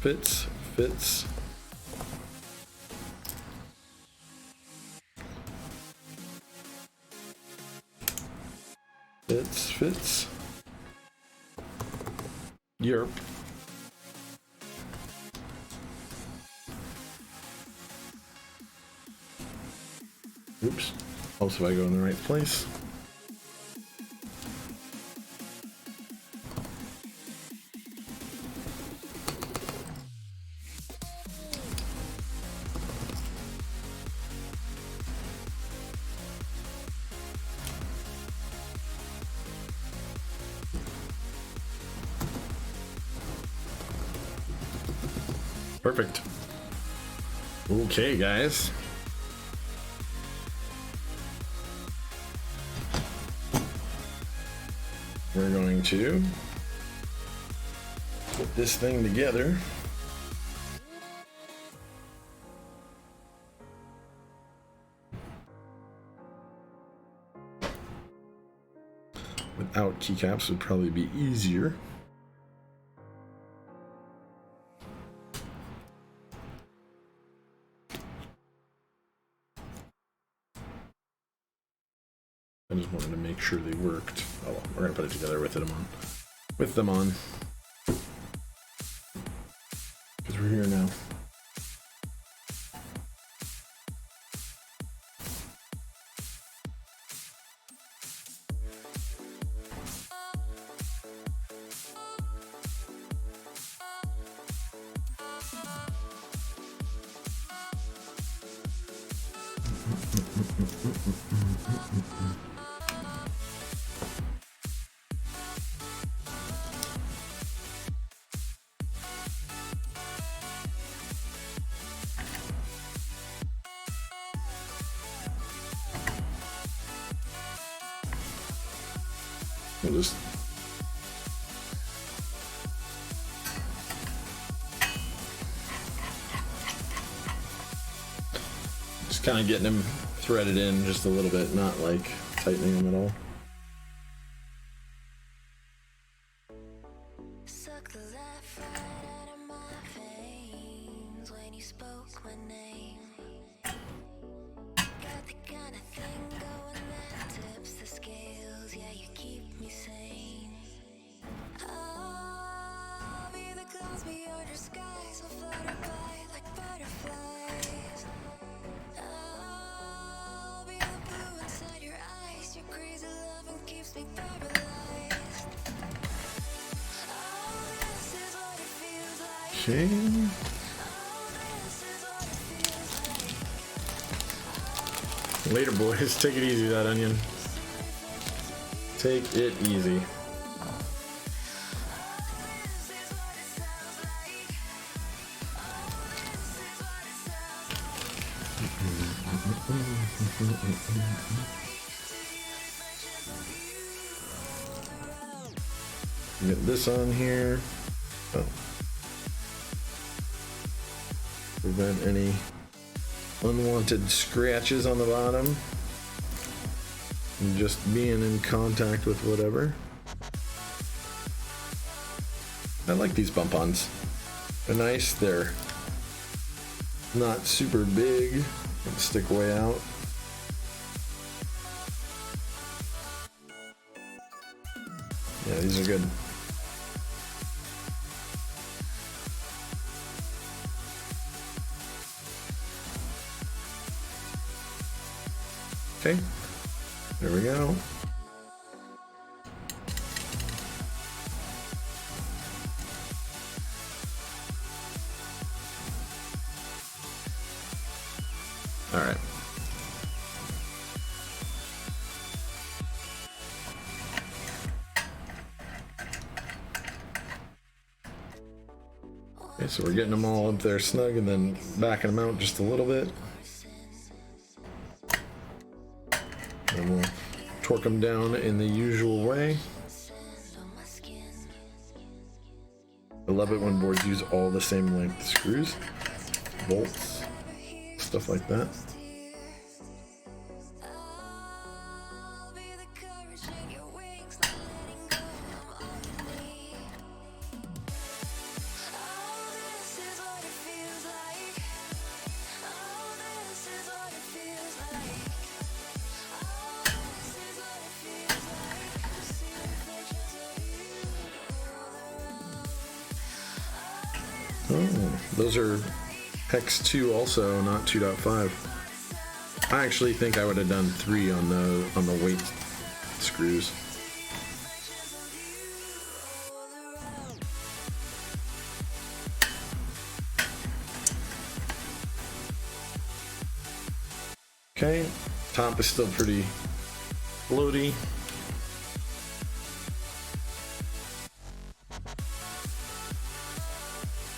Fits. Fits. Fits. Fits. Yerp. Oops. Also, I go in the right place. Perfect. Okay, guys. We're going to put this thing together. Without keycaps would probably be easier. I just wanted to make sure they worked. Oh, well, we're gonna put it together with them on. Because we're here now. We'll just kind of getting them threaded in just a little bit, not like tightening them at all. Suck the life right out of my veins when you spoke my name. Got the kind of thing going that tips the scales. Yeah, you keep me sane. I'll be the clouds beyond your skies. We'll flutter by like butterflies. I'll be the blue inside your eyes. Your crazy loving keeps me paralyzed. Oh, this is what it feels like. Okay. Oh, this is what it feels like. Later, boys. Take it easy, that onion. Take it easy. Get this on here. Oh. Prevent any unwanted scratches on the bottom. And just being in contact with whatever. I like these bump-ons. They're nice. They're not super big. They stick way out. Yeah, these are good. Okay, there we go. All right. Okay, so we're getting them all up there snug and then backing them out just a little bit. And we'll torque them down in the usual way. I love it when boards use all the same length screws, bolts, stuff like that. Oh, those are hex 2 also, not 2.5. I actually think I would have done 3 on the weight screws. Okay, top is still pretty floaty.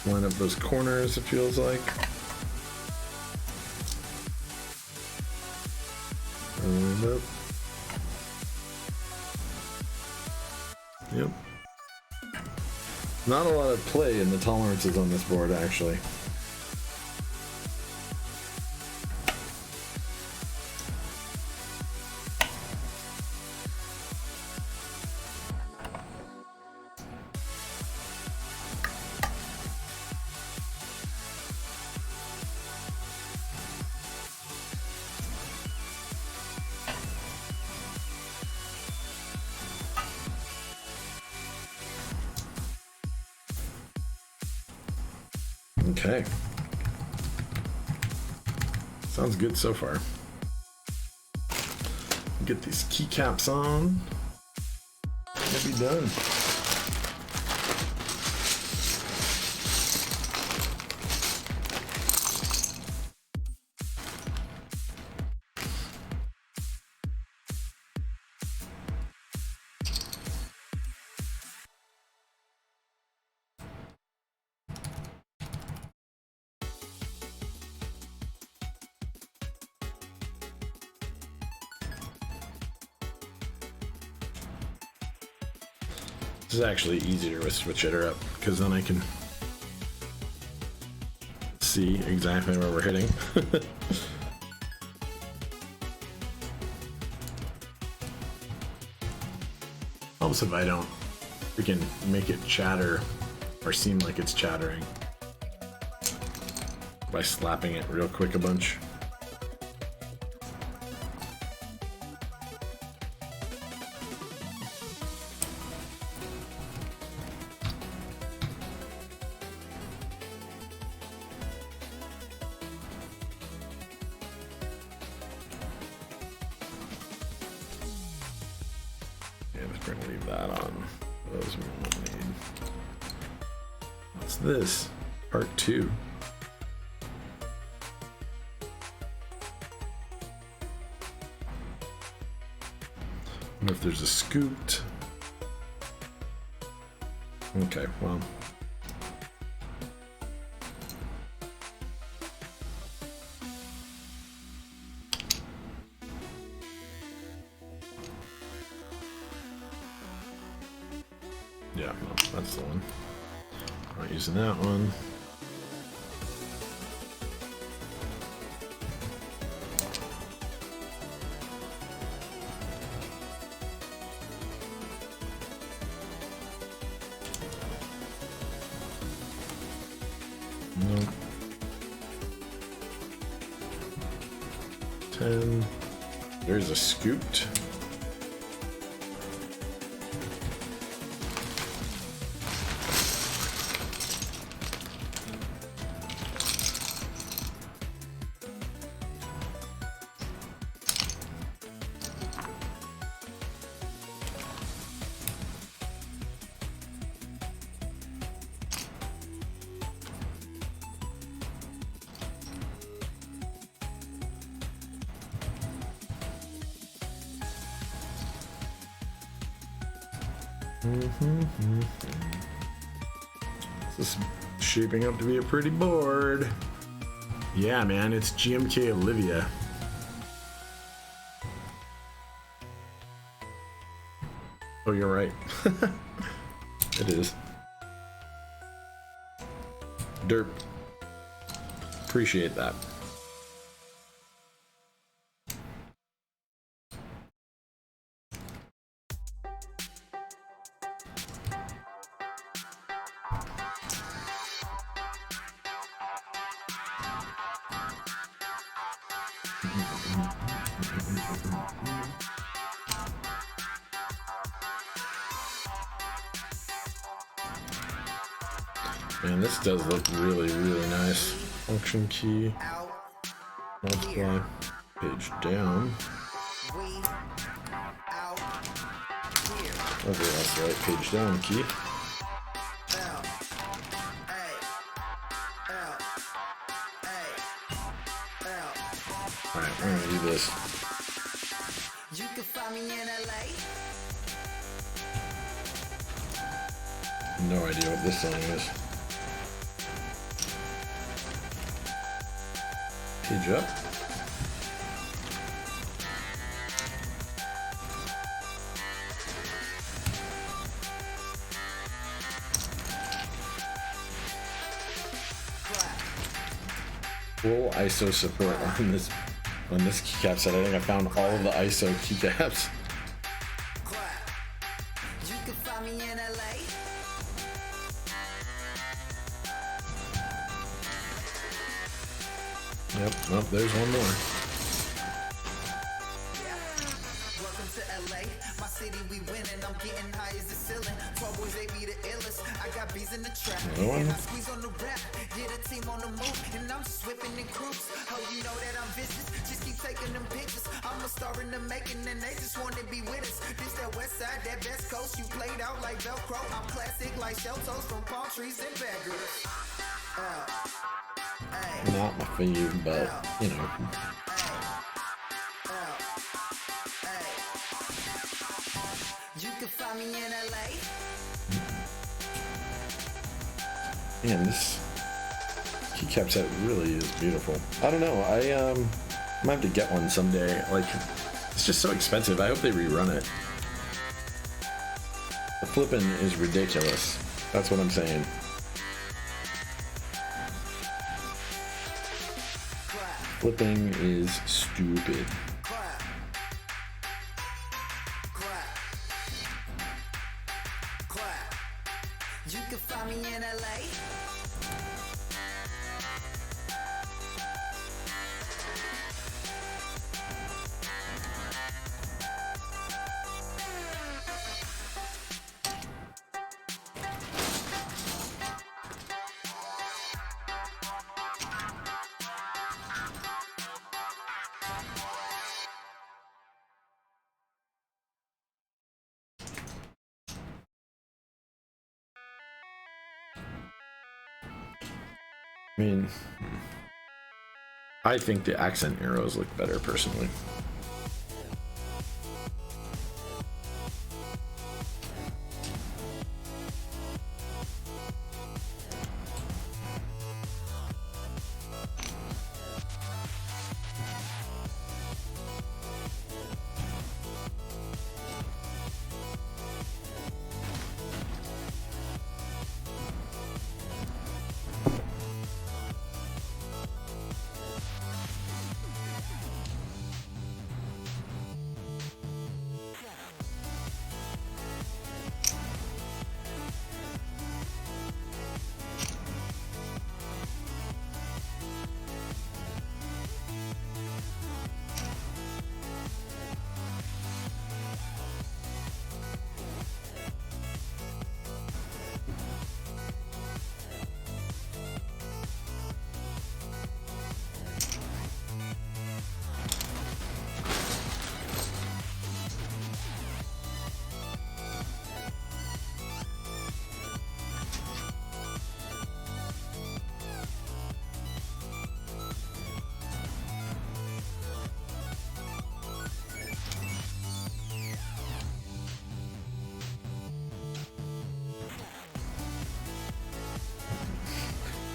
Line up those corners, it feels like. Line up. Yep. Not a lot of play in the tolerances on this board, actually. Okay. Sounds good so far. Get these keycaps on. We'll be done. This is actually easier with switch hitter up because then I can see exactly where we're hitting. Helps if I don't freaking make it chatter or seem like it's chattering by slapping it real quick a bunch. We're gonna leave that on. Those we won't need. What's this? Part 2. Wonder if there's a scooped. Okay, well. Yeah, no, that's the one. Not using that one. Nope. 10. There's a scooped. This is shaping up to be a pretty board. Yeah, man, it's GMK Olivia. Oh, you're right. It is. Derp. Appreciate that. Man, this does look really, really nice. Function key. Multiply. Page down. Okay, that's the right page down key. Alright, we're gonna do this. You can find me in LA. No idea what this song is. Page up. Full ISO support on this keycap set. I think I found all of the ISO keycaps. You can find me in LA. Yep, well, there's one more. Welcome to LA, my city, we winning. I'm getting high as the ceiling. 12 boys, they be the illest. I got bees in the trap. Another one? And I squeeze on the rap. Get a team on the move. And I'm just whipping in groups. Oh, you know that I'm vicious. Just keep taking them pictures. I'm a star in the making, and they just want to be with us. This that west side, that best coast. You played out like Velcro. I'm classic like shell toes from palm trees and beggars. Not my fave, but you know. You can find me in LA. Man, this keycap set really is beautiful. I don't know. I might have to get one someday. Like, it's just so expensive. I hope they rerun it. The flipping is ridiculous. That's what I'm saying. Flipping is stupid. You can find me in LA. I mean, I think the accent arrows look better personally.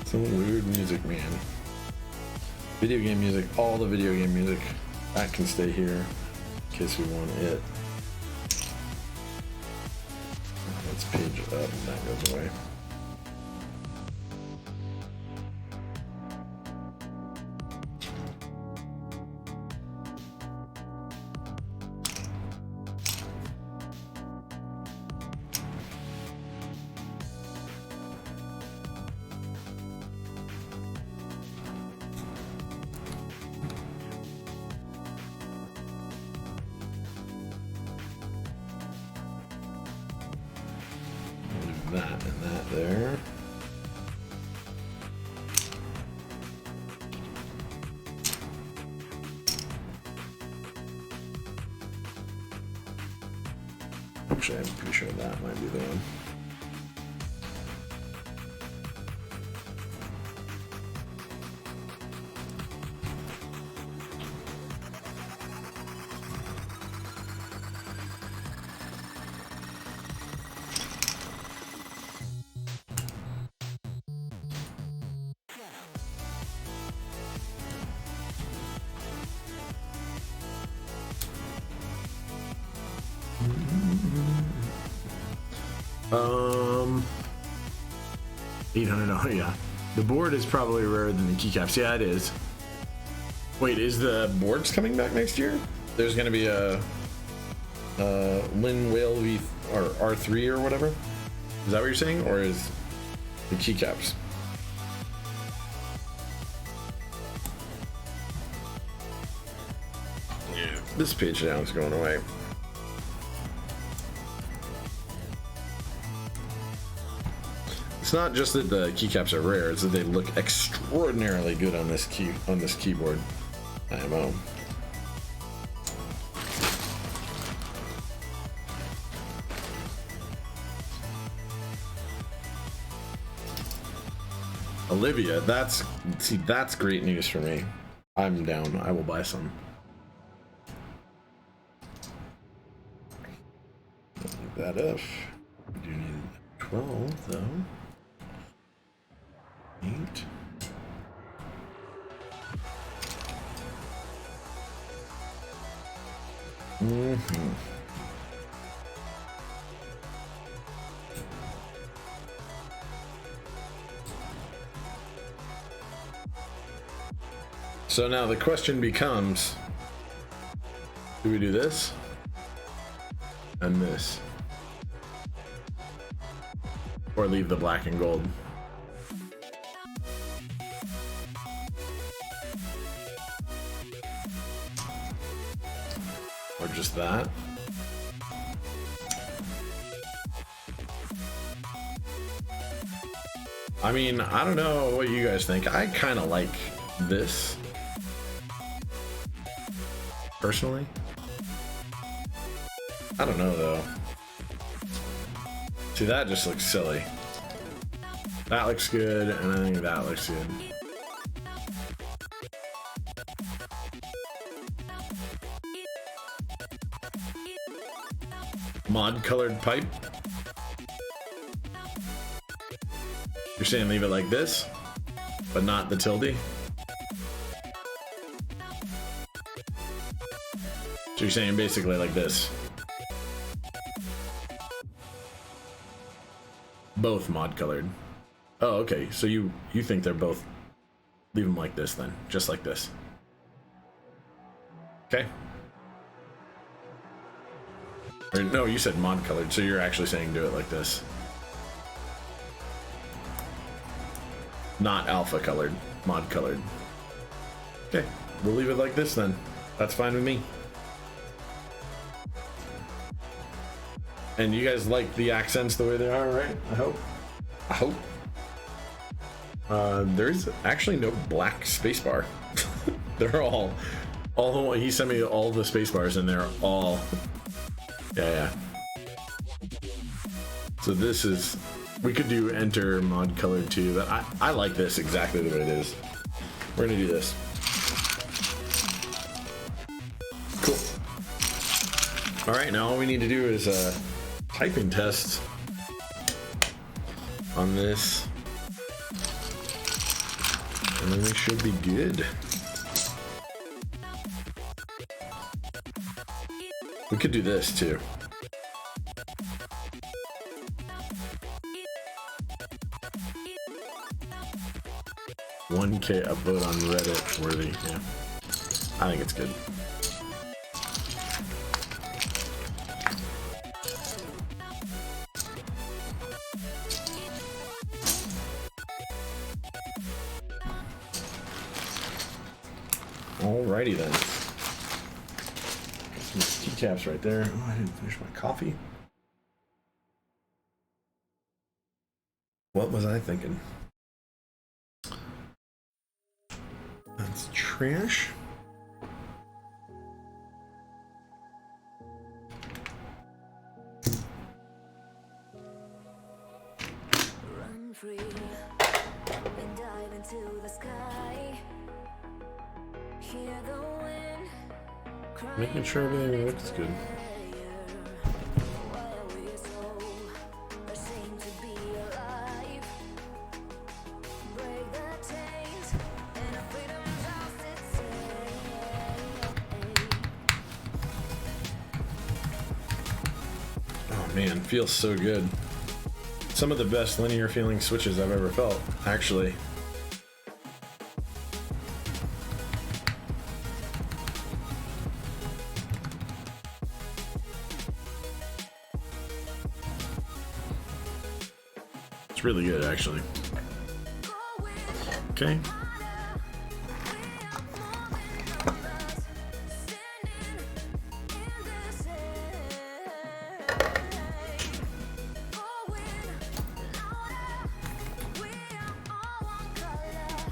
Some weird music, man. Video game music, all the video game music. That can stay here in case we want it. Let's page up and that goes away. That and that Actually, I'm pretty sure that might be the one. $800, yeah. The board is probably rarer than the keycaps. Yeah, it is. Wait, is the boards coming back next year? There's gonna be a Lyn Whale V or R3 or whatever. Is that what you're saying, or is the keycaps? Yeah, this page down is going away. It's not just that the keycaps are rare; it's that they look extraordinarily good on this keyboard. IMO. Olivia, that's great news for me. I'm down. I will buy some. Leave that up. We do need 12 though. 8. So now the question becomes, do we do this and this, or leave the black and gold? Or just that? I mean, I don't know what you guys think. I kind of like this, personally. I don't know though. See, that just looks silly. That looks good, and I think that looks good. Mod colored pipe. You're saying leave it like this, but not the tilde? So you're saying basically like this. Both mod colored. Oh, okay. So you think they're both, leave them like this then, just like this. Okay. Or no, you said mod colored, so you're actually saying do it like this. Not alpha colored, mod colored. Okay, we'll leave it like this then. That's fine with me. And you guys like the accents the way they are, right? I hope. I hope. There's actually no black spacebar. They're all the, he sent me all the spacebars and they're all, yeah. So this is, we could do enter mod colored too, but I like this exactly the way it is. We're gonna do this. Cool. All right, now all we need to do is typing test on this, and then we should be good. We could do this too. 1K upvote on Reddit worthy, yeah. I think it's good. Alrighty then. Some keycaps right there. Oh, I didn't finish my coffee. What was I thinking? That's trash. free and dive into the sky. Hear the wind crying Making sure everything looks good. while we're so ashamed to be alive. Break the chains and our freedom's ours at stake. Oh man, feels so good. Some of the best linear feeling switches I've ever felt, actually. It's really good, actually. Okay.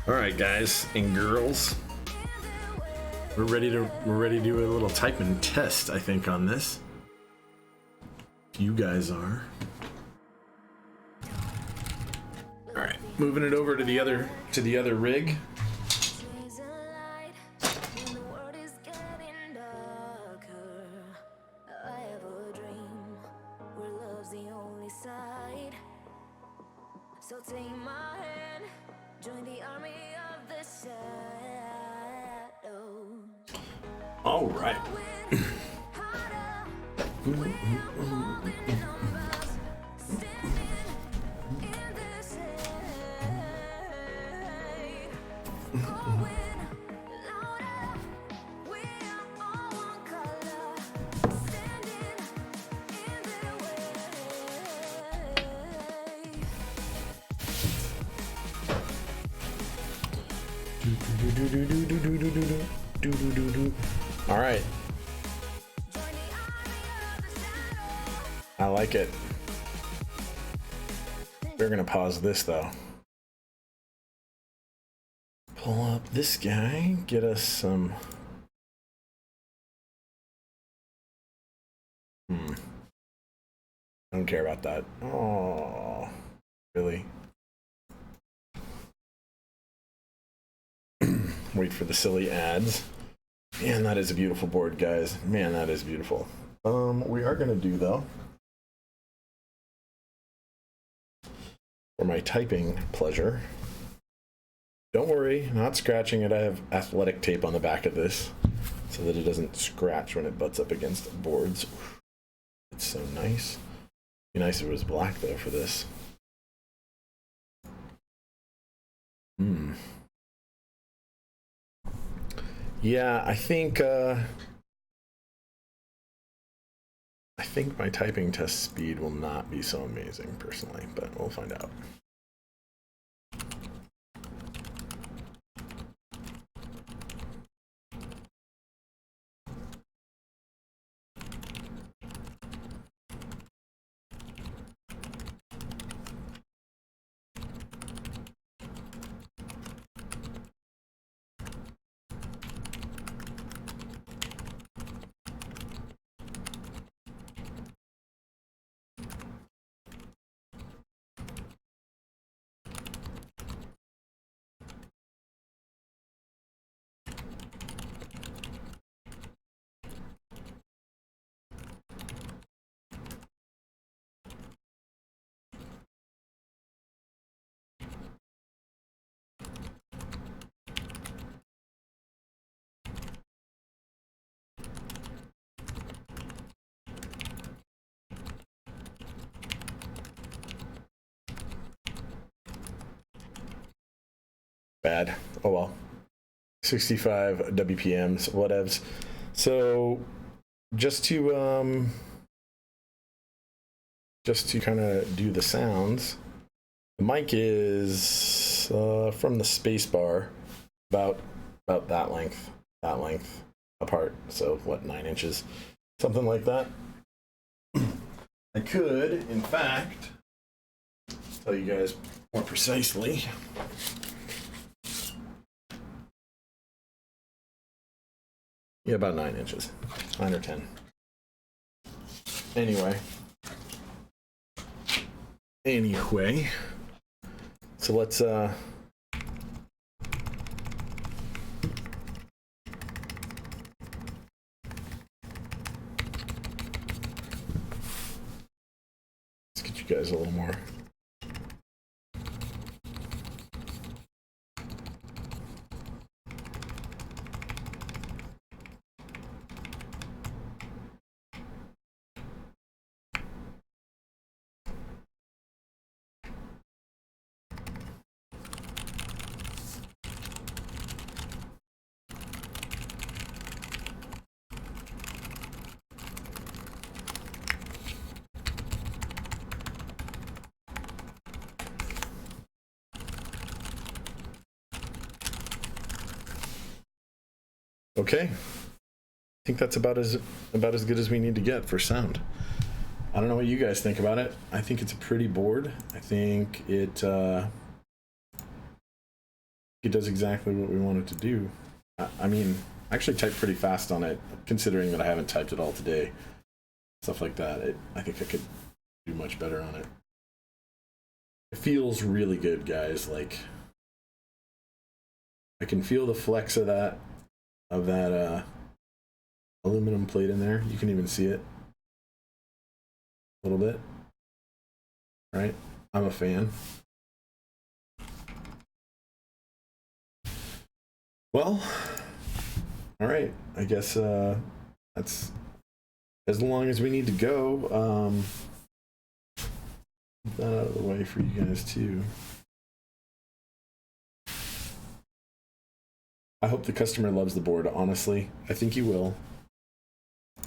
All right, guys and girls, we're ready to do a little type and test, I think, on this. You guys are. All right, moving it over to the other rig. There's a light when the world is getting darker. I have a dream where love's the only side. So take my hand, join the army of the shadows. All right. Harder, we are more than numbers, standing in the shade. Going louder, we are all one color, standing in the way. All right, Join the army of the shadows. I like it. We're gonna pause this though. Pull up this guy, get us some. I don't care about that. Oh, really? Wait for the silly ads. Man, that is a beautiful board, guys. Man, that is beautiful. We are gonna do though, for my typing pleasure. Don't worry, not scratching it. I have athletic tape on the back of this so that it doesn't scratch when it butts up against boards. It's so nice. Be nice if it was black though for this. Yeah, I think my typing test speed will not be so amazing personally, but we'll find out. Bad. Oh well. 65 WPMs, whatevs. So just to kind of do the sounds, the mic is from the space bar about that length apart. So what, 9 inches, something like that. I could, in fact, tell you guys more precisely. Yeah, about 9 inches. 9 or 10. Anyway. So let's get you guys a little more. Okay, I think that's about as good as we need to get for sound. I don't know what you guys think about it. I think it's a pretty board. I think it does exactly what we want it to do. I mean, I actually typed pretty fast on it, considering that I haven't typed it all today. Stuff like that. I think I could do much better on it. It feels really good, guys. Like, I can feel the flex of that aluminum plate in there. You can even see it a little bit, right? I'm a fan. Well, all right, I guess that's as long as we need to go. Get that out of the way for you guys too. I hope the customer loves the board, honestly. I think he will.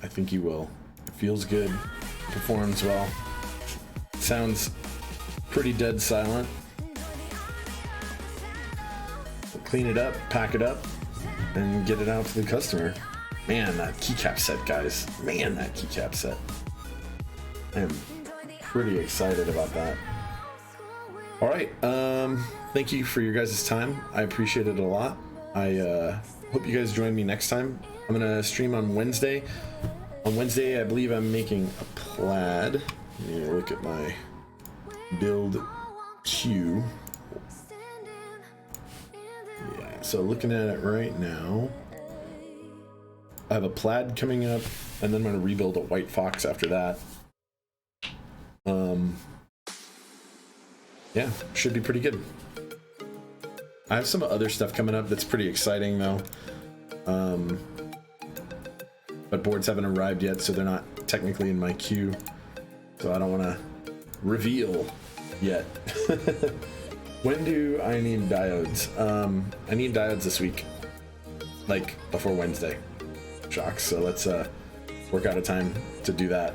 I think he will. It feels good. Performs well. Sounds pretty dead silent. We'll clean it up, pack it up, and get it out to the customer. Man, that keycap set, guys. Man, that keycap set. I am pretty excited about that. All right. Thank you for your guys' time. I appreciate it a lot. I hope you guys join me next time. I'm gonna stream on Wednesday. On Wednesday, I believe I'm making a plaid. Let me look at my build queue. Yeah, so looking at it right now, I have a plaid coming up, and then I'm gonna rebuild a white fox after that. Yeah, should be pretty good. I have some other stuff coming up that's pretty exciting though. But boards haven't arrived yet, so they're not technically in my queue. So I don't want to reveal yet. When do I need diodes? I need diodes this week, like before Wednesday. Shocks. So let's work out a time to do that.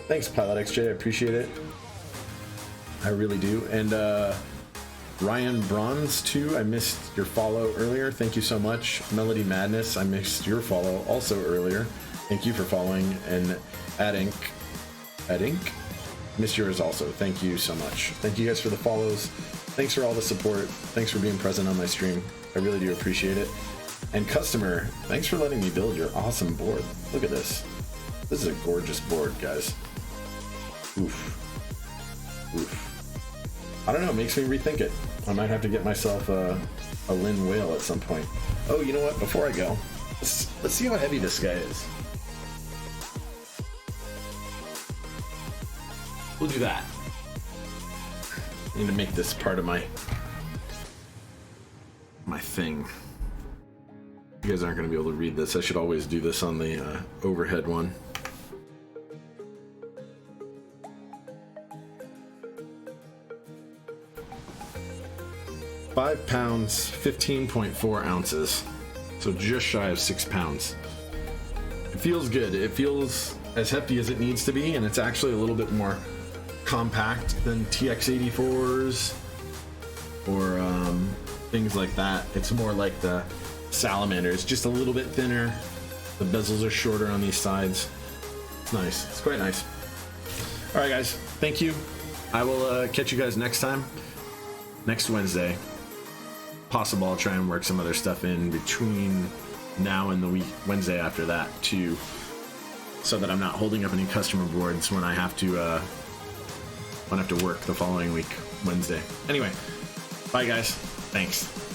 Thanks, Pilot XJ. I appreciate it. I really do. And Ryan Bronze too, I missed your follow earlier. Thank you so much. Melody Madness, I missed your follow also earlier. Thank you for following. And Adink, missed yours also. Thank you so much. Thank you guys for the follows. Thanks for all the support. Thanks for being present on my stream. I really do appreciate it. And customer, thanks for letting me build your awesome board. Look at this. This is a gorgeous board, guys. Oof. Oof. I don't know, it makes me rethink it. I might have to get myself a Lyn Whale at some point. Oh, you know what? Before I go, let's see how heavy this guy is. We'll do that. I need to make this part of my thing. You guys aren't going to be able to read this. I should always do this on the overhead one. 5 pounds, 15.4 ounces. So just shy of 6 pounds. It feels good. It feels as hefty as it needs to be, and it's actually a little bit more compact than TX84s or things like that. It's more like the Salamander. It's just a little bit thinner. The bezels are shorter on these sides. It's nice. It's quite nice. All right, guys. Thank you. I will catch you guys next time. Next Wednesday. Possible I'll try and work some other stuff in between now and the week Wednesday after that too, so that I'm not holding up any customer boards when I have to work the following week Wednesday. Anyway, Bye, guys. Thanks.